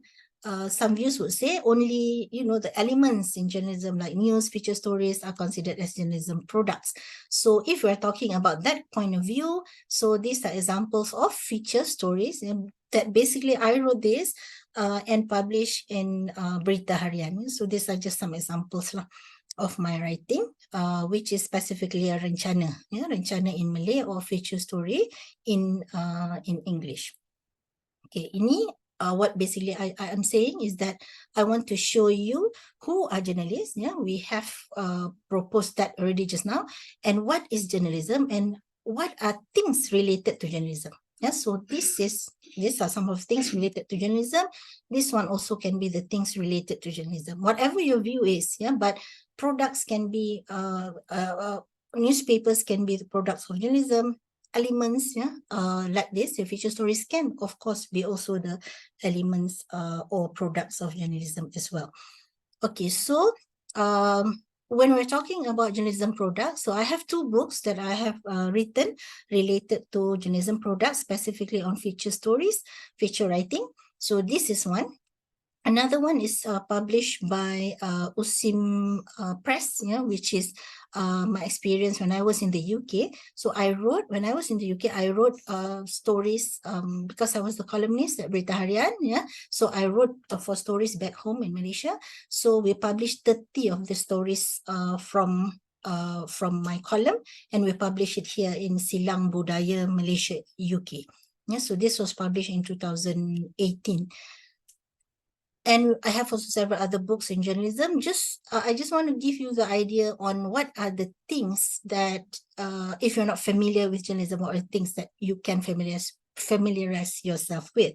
Some views would say only, the elements in journalism like news, feature stories are considered as journalism products. So if we're talking about that point of view, so these are examples of feature stories that basically I wrote this and published in Berita Harian. So these are just some examples of my writing, which is specifically a rencana, rencana in Malay or feature story in English. Okay, ini what basically I am saying is that I want to show you who are journalists. Yeah, we have proposed that already just now. And what is journalism and what are things related to journalism? Yeah, so these are some of things related to journalism. This one also can be the things related to journalism. Whatever your view is, yeah, but products can be newspapers can be the products of journalism. Elements, yeah, like this, the feature stories can, of course, be also the elements or products of journalism as well. Okay, so when we're talking about journalism products, so I have two books that I have written related to journalism products, specifically on feature stories, feature writing. So this is one. Another one is published by USIM Press, which is my experience when I was in the UK. So when I was in the UK, I wrote stories because I was the columnist at Berita Harian. So I wrote for stories back home in Malaysia. So we published 30 of the stories from my column, and we published it here in Silang Budaya, Malaysia, UK. So this was published in 2018. And I have also several other books in journalism. I just want to give you the idea on what are the things that, if you're not familiar with journalism, what are things that you can familiarize yourself with.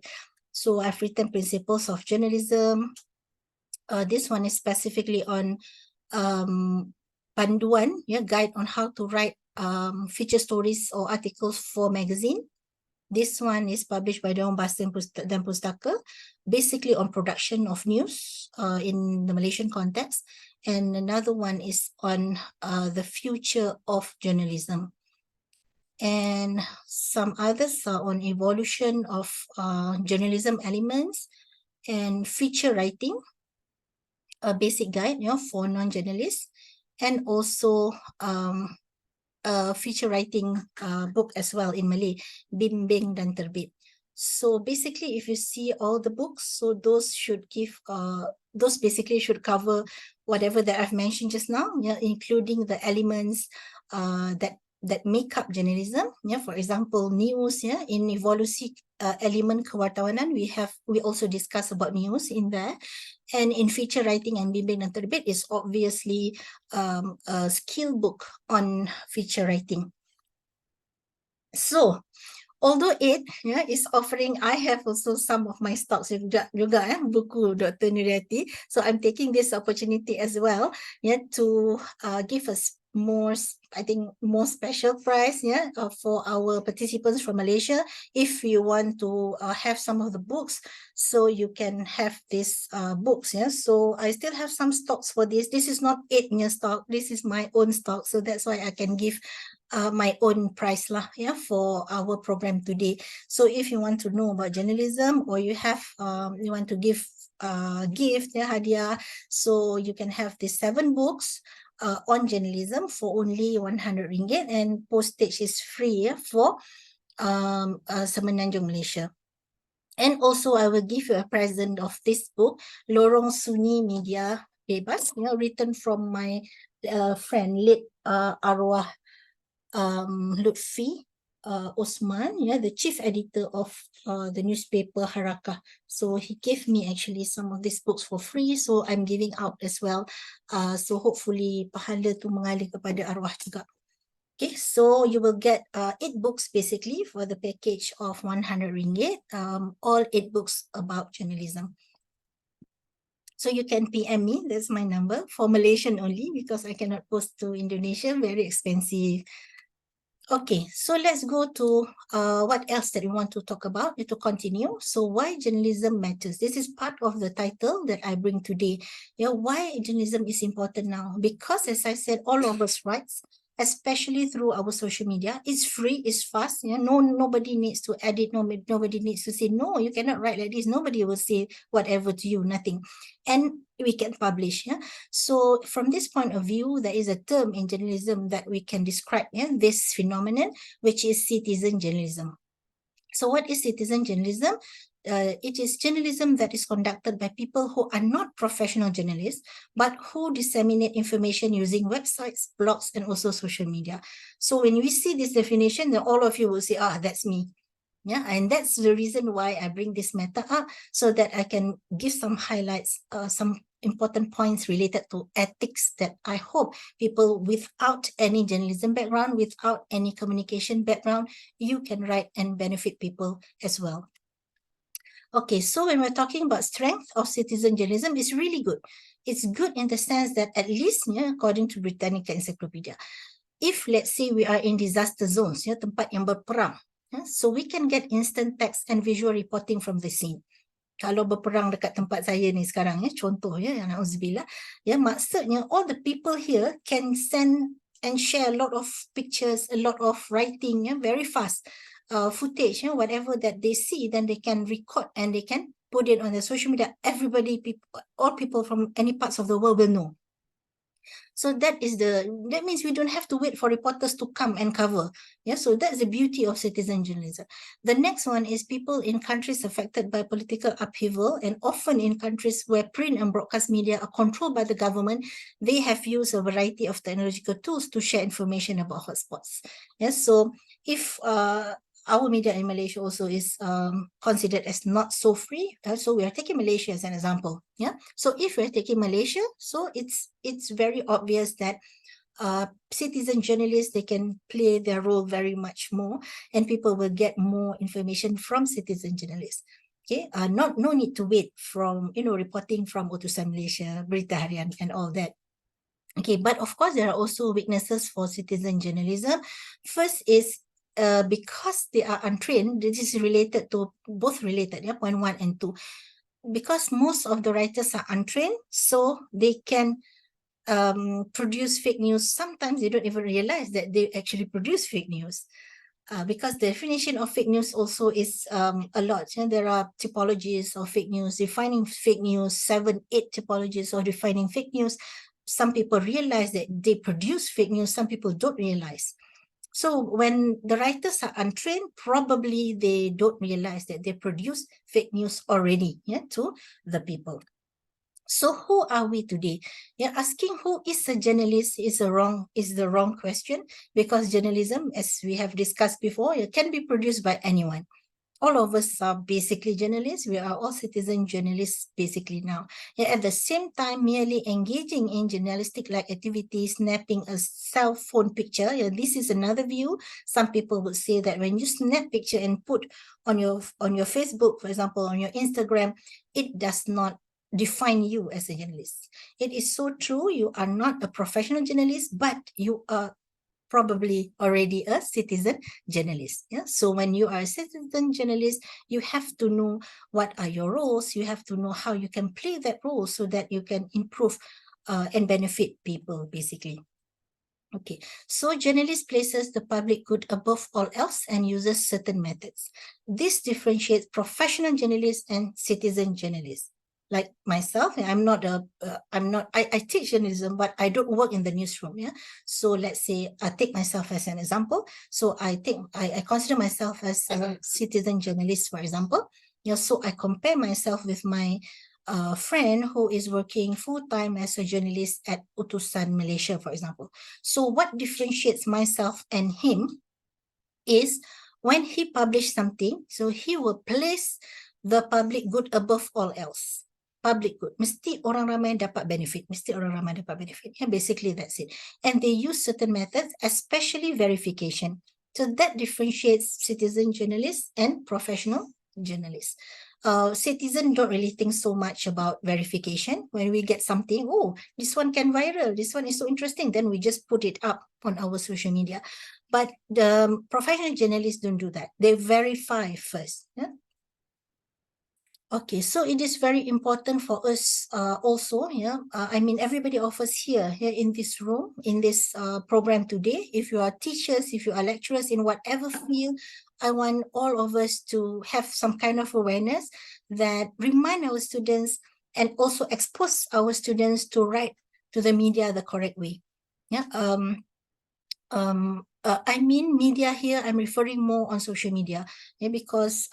So I've written Principles of Journalism. This one is specifically on Panduan, guide on how to write feature stories or articles for magazine. This one is published by Dewan Bahasa dan Pustaka, basically on production of news in the Malaysian context. And another one is on the future of journalism. And some others are on evolution of journalism elements and feature writing, a basic guide for non-journalists, and also feature writing book as well in Malay, Bimbing dan Terbit. So basically, if you see all the books, so those basically should cover whatever that I've mentioned just now, including the elements that make up journalism. For example, news. In evolusi element kewartawanan, we also discuss about news in there. And in feature writing and bimbing dan terbit is obviously a skill book on feature writing. So, although it is offering, I have also some of my stocks juga buku Dr. Nuriati. So I'm taking this opportunity as well, to give us more special price for our participants from Malaysia. If you want to have some of the books, so you can have these books. So I still have some stocks for this. This is not 8 year stock. This is my own stock. So that's why I can give my own price for our program today. So if you want to know about journalism, or you want to give gift, hadiah, so you can have these 7 books on journalism for only RM100, and postage is free for Semenanjung, Malaysia. And also I will give you a present of this book, Lorong Sunyi Media Bebas, written from my friend late arwah Lutfi Osman, the chief editor of the newspaper Harakah. So he gave me actually some of these books for free, so I'm giving out as well. So hopefully pahala tu mengalir kepada arwah juga. Okay, so you will get 8 books basically for the package of RM100, all 8 books about journalism. So you can PM me, that's my number, for Malaysian only, because I cannot post to Indonesia, very expensive. Okay, so let's go to what else that we want to talk about, to continue. So why journalism matters. This is part of the title that I bring today. Why journalism is important now? Because as I said, all of us writes, especially through our social media. It's free, it's fast. Nobody needs to edit, nobody needs to say, no, you cannot write like this. Nobody will say whatever to you, nothing. And we can publish. So from this point of view, there is a term in journalism that we can describe this phenomenon, which is citizen journalism. So what is citizen journalism? It is journalism that is conducted by people who are not professional journalists, but who disseminate information using websites, blogs, and also social media. So when we see this definition, then all of you will say, that's me. Yeah, and that's the reason why I bring this matter up, so that I can give some highlights, some important points related to ethics that I hope people without any journalism background, without any communication background, you can write and benefit people as well. Okay, so when we're talking about strength of citizen journalism, it's really good. It's good in the sense that at least, according to Britannica Encyclopedia, if let's say we are in disaster zones, tempat yang berperang, so we can get instant text and visual reporting from the scene. Kalau berperang dekat tempat saya ni sekarang, contoh na'udzubillah, maksudnya all the people here can send and share a lot of pictures, a lot of writing, very fast. Footage, whatever that they see, then they can record and they can put it on the social media. Everybody, all people from any parts of the world will know. So that means we don't have to wait for reporters to come and cover. So that's the beauty of citizen journalism. The next one is people in countries affected by political upheaval, and often in countries where print and broadcast media are controlled by the government, they have used a variety of technological tools to share information about hotspots. So if our media in Malaysia also is considered as not so free. So we are taking Malaysia as an example. So if we're taking Malaysia, so it's very obvious that citizen journalists, they can play their role very much more, and people will get more information from citizen journalists. Okay, no need to wait from reporting from Utusan Malaysia, Berita Harian, and all that. Okay, but of course there are also weaknesses for citizen journalism. First is because they are untrained, this is related to both related, point 1 and 2. Because most of the writers are untrained, so they can produce fake news. Sometimes they don't even realize that they actually produce fake news. Because the definition of fake news also is a lot. There are typologies of fake news, defining fake news, 7, 8 typologies of defining fake news. Some people realize that they produce fake news, some people don't realize. So when the writers are untrained, probably they don't realize that they produce fake news already to the people. So who are we today? Asking who is a journalist is the wrong question, because journalism, as we have discussed before, can be produced by anyone. All of us are basically journalists. We are all citizen journalists basically now. At the same time, merely engaging in journalistic-like activities, snapping a cell phone picture, this is another view. Some people would say that when you snap picture and put on your Facebook, for example, on your Instagram, it does not define you as a journalist. It is so true. You are not a professional journalist, but you are probably already a citizen journalist. So when you are a citizen journalist, you have to know what are your roles. You have to know how you can play that role so that you can improve and benefit people, basically. Okay, so journalist places the public good above all else and uses certain methods. This differentiates professional journalists and citizen journalists. Like myself, I teach journalism, but I don't work in the newsroom. So let's say I take myself as an example. So I consider myself as a citizen journalist, for example. So I compare myself with my friend who is working full-time as a journalist at Utusan Malaysia, for example. So what differentiates myself and him is when he publishes something, so he will place the public good above all else. Public good, mesti orang ramai dapat benefit, basically that's it. And they use certain methods, especially verification. So that differentiates citizen journalists and professional journalists. Citizens don't really think so much about verification. When we get something, oh, this one can viral, this one is so interesting, then we just put it up on our social media. But the professional journalists don't do that. They verify first. Okay, so it is very important for us also, I mean, everybody of us here in this room, in this program today, if you are teachers, if you are lecturers in whatever field, I want all of us to have some kind of awareness that remind our students and also expose our students to write to the media the correct way. I mean media here, I'm referring more on social media, because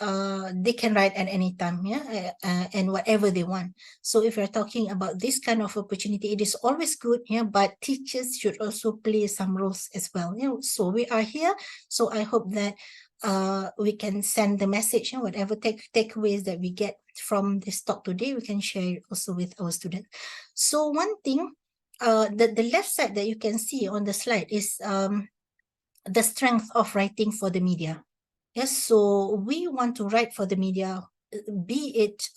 they can write at any time, and whatever they want. So if we're talking about this kind of opportunity, it is always good, but teachers should also play some roles as well. So we are here. So I hope that we can send the message, and whatever takeaways that we get from this talk today, we can share it also with our students. So one thing, the left side that you can see on the slide is the strength of writing for the media. Yes, so we want to write for the media, be it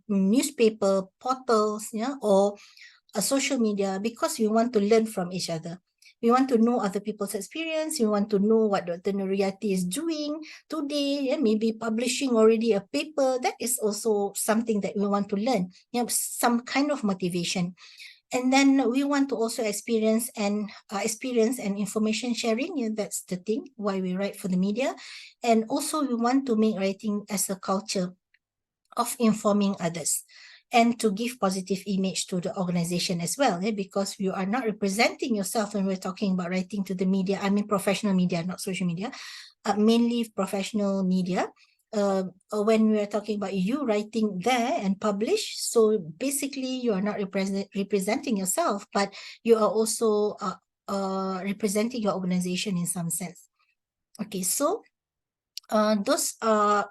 newspaper, portals, yeah, or social media, because we want to learn from each other. We want to know other people's experience. We want to know what Dr. Nuriyati is doing today. Yeah, maybe publishing already a paper. That is also something that we want to learn. You know, some kind of motivation. And then we want to also experience and information sharing. Yeah, that's the thing why we write for the media. And also we want to make writing as a culture of informing others, and to give positive image to the organization as well, because you are not representing yourself when we're talking about writing to the media. I mean professional media, not social media, mainly professional media. When we are talking about you writing there and publish, so basically you are not representing yourself, but you are also representing your organization in some sense. Okay, so those are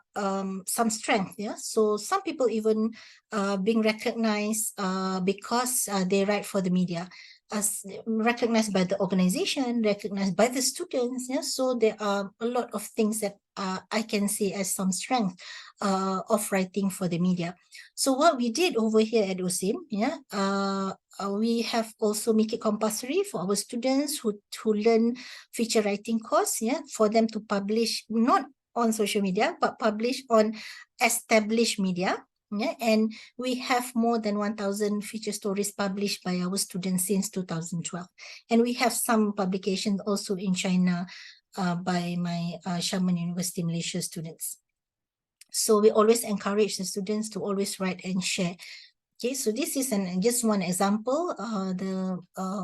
some strength, yeah. So some people even being recognized because they write for the media, as recognized by the organization, recognized by the students, yeah. So there are a lot of things that I can say as some strength of writing for the media. So what we did over here at USIM, yeah, we have also make it compulsory for our students who learn feature writing course, yeah, for them to publish not on social media, but publish on established media. Yeah, and we have more than 1,000 feature stories published by our students since 2012. And we have some publications also in China by my Xiamen University Malaysia students. So we always encourage the students to always write and share. Okay, so this is just one example.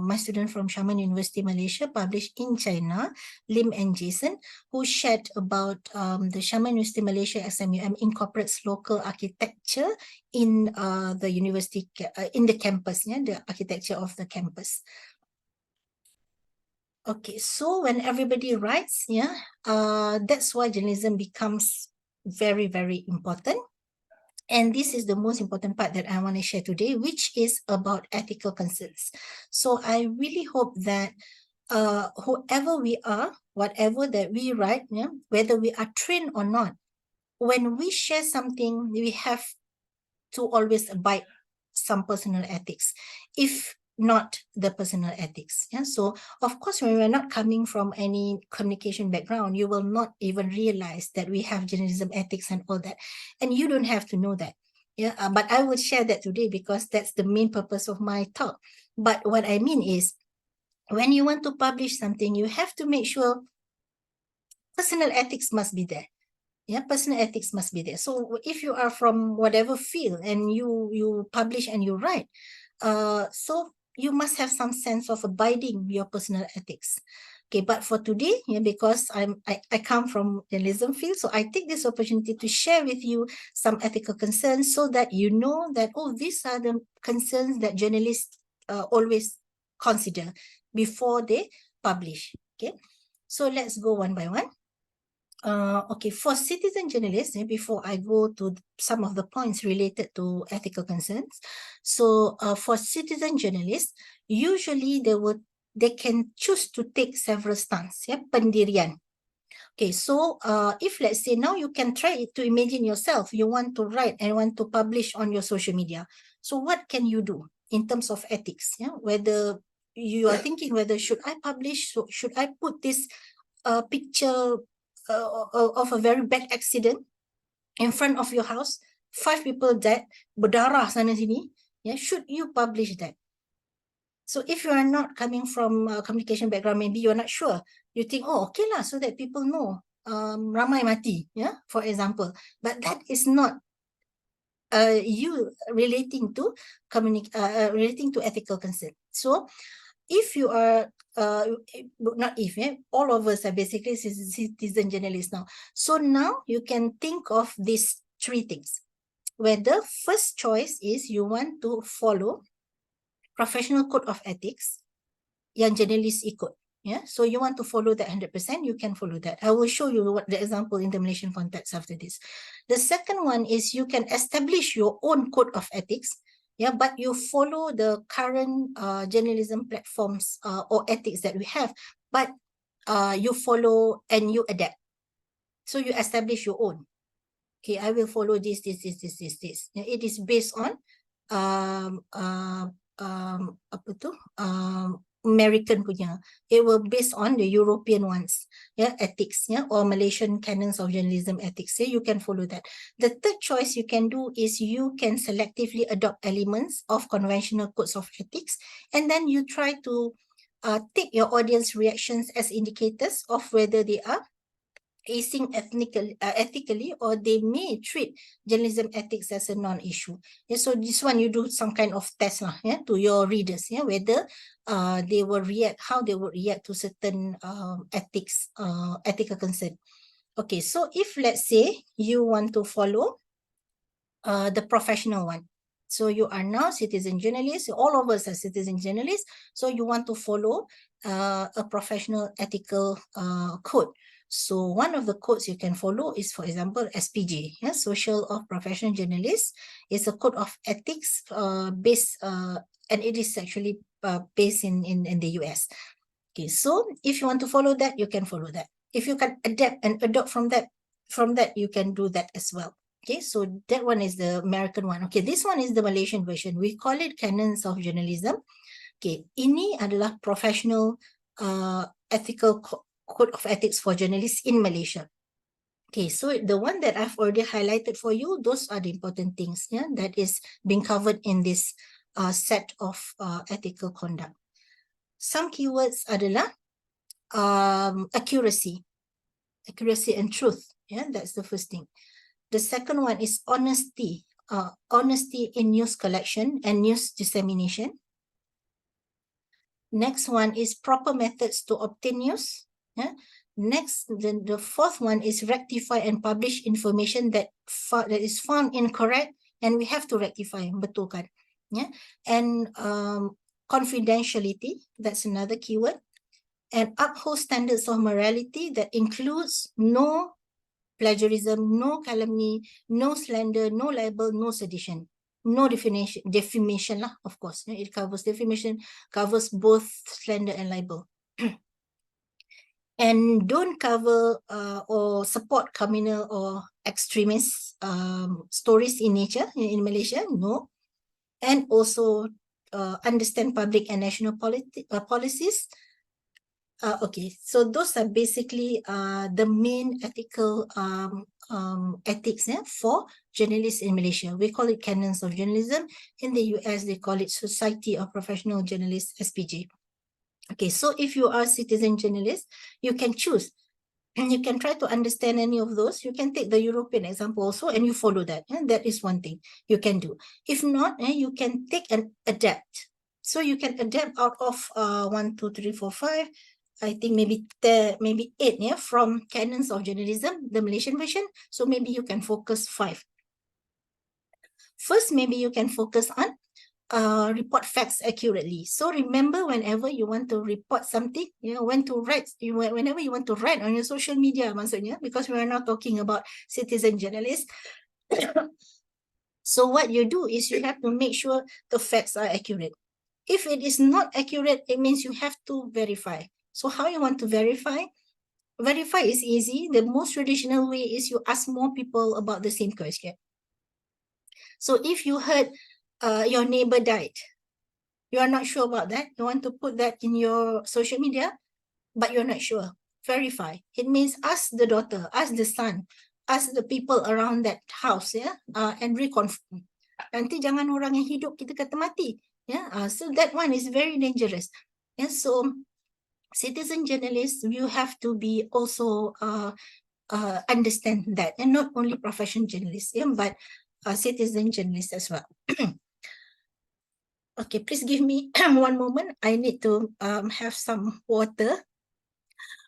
My student from Xiamen University Malaysia published in China, Lim and Jason, who shared about the Xiamen University Malaysia SMUM incorporates local architecture in the university, in the campus, yeah, the architecture of the campus. Okay, so when everybody writes, yeah, that's why journalism becomes very, very important. And this is the most important part that I want to share today, which is about ethical concerns. So I really hope that whoever we are, whatever that we write, yeah, whether we are trained or not, when we share something, we have to always abide some personal ethics, if not the personal ethics. Yeah. So of course, when we're not coming from any communication background, you will not even realize that we have journalism ethics and all that. And you don't have to know that. Yeah. But I will share that today because that's the main purpose of my talk. But what I mean is, when you want to publish something, you have to make sure personal ethics must be there. Yeah, personal ethics must be there. So if you are from whatever field and you publish and you write, so you must have some sense of abiding your personal ethics. Okay, but for today, yeah, because I come from journalism field, so I take this opportunity to share with you some ethical concerns so that you know that, oh, these are the concerns that journalists always consider before they publish. Okay, so let's go one by one. Okay, for citizen journalists, before I go to some of the points related to ethical concerns. So for citizen journalists, usually they can choose to take several stances, yeah, pendirian. Okay, so if let's say now you can try to imagine yourself, you want to write and want to publish on your social media. So what can you do in terms of ethics? Yeah, whether you are thinking whether should I publish, so should I put this picture of a very bad accident in front of your house, 5 people died, berdarah sana sini, yeah, should you publish that? So if you are not coming from a communication background, maybe you're not sure. You think, oh, okay lah, so that people know, ramai mati, yeah, for example. But that is not you relating to ethical concern. So if you are not if, all of us are basically citizen journalists now. So now you can think of these 3 things, where the first choice is you want to follow professional code of ethics yang journalists ikut. Yeah, so you want to follow that 100%, you can follow that. I will show you what the example in the Malaysian context after this. The second one is you can establish your own code of ethics. Yeah, but you follow the current journalism platforms or ethics that we have, but you follow and you adapt. So you establish your own. Okay, I will follow this. Yeah, it is based on apa tu? American punya. It will based on the European ones, yeah, ethics, yeah, or Malaysian canons of journalism ethics. Yeah, you can follow that. The third choice you can do is you can selectively adopt elements of conventional codes of ethics, and then you try to take your audience reactions as indicators of whether they are acing ethically, or they may treat journalism ethics as a non-issue. Yeah, so this one you do some kind of test lah, yeah, to your readers, yeah, whether they will react, how they will react to certain ethical concern. Okay, so if let's say you want to follow the professional one, so you are now citizen journalist, all of us are citizen journalists, so you want to follow a professional ethical code. So one of the codes you can follow is, for example, SPJ, yeah, Social of Professional Journalists. It's a code of ethics based, and it is actually based in the US. Okay, so if you want to follow that, you can follow that. If you can adapt and adopt from that, you can do that as well. Okay, so that one is the American one. Okay, this one is the Malaysian version. We call it Canons of Journalism. Okay, ini adalah professional ethical code of ethics for journalists in Malaysia. Okay, so the one that I've already highlighted for you, those are the important things, yeah, that is being covered in this set of ethical conduct. Some keywords adalah accuracy and truth. Yeah, that's the first thing. The second one is honesty, honesty in news collection and news dissemination. Next one is proper methods to obtain news. Yeah. Next, the fourth one is rectify and publish information that is found incorrect, and we have to rectify, betul kan? Yeah. And confidentiality, that's another keyword. And uphold standards of morality that includes no plagiarism, no calumny, no slander, no libel, no sedition, no defamation lah, of course. It covers defamation, covers both slander and libel. And don't cover or support communal or extremist stories in nature in Malaysia, no. And also understand public and national policies. Okay, so those are basically the main ethical ethics for journalists in Malaysia. We call it Canons of Journalism. In the US, they call it Society of Professional Journalists, SPJ. Okay, so if you are a citizen journalist, you can choose. You can try to understand any of those. You can take the European example also and you follow that. And that is one thing you can do. If not, you can take and adapt. So you can adapt out of 1, 2, 3, 4, 5. I think maybe 8, yeah, from Canons of Journalism, the Malaysian version. So maybe you can focus 5. First, maybe you can focus on report facts accurately. So remember, whenever you want to report something, when to write, whenever you want to write on your social media, maksudnya, because we are not talking about citizen journalists. So what you do is you have to make sure the facts are accurate. If it is not accurate, it means you have to verify. So how you want to verify? Verify is easy. The most traditional way is you ask more people about the same question. So if you heard your neighbor died, you are not sure about that, you want to put that in your social media, but you're not sure, verify. It means ask the daughter, ask the son, ask the people around that house, and reconfirm. Nanti jangan orang yang hidup kita kata mati. So that one is very dangerous. So citizen journalists, you have to be also understand that, and not only professional journalists, but citizen journalists as well. Okay, please give me one moment. I need to have some water.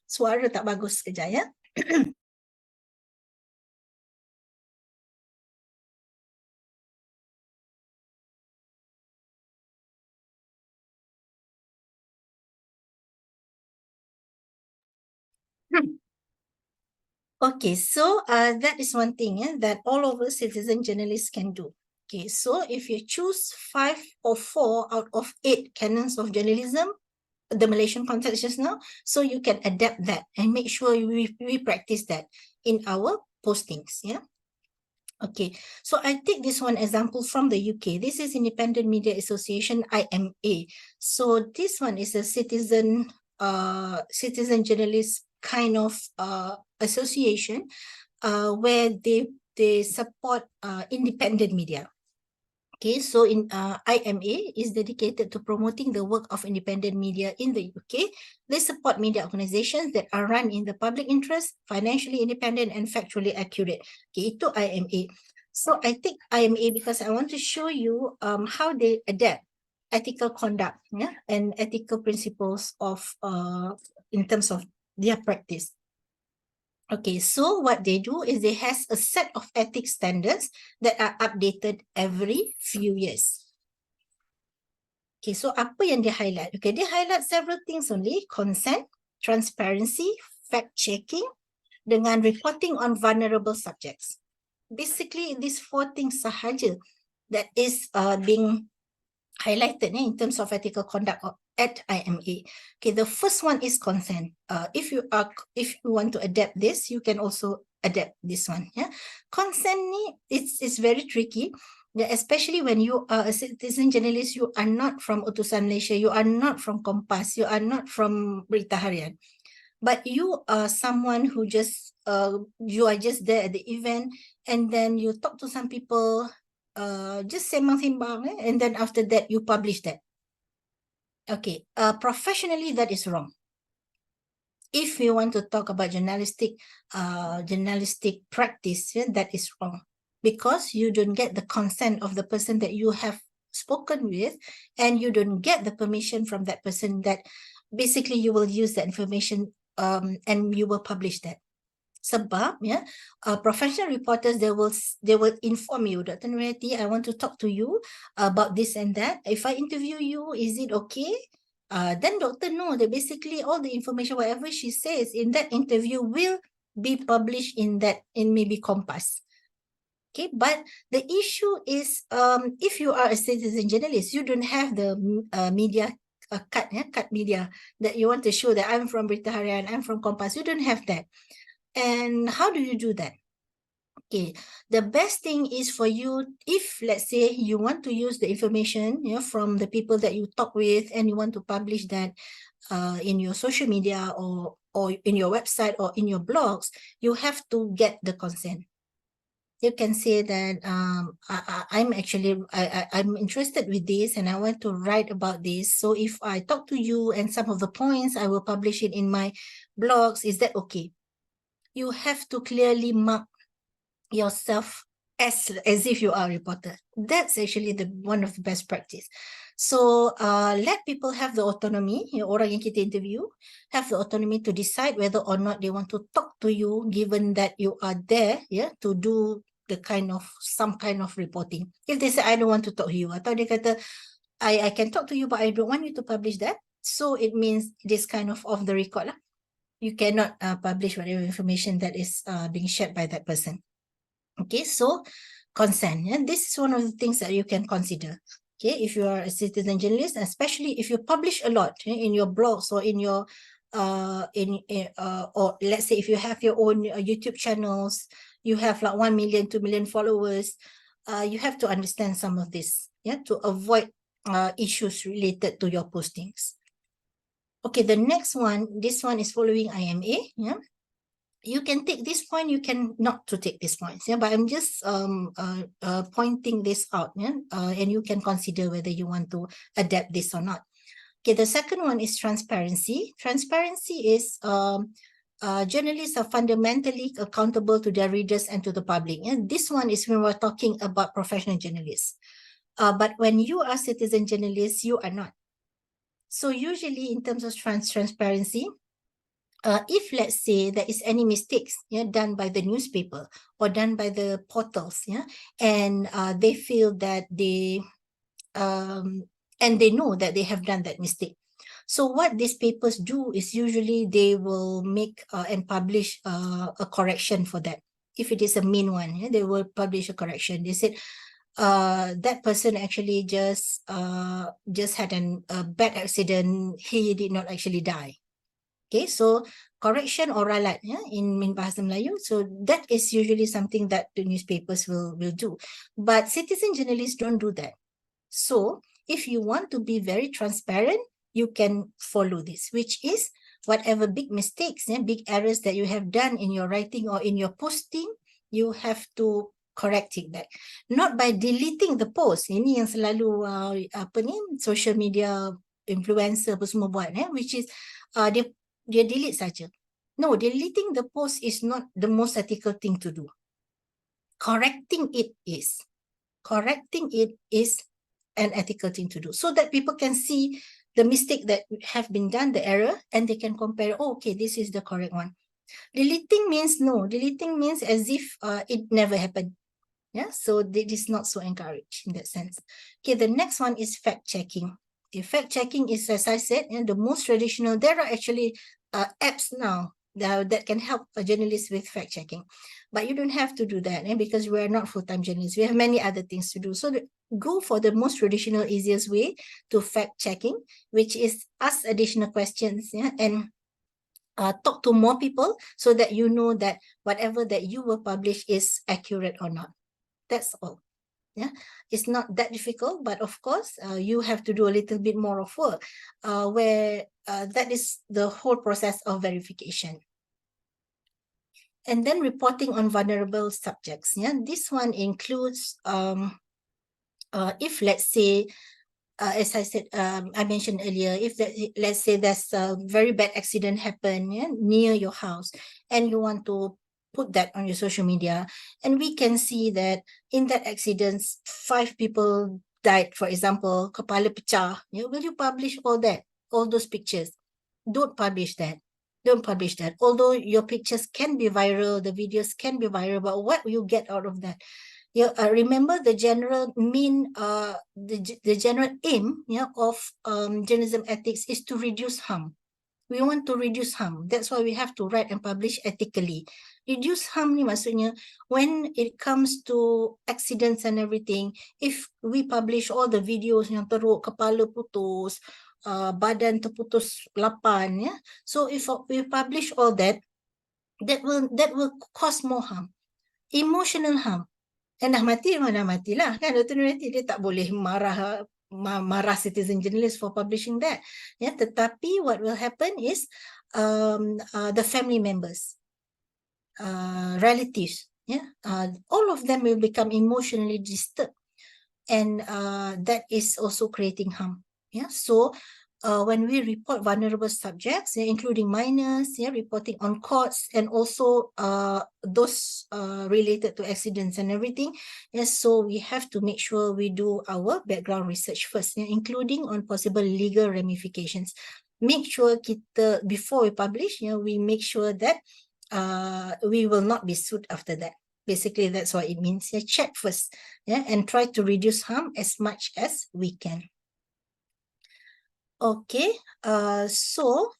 Suara tak bagus sekejap, ya. Okay, so that is one thing that all of us citizen journalists can do. Okay, so if you choose 5 or 4 out of 8 canons of journalism, the Malaysian context just now, so you can adapt that and make sure we practice that in our postings. Yeah. Okay, so I take this one example from the UK. This is Independent Media Association, IMA. So this one is a citizen journalist kind of association where they support independent media. Okay, so in IMA is dedicated to promoting the work of independent media in the UK. They support media organizations that are run in the public interest, financially independent and factually accurate. Okay, itu IMA. So I take IMA because I want to show you how they adapt ethical conduct, yeah, and ethical principles of in terms of their practice. Okay, so what they do is they have a set of ethics standards that are updated every few years. Okay, so apa yang dia highlight? Okay, dia highlight several things only: consent, transparency, fact-checking, dengan reporting on vulnerable subjects. Basically, these 4 things sahaja that is being highlighted in terms of ethical conduct at IMA. Okay, the first one is consent. If you want to adapt this, you can also adapt this one. Yeah, consent ni it's very tricky. Yeah, especially when you are a citizen journalist, you are not from Utusan Malaysia, you are not from Kompas, you are not from Berita Harian, but you are someone who just you are just there at the event, and then you talk to some people, just sembang-sembang, and then after that you publish that. Okay, professionally that is wrong. If you want to talk about journalistic practice, that is wrong, because you don't get the consent of the person that you have spoken with, and you don't get the permission from that person that basically you will use that information and you will publish that. Sebab professional reporters, they will inform you, Dr. Nurhayati, I want to talk to you about this and that. If I interview you, is it okay? Then doctor know that basically all the information, whatever she says in that interview, will be published in maybe Kompas. Okay, but the issue is if you are a citizen journalist, you don't have the media cut media that you want to show that I'm from Berita Harian, I'm from Kompas. You don't have that. And how do you do that? Okay, the best thing is for you, if let's say you want to use the information from the people that you talk with, and you want to publish that in your social media or in your website or in your blogs, you have to get the consent. You can say that I'm interested with this and I want to write about this. So if I talk to you and some of the points, I will publish it in my blogs. Is that okay? You have to clearly mark yourself as if you are a reporter. That's actually one of the best practice. So let people have the autonomy, orang yang kita interview, have the autonomy to decide whether or not they want to talk to you, given that you are there to do some kind of reporting. If they say, I don't want to talk to you, atau dia kata, I can talk to you, but I don't want you to publish that. So it means this kind of off the record lah. You cannot publish whatever information that is being shared by that person. Okay, so consent. This is one of the things that you can consider. Okay, if you are a citizen journalist, especially if you publish a lot in your blogs or in your or let's say if you have your own YouTube channels, you have like 1 million, 2 million followers, you have to understand some of this, to avoid issues related to your postings. Okay, the next one, this one is following IMA. You can take this point, you can not to take this point. But I'm just pointing this out, and you can consider whether you want to adapt this or not. Okay, the second one is transparency. Transparency is journalists are fundamentally accountable to their readers and to the public. And this one is when we're talking about professional journalists. But when you are citizen journalists, you are not. So usually in terms of transparency, if let's say there is any mistakes done by the newspaper or done by the portals, and they feel that and they know that they have done that mistake. So what these papers do is usually they will make and publish a correction for that. If it is a mean one, yeah, they will publish a correction. They said that person actually just had a bad accident. He did not actually die. Okay, so correction or ralat, yeah, in Bahasa Melayu. So that is usually something that the newspapers will do. But citizen journalists don't do that. So if you want to be very transparent, you can follow this, which is whatever big mistakes, yeah, big errors that you have done in your writing or in your posting, you have to correct it back. Not by deleting the post. Ini yang selalu social media influencer apa semua buat, which is dia delete saja. No, deleting the post is not the most ethical thing to do. Correcting it is. Correcting it is an ethical thing to do, so that people can see the mistake that have been done, the error, and they can compare, oh, okay, this is the correct one. Deleting means no. Deleting means as if it never happened. Yeah, so it is not so encouraged in that sense. Okay, the next one is fact-checking. Okay, fact-checking is, as I said, the most traditional. There are actually apps now that can help a journalist with fact-checking. But you don't have to do that, because we are not full-time journalists. We have many other things to do. So go for the most traditional, easiest way to fact-checking, which is ask additional questions, and talk to more people so that you know that whatever that you will publish is accurate or not. That's all. Yeah, it's not that difficult, but of course, you have to do a little bit more of work, where that is the whole process of verification. And then reporting on vulnerable subjects. Yeah, this one includes if, let's say, as I said, I mentioned earlier, if let's say there's a very bad accident happen, near your house, and you want to put that on your social media, and we can see that in that accident, 5 people died, for example, kepala pecah, will you publish all that, all those pictures? Don't publish that. Don't publish that. Although your pictures can be viral, the videos can be viral, but what will you get out of that? Remember the general mean, the general aim, of journalism ethics is to reduce harm. We want to reduce harm. That's why we have to write and publish ethically. Reduce harm ni maksudnya when it comes to accidents and everything, if we publish all the videos yang teruk, kepala putus, badan terputus 8, so if we publish all that, that will cause more harm, emotional harm. Kan dah mati, mana matilah kan, Dr. Nurhayati, dia tak boleh marah citizen journalist for publishing that. Tetapi what will happen is the family members, relatives, all of them will become emotionally disturbed, and that is also creating harm. So when we report vulnerable subjects, including minors, reporting on courts, and also those related to accidents and everything, so we have to make sure we do our background research first, including on possible legal ramifications. Make sure kita, before we publish, we make sure that we will not be sued after that. Basically, that's what it means. Check first, and try to reduce harm as much as we can. Okay, so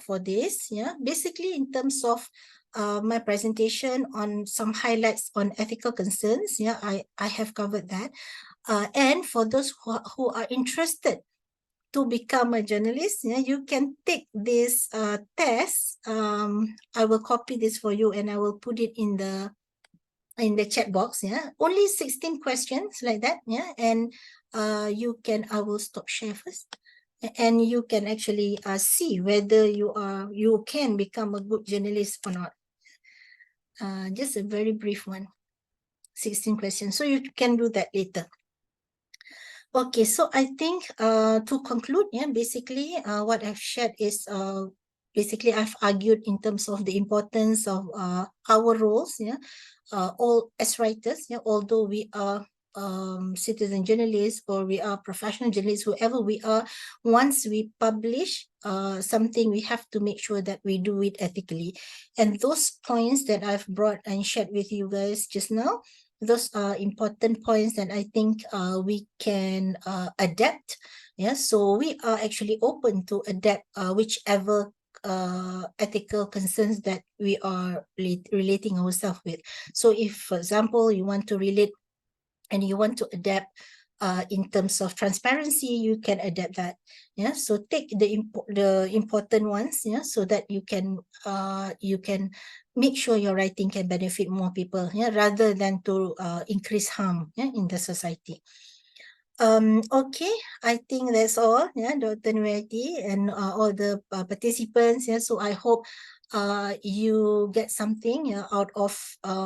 for this, basically in terms of my presentation on some highlights on ethical concerns, I have covered that. And for those who are interested to become a journalist, you can take this test. I will copy this for you and I will put it in the chat box. Only 16 questions like that. And you can, I will stop share first. And you can actually see whether you can become a good journalist or not. Just a very brief one, 16 questions. So you can do that later. Okay, so I think to conclude, basically what I've shared is basically I've argued in terms of the importance of our roles, all as writers, although we are citizen journalists or we are professional journalists, whoever we are, once we publish something, we have to make sure that we do it ethically. And those points that I've brought and shared with you guys just now, those are important points that I think we can adapt. Yeah, so we are actually open to adapt whichever ethical concerns that we are relating ourselves with. So if, for example, you want to relate and you want to adapt in terms of transparency, you can adapt that. Yeah, so take the important ones, yeah, so that you can make sure your writing can benefit more people, yeah, rather than to increase harm, yeah, in the society. Okay, I think that's all, yeah, Dr. Nurhayati and all the participants. Yeah, so I hope you get something, yeah, out of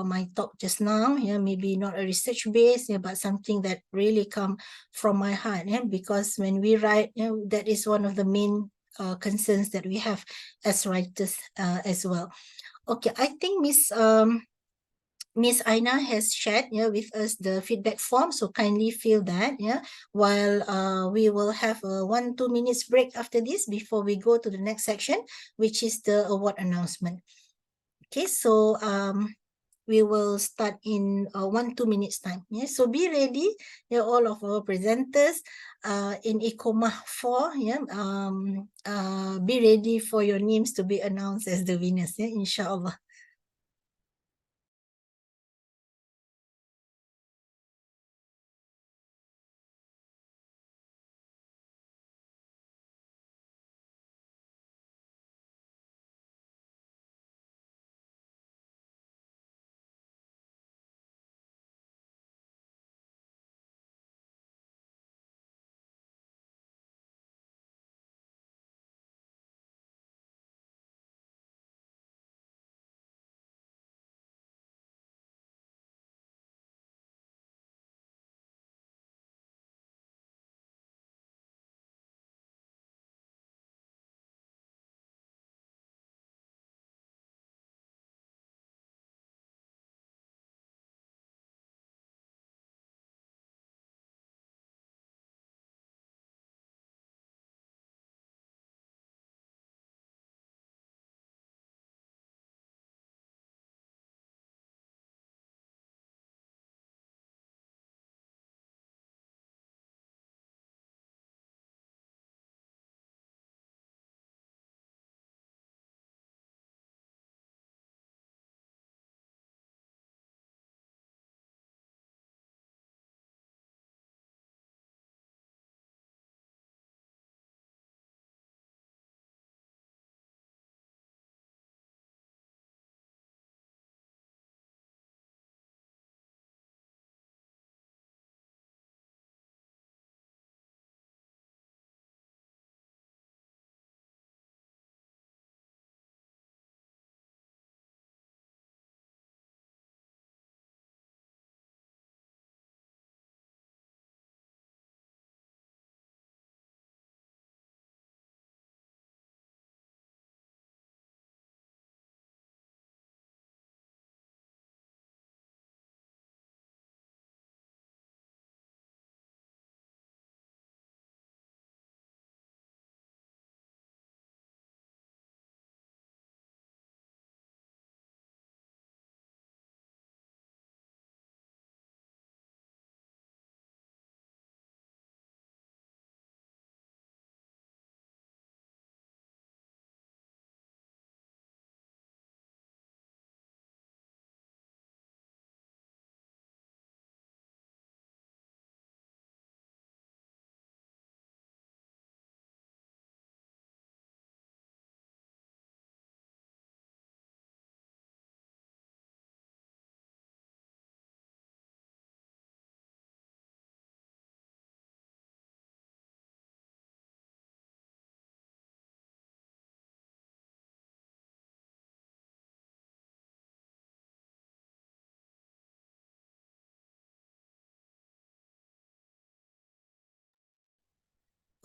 my talk just now. Yeah, maybe not a research base, yeah, but something that really come from my heart. Yeah, because when we write, you know, that is one of the main concerns that we have as writers as well. Okay, I think Miss Aina has shared, yeah, with us the feedback form, so kindly fill that, yeah, while we will have a 1-2 minutes break after this before we go to the next section, which is the award announcement. Okay, so we will start in 1-2 minutes time. Yeah, so be ready, yeah, all of our presenters in ICCOMAH 4. Yeah, be ready for your names to be announced as the winners. Yeah, inshallah.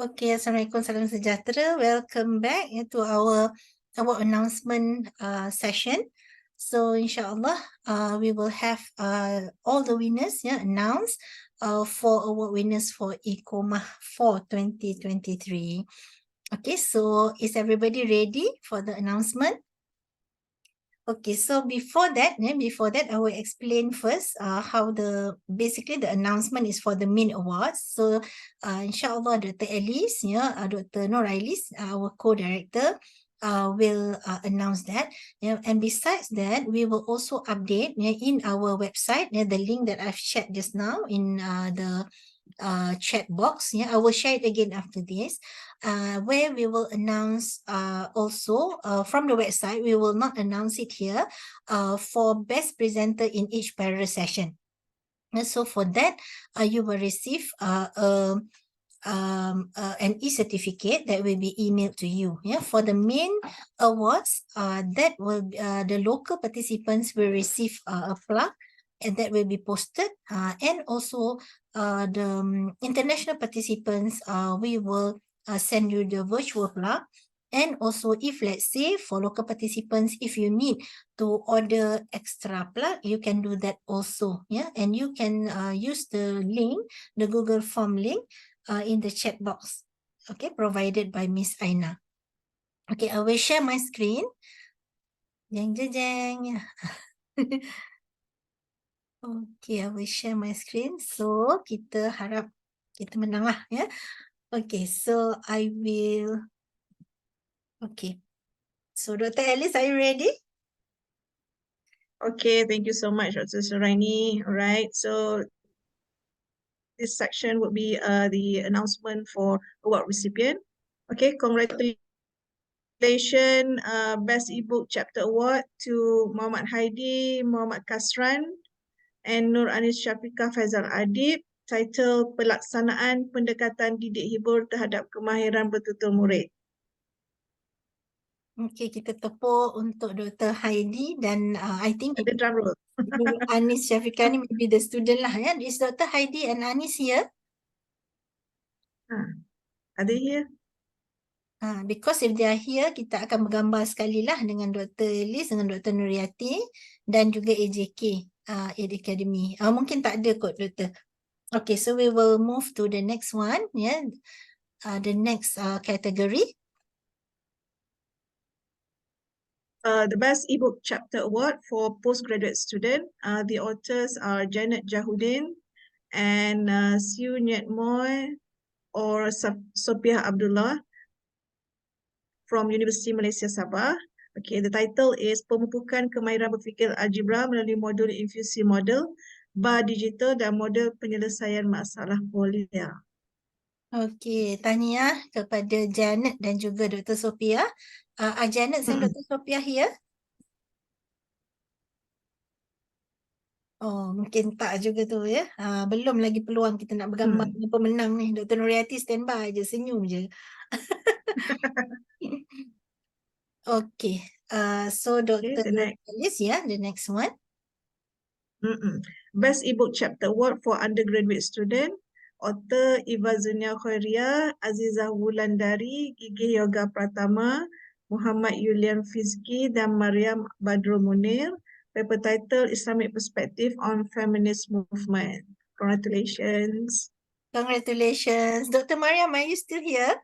Okay, Assalamualaikum, salam sejahtera. Welcome back to our announcement session. So inshallah, we will have all the winners, yeah, announced for award winners for ICCOMAH for 2023. Okay, so is everybody ready for the announcement? Okay, so before that, I will explain first how basically the announcement is for the main awards. So inshallah Dr. Alice, Dr. Nur Alice, our co-director, will announce that. And besides that, we will also update in our website, the link that I've shared just now in the chat box. I will share it again after this, where we will announce also from the website. We will not announce it here for best presenter in each parallel session. And so for that, you will receive an e-certificate that will be emailed to you. For the main awards, that will the local participants will receive a plaque, and that will be posted. And also the international participants, we will send you the virtual plaque. And also, if let's say for local participants, if you need to order extra plaque, you can do that also. And you can use the link, the Google form link, in the chat box, okay, provided by Miss Aina. Okay, I will share my screen. Jeng jeng jeng. Okay, I will share my screen. So kita harap kita menang lah, ya. Okay, so I will. Okay, so Dr. Alice, are you ready?
Okay, thank you so much, Dr. Suraini. All right, so this section would be the announcement for award recipient. Okay, congratulations, Best Ebook Chapter Award to Muhammad Haidi, Muhammad Kasran, and Nur Anis Syafiqah Faizal Adib. Title Pelaksanaan Pendekatan Didik Hibur Terhadap Kemahiran Bertutur Murid.
Okay, kita tepuk untuk Dr. Haidi dan I think
Ada drum roll.
Anis Syafiqah ni maybe the student lah, ya. Is Dr. Haidi and Anis here?
Are they here?
Because if they are here, kita akan bergambar sekali lah dengan Dr. Liz, dengan Dr. Nuriyati dan juga AJK, Aid Academy. Mungkin tak ada kot, Dr. Okay, so we will move to the next one, the next category.
The Best Ebook Chapter Award for Postgraduate Student. The authors are Janet Jahudin and Siu Nyet Moy or Sophia Abdullah from University Malaysia Sabah. Okay, the title is Pemupukan Kemahiran Berfikir Algebra melalui modul infusi model, bar digital dan model penyelesaian masalah kuliah.
Okay, tahniah kepada Janet dan juga Dr. Sophia. Janet and Dr. Sophia here? Oh, mungkin tak juga tu, ya. Belum lagi peluang kita nak bergambar dengan pemenang ni. Dr. Nuriyati standby je, senyum je. Okay, so Dr. Alice, the next one.
Best Ebook Chapter Award for Undergraduate Student. Author Iva Zunia Khairia, Azizah Wulandari, Gigi Yoga Pratama, Muhammad Yulian Fizki dan Mariam Badrul Munir. Paper title Islamic Perspective on Feminist Movement. Congratulations.
Congratulations. Dr. Mariam, are you still here?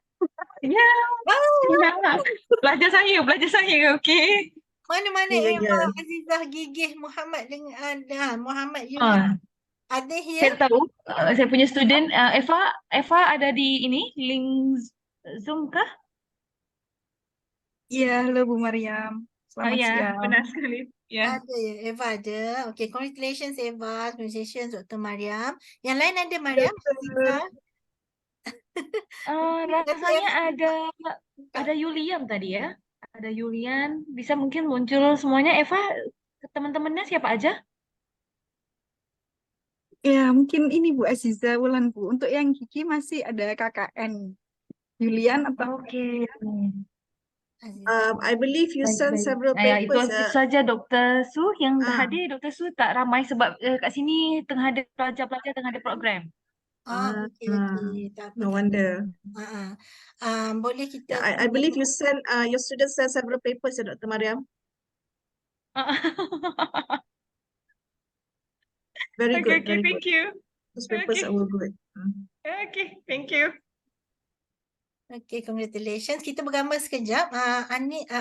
Yeah.
Wow.
Belajar saya, okay.
Mana-mana Eva, Azizah, Gigih, Muhammad dengan Muhammad Yulian. Are they here?
Saya tahu, saya punya student, Eva ada di ini, link Zoom kah?
Ya, halo Bu Mariam. Selamat siang.
Benar sekali. Ya.
Ada ya, Eva ada. Okay, congratulations Eva, congratulations Dr. Mariam. Yang lain ada Mariam? Azizah?
Rasanya ada Yulian tadi ya. Ada Yulian, bisa mungkin muncul semuanya. Eva, teman-temannya siapa aja?
Ya, mungkin ini Bu Aziza Wulan Bu. Untuk yang Kiki masih ada KKN. Yulian atau
Oke.
I believe you sent several papers.
Itu saja Dr. Su yang hadir. Dr. Su tak ramai sebab kat sini tengah ada pelajar-pelajar tengah ada program.
Okay. Tak apa.
No wonder.
Boleh kita.
I believe you sent your students sent several papers, Dr. Mariam. Very good.
Okay,
very
thank
good.
you.
Those papers are all good.
Okay, thank you.
Okay, congratulations. Kita bergambar sekejap.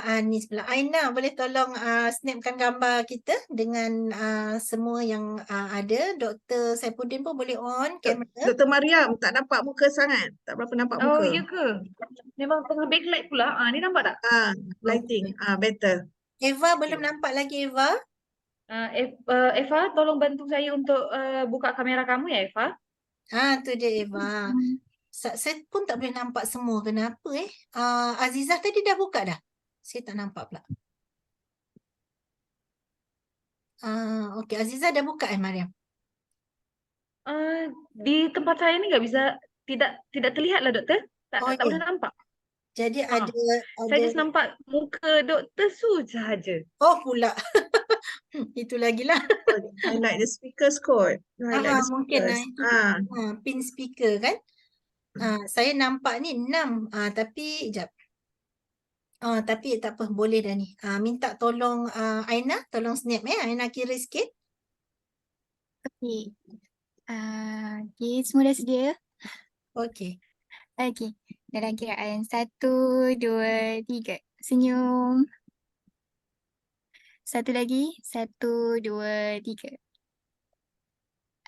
Anis pula. Aina, boleh tolong snapkan gambar kita dengan semua yang ada. Dr. Saifuddin pun boleh on kamera.
Dr. Mariam tak nampak muka sangat. Tak berapa nampak
Oh,
muka.
ya ke? Memang tengah backlight pula. Ni nampak tak?
Lighting. Better.
Eva belum nampak lagi, Eva.
Eva, tolong bantu saya untuk buka kamera kamu ya, Eva.
Tu dia Eva. Saya pun tak boleh nampak semua. Kenapa Azizah tadi dah buka dah? Saya tak nampak pula. Okey, Azizah dah buka Mariam?
Di tempat saya ni nggak bisa, tidak terlihat lah doktor. Tak
Oh,
boleh
ya.
nampak.
Jadi ada
Saya just nampak muka doktor Su sahaja.
Oh pula. Itu lagi lah.
Highlight the speakers code. Highlight the
Mungkin
speakers.
itu pin speaker kan. Saya nampak ni 6 tapi jap. Tapi tak apa, boleh dah ni. Minta tolong Aina, tolong snap Aina kira sikit.
Okey. Okey, semua dah sedia?
Okey.
Okey. Dalam kiraan 1, 2, 3. Senyum. Satu lagi. 1, 2, 3.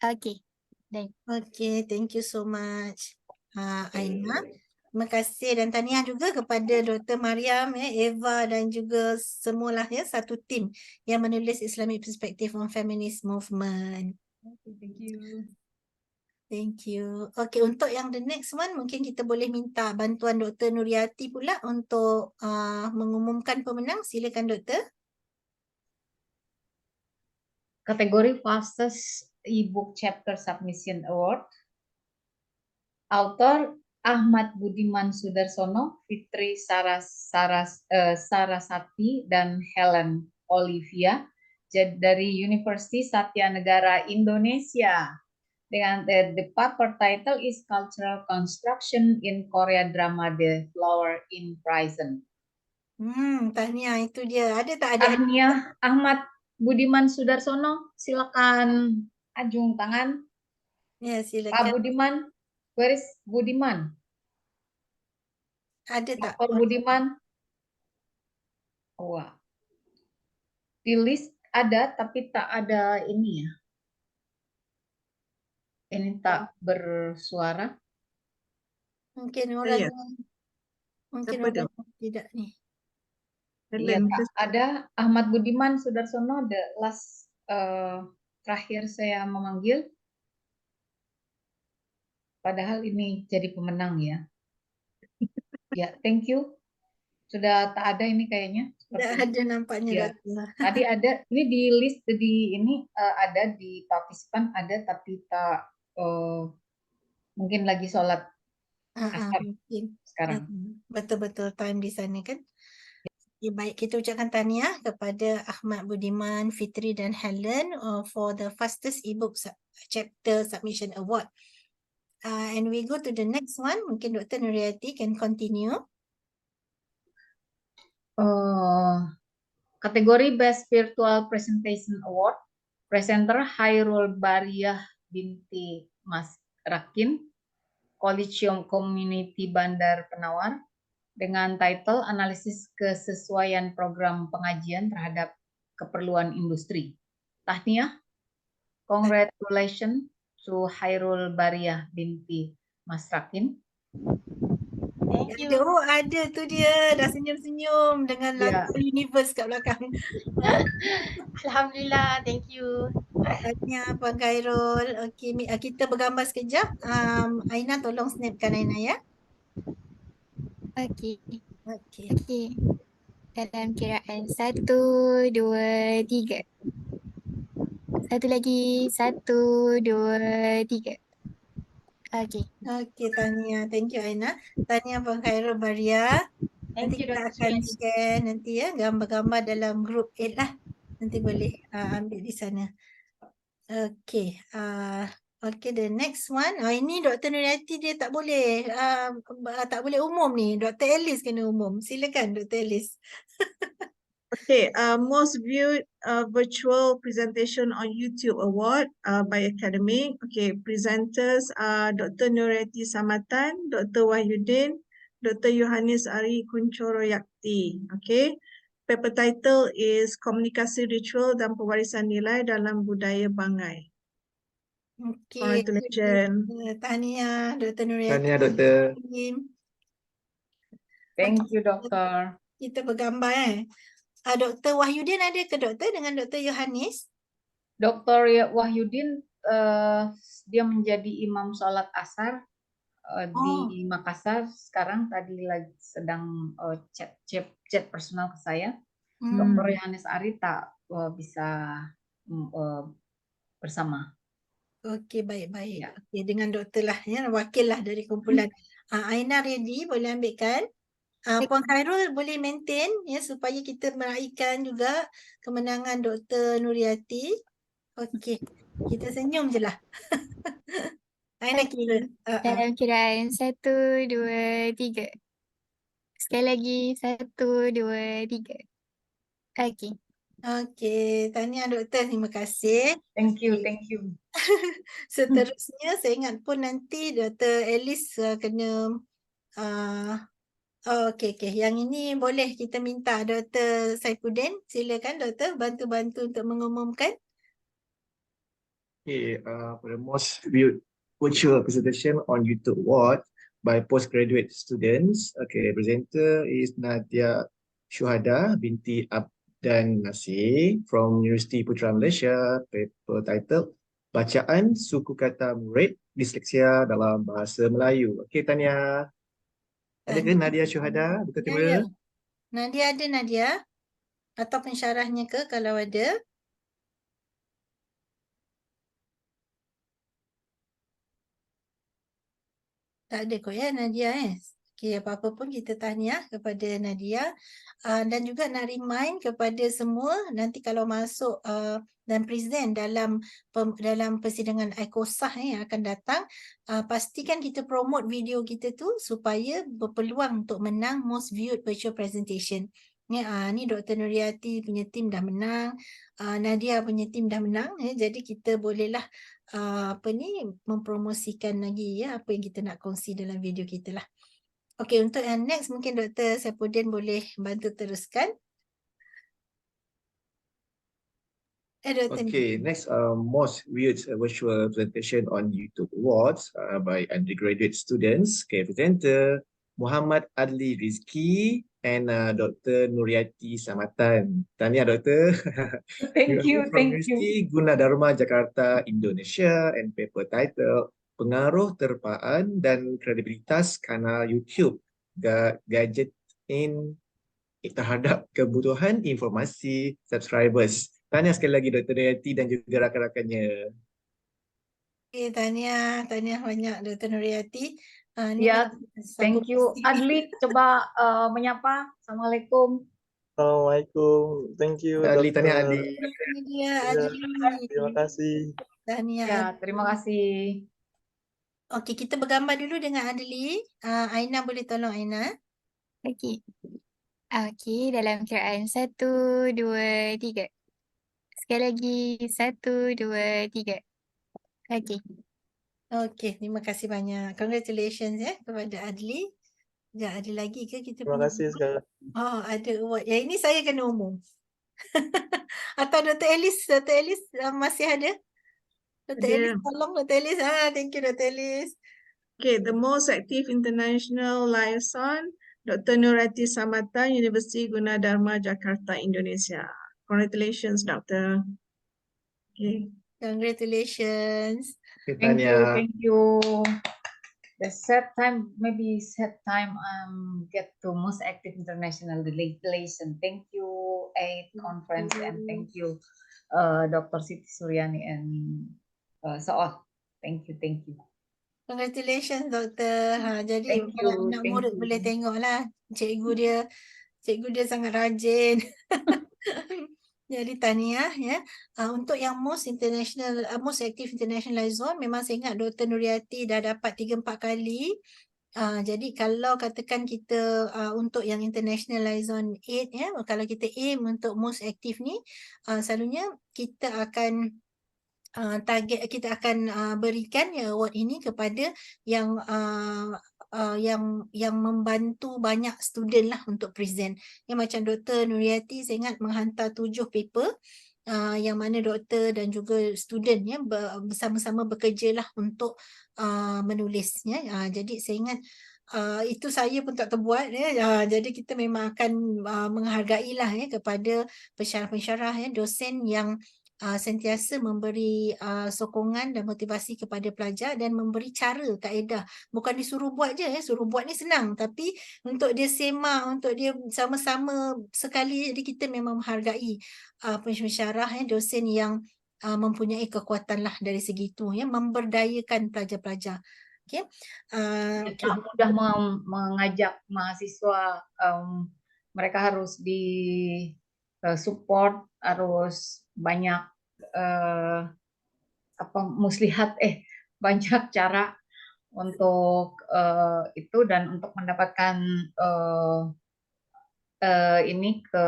Okey. Done.
Okey, thank you so much. Aina. Terima kasih dan tahniah juga kepada Dr. Mariam, Eva dan juga semualah satu tim yang menulis Islamic Perspective on Feminist Movement.
Okay, thank you.
Thank you. Okay, untuk yang the next one mungkin kita boleh minta bantuan Dr. Nuriati pula untuk mengumumkan pemenang. Silakan Doktor.
Kategori Fastest E-book Chapter Submission Award. Author Ahmad Budiman Sudarsono, Fitri Sarasati, dan Helen Olivia dari University Satya Negara Indonesia. Dengan the paper title is Cultural Construction in Korea Drama The Flower in Prison.
Tahniah itu dia. Ada tak ada?
Tahniah Ahmad Budiman Sudarsono, silakan ajung tangan.
Ya, silakan.
Pak Budiman, where is Budiman?
Ada tak?
Pak Budiman. Wah. Di list ada tapi tak ada ini ya. Ini tak bersuara.
Mungkin orang
Siapa tu?
tidak nih.
Iya, tak ada. Ahmad Budiman Sudarsono, the last terakhir saya memanggil. Padahal ini jadi pemenang ya. Ya, thank you. Sudah tak ada ini kayaknya.
Tidak ada nampaknya.
Ya. Tadi ada, ini di list di ini ada di partisipan ada tapi tak mungkin lagi sholat asar sekarang.
Betul-betul time di sana kan. Ya, baik, kita ucapkan tahniah kepada Ahmad Budiman, Fitri dan Helen for the fastest ebook chapter submission award. And we go to the next one. Mungkin Dr. Nuriati can continue.
Kategori Best Virtual Presentation Award, presenter Hairul Bariyah binti Mas Rakin, Kollegium Community Bandar Penawar, dengan title Analisis Kesesuaian Program Pengajian Terhadap Keperluan Industri. Tahniah, congratulations to Hairul Bariyah binti Mas Rakin.
Thank you.
Ada tu dia, dah senyum-senyum dengan lagu Universe kat belakang.
Alhamdulillah, thank you.
Tahniah Puan Khairul. Okey, kita bergambar sekejap. Aina tolong snapkan Aina ya.
Okey.
Okey.
Okey. Dalam kiraan 1, 2, 3. Satu lagi. 1, 2, 3. Okey.
Okey, tahniah. Thank you Aina. Tahniah Puan Khairul Bariyah. Nanti kita akan share nanti ya gambar-gambar dalam group 8 lah. Nanti boleh ambil di sana. Okey. Okay, the next one. Ini Dr. Nuriati dia tak boleh umum ni. Dr. Alice kena umum. Silakan Dr. Alice.
Okay, most viewed virtual presentation on YouTube award by academic. Okay, presenters are Dr. Nuriati Samatan, Dr. Wahyudin, Dr. Yohanes Ari Kuncoroyakti. Okay. Paper title is Komunikasi Ritual dan Pewarisan Nilai dalam Budaya Bangai.
Okey,
Congratulations.
tahniah Dr. Nuriyati.
Tahniah, Doktor.
Thank you, Dokter.
Kita bergambar Dr. Wahyudin ada ke doktor dengan Dr. Yohanes?
Dr. Wahyudin dia menjadi imam sholat asar di Makassar. Sekarang tadi lagi sedang chat personal ke saya. Dr. Yohanes Ari tak bisa bersama.
Okey, baik-baik.
Ya.
Okey, dengan doktor lah ya, wakil lah dari kumpulan. Aina ready, boleh ambilkan. Puan Khairul boleh maintain ya supaya kita meraihkan juga kemenangan Dr. Nuriyati. Okey, kita senyum je lah. Aina kira.
Dalam kiraan 1, 2, 3. Sekali lagi 1, 2, 3. Okey.
Okey, tahniah doktor, terima kasih.
Thank you, thank you.
Seterusnya saya ingat pun nanti Dr. Alice kena okey. Yang ini boleh kita minta Dr. Saifuddin. Silakan doktor bantu-bantu untuk mengumumkan.
Okay, for the most viewed virtual presentation on YouTube Award by postgraduate students. Okay, presenter is Nadia Syuhada binti Abdan Nasir from University Putra Malaysia. Paper titled Bacaan Suku Kata Murid Disleksia dalam Bahasa Melayu. Okay, Tania. Ada ke Nadia Syuhada? Buka kamera.
Nadia ada Nadia? Atau pensyarahnya ke kalau ada? Tak ada kot ya Nadia Okey, apa-apa pun kita tahniah kepada Nadia. Dan juga nak remind kepada semua nanti kalau masuk dan present dalam persidangan ICCOMAH yang akan datang, pastikan kita promote video kita tu supaya berpeluang untuk menang most viewed virtual presentation. Ni Dr. Nuriyati punya tim dah menang, Nadia punya tim dah menang, jadi kita bolehlah mempromosikan lagi ya apa yang kita nak kongsi dalam video kita lah. Okey, untuk yang next mungkin Dr. Saifuddin boleh bantu teruskan. Dr.
Okay, next most viewed virtual presentation on YouTube Awards by undergraduate students. Okay, presenter Muhammad Adli Rizki and Dr. Nuriyati Samatan. Tahniah Doktor.
Thank you,
From
thank you.
University Gunadarma Jakarta, Indonesia, and paper title Pengaruh Terpaan dan Kredibilitas Kanal YouTube Gadget in terhadap kebutuhan informasi subscribers. Tahniah sekali lagi Dr. Nuriyati dan juga rakan-rakannya.
Okay, tahniah banyak Dr. Nuriyati.
Ya, thank you. Adli, coba menyapa. Assalamualaikum.
Assalamualaikum. Thank you,
Adli, tahniah
Dokter.
Adli.
Ini dia Adli.
Terima kasih.
Tahniah.
Ya, terima kasih.
Okey, kita bergambar dulu dengan Adli. Aina boleh tolong Aina.
Okey. Okey, dalam kiraan 1, 2, 3. Sekali lagi 1, 2, 3. Okey.
Okey, terima kasih banyak. Congratulations kepada Adli. Sekejap, ada lagi ke kita
Terima
punya?
kasih sekali.
Ada award. Yang ini saya kena umum. Atau Dr. Alice masih ada? Dr.
Ada.
Alice, tolong Dr. Alice. Thank you Dr. Alice.
Okay, the most active international liaison, Dr. Nuriyati Samatan, University Gunadarma Jakarta, Indonesia. Congratulations, Doctor. Okay.
Congratulations.
Okay,
Thank you,
Tania.
thank you. The set time get to most active international relation. Thank you, AID conference, and thank you, Dr. Siti Suryani and so on. Thank you, thank you.
Congratulations Doktor. Jadi
Thank
kalau
you,
anak
thank
murid
you.
boleh tengoklah cikgu dia sangat rajin. Jadi tahniah ya. Untuk yang most active international liaison memang saya ingat Dr. Nuriyati dah dapat 3-4 kali. Jadi kalau katakan kita untuk yang international liaison 8 ya, kalau kita aim untuk most active ni, selalunya kita akan target kita akan berikan award ini kepada yang yang membantu banyak student lah untuk present. Ya, macam Dr. Nuriati saya ingat menghantar 7 paper yang mana doktor dan juga student ya bersama-sama bekerja lah untuk menulis ya. Jadi saya ingat itu saya pun tak terbuat ya. Jadi kita memang akan menghargai lah ya kepada pensyarah-pensyarah ya, dosen yang sentiasa memberi sokongan dan motivasi kepada pelajar dan memberi cara, kaedah. Bukan disuruh buat je ya, suruh buat ni senang. Tapi untuk dia semak, untuk dia sama-sama sekali, jadi kita memang menghargai pensyarah ya, dosen yang mempunyai kekuatan lah dari segi itu ya, memberdayakan pelajar-pelajar. Okay.
Tak mudah mengajak mahasiswa, mereka harus di support, harus banyak muslihat banyak cara untuk itu, dan untuk mendapatkan ini ke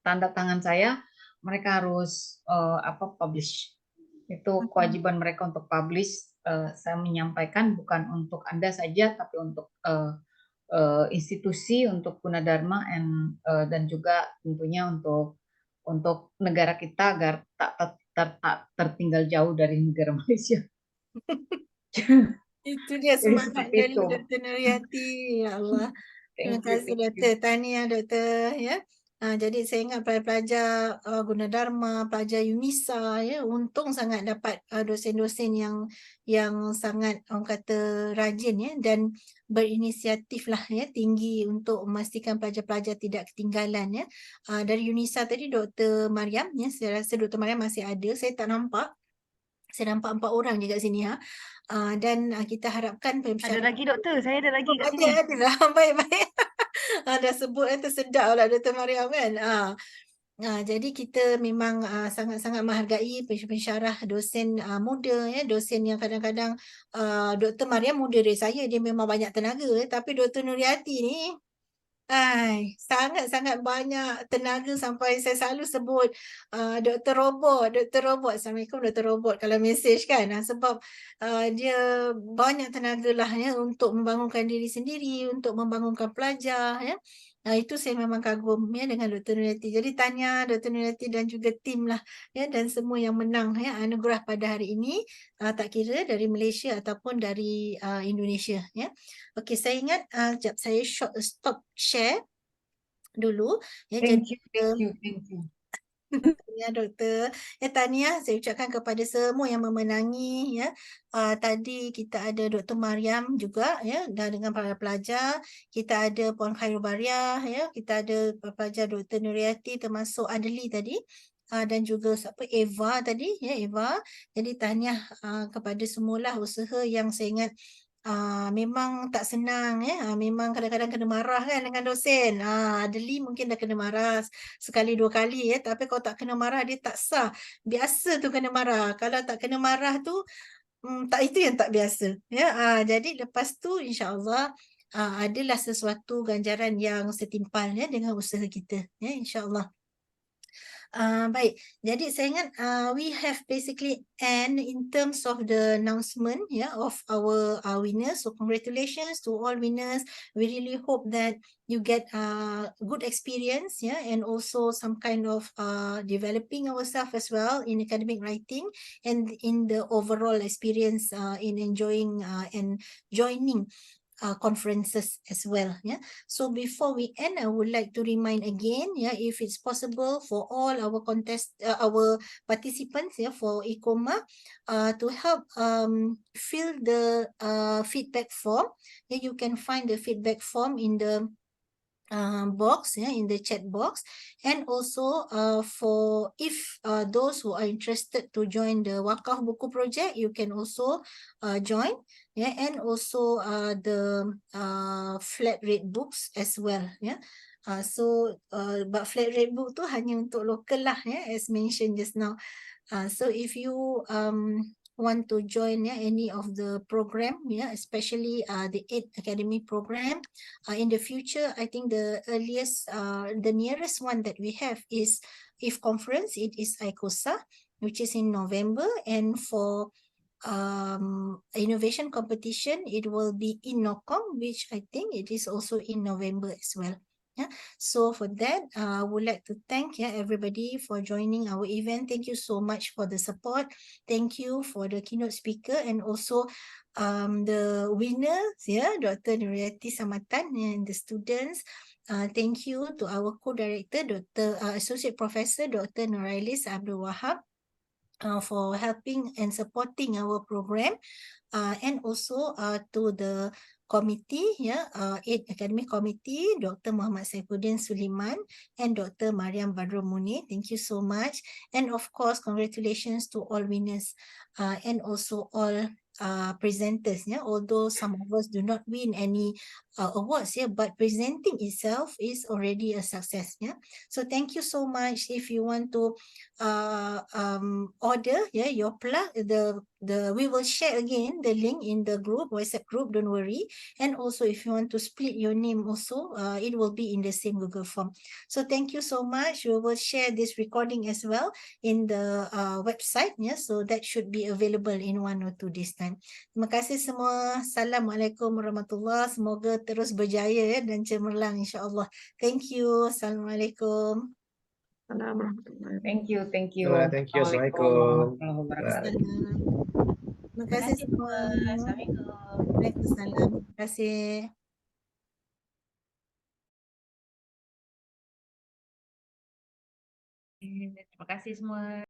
tanda tangan saya, mereka harus publish. Itu kewajiban mereka untuk publish. Saya menyampaikan bukan untuk Anda saja, tapi untuk institusi, untuk Gunadarma, dan juga tentunya untuk negara kita agar tak tertinggal jauh dari negara Malaysia.
Itu dia
Jadi
semangat
seperti
dari
itu.
Dr. Nuriati. Ya Allah. Terima
Thank you,
kasih
thank you.
Doktor. Tahniah Doktor ya. Jadi saya ingat pelajar Gunadarma, pelajar UNISA ya, untung sangat dapat dosen-dosen yang sangat orang kata rajin ya dan berinisiatif lah ya, tinggi untuk memastikan pelajar-pelajar tidak ketinggalan ya. Dari UNISA tadi Dr. Mariam ya, saya rasa Dr. Mariam masih ada, saya tak nampak. Saya nampak 4 orang je kat sini ha. Dan kita harapkan
Ada lagi doktor, saya ada lagi kat sini.
Ada lah. Baik-baik. Dah sebut tersedak lah Dr. Mariam kan. Jadi kita memang sangat-sangat menghargai pensyarah dosen muda ya, dosen yang kadang-kadang Dr. Mariam muda dari saya, dia memang banyak tenaga, tapi Dr. Nuriati ni sangat-sangat banyak tenaga sampai saya selalu sebut Dr. Robot. Assalamualaikum Dr. Robot kalau mesej kan. Sebab dia banyak tenaga lah ya untuk membangunkan diri sendiri, untuk membangunkan pelajar ya. Itu saya memang kagum ya dengan Dr. Nuriati. Jadi tanya Dr. Nuriati dan juga tim lah ya, dan semua yang menang ya anugerah pada hari ini, tak kira dari Malaysia ataupun dari Indonesia ya. Okey, saya ingat sekejap saya stop share dulu ya.
Thank you.
Ya doktor. Tahniah saya ucapkan kepada semua yang memenangi ya. Tadi kita ada Dr. Mariam juga ya, dan dengan para pelajar. Kita ada Puan Khairul Bariah ya, kita ada pelajar Dr. Nuriati termasuk Adeli tadi. Dan juga Eva tadi ya, Eva. Jadi tahniah kepada semualah usaha yang saya ingat memang tak senang ya. Memang kadang-kadang kena marah kan dengan dosen. Adeli mungkin dah kena marah sekali dua kali ya, tapi kalau tak kena marah dia tak sah. Biasa tu kena marah. Kalau tak kena marah tu tak, itu yang tak biasa ya. Jadi lepas tu insya-Allah adalah sesuatu ganjaran yang setimpal ya dengan usaha kita ya, insya-Allah. Baik, jadi saya ingat we have basically end in terms of the announcement of our winners. So congratulations to all winners. We really hope that you get good experience and also some kind of developing ourselves as well in academic writing and in the overall experience in enjoying and joining conferences as well. So before we end, I would like to remind again, if it's possible for all our our participants for ICCOMAH to help fill the feedback form. You can find the feedback form in the box in the chat box, and also for if those who are interested to join the Wakaf Buku Project, you can also join and also the flat rate books as well but flat rate book tu hanya untuk local lah as mentioned just now. So if you want to join any of the program especially the 8th academy program in the future, I think the earliest the nearest one that we have is if conference, it is ICCOMAH, which is in November, and for innovation competition. It will be in NOCOM, which I think it is also in November as well. Yeah. So for that, I would like to thank everybody for joining our event. Thank you so much for the support. Thank you for the keynote speaker and also the winners, Dr. Nuriyati Samatan and the students. Thank you to our co-director, Associate Professor Dr. Nurailis Abdul Wahab, for helping and supporting our program, and also to the committee, 8 Academic Committee, Dr. Muhammad Saifuddin Suliman and Dr. Mariam Badrul Munir. Thank you so much. And of course, congratulations to all winners and also all presenters. Although some of us do not win any awards, but presenting itself is already a success. So thank you so much. If you want to order your plug, we will share again the link in the group, WhatsApp group, don't worry. And also if you want to split your name also, it will be in the same Google form. So thank you so much. We will share this recording as well in the website, so that should be available in 1 or 2 days time. Terima kasih semua. Assalamualaikum warahmatullahi. Semoga terus berjaya dan cemerlang insyaAllah. Thank you. Assalamualaikum.
Assalamualaikum.
Thank you, thank you.
Thank you. Assalamualaikum.
warahmatullahi wabarakatuh.
Assalam. Terima kasih semua.
Assalamualaikum.
Waalaikumsalam. Terima kasih.
Terima kasih semua.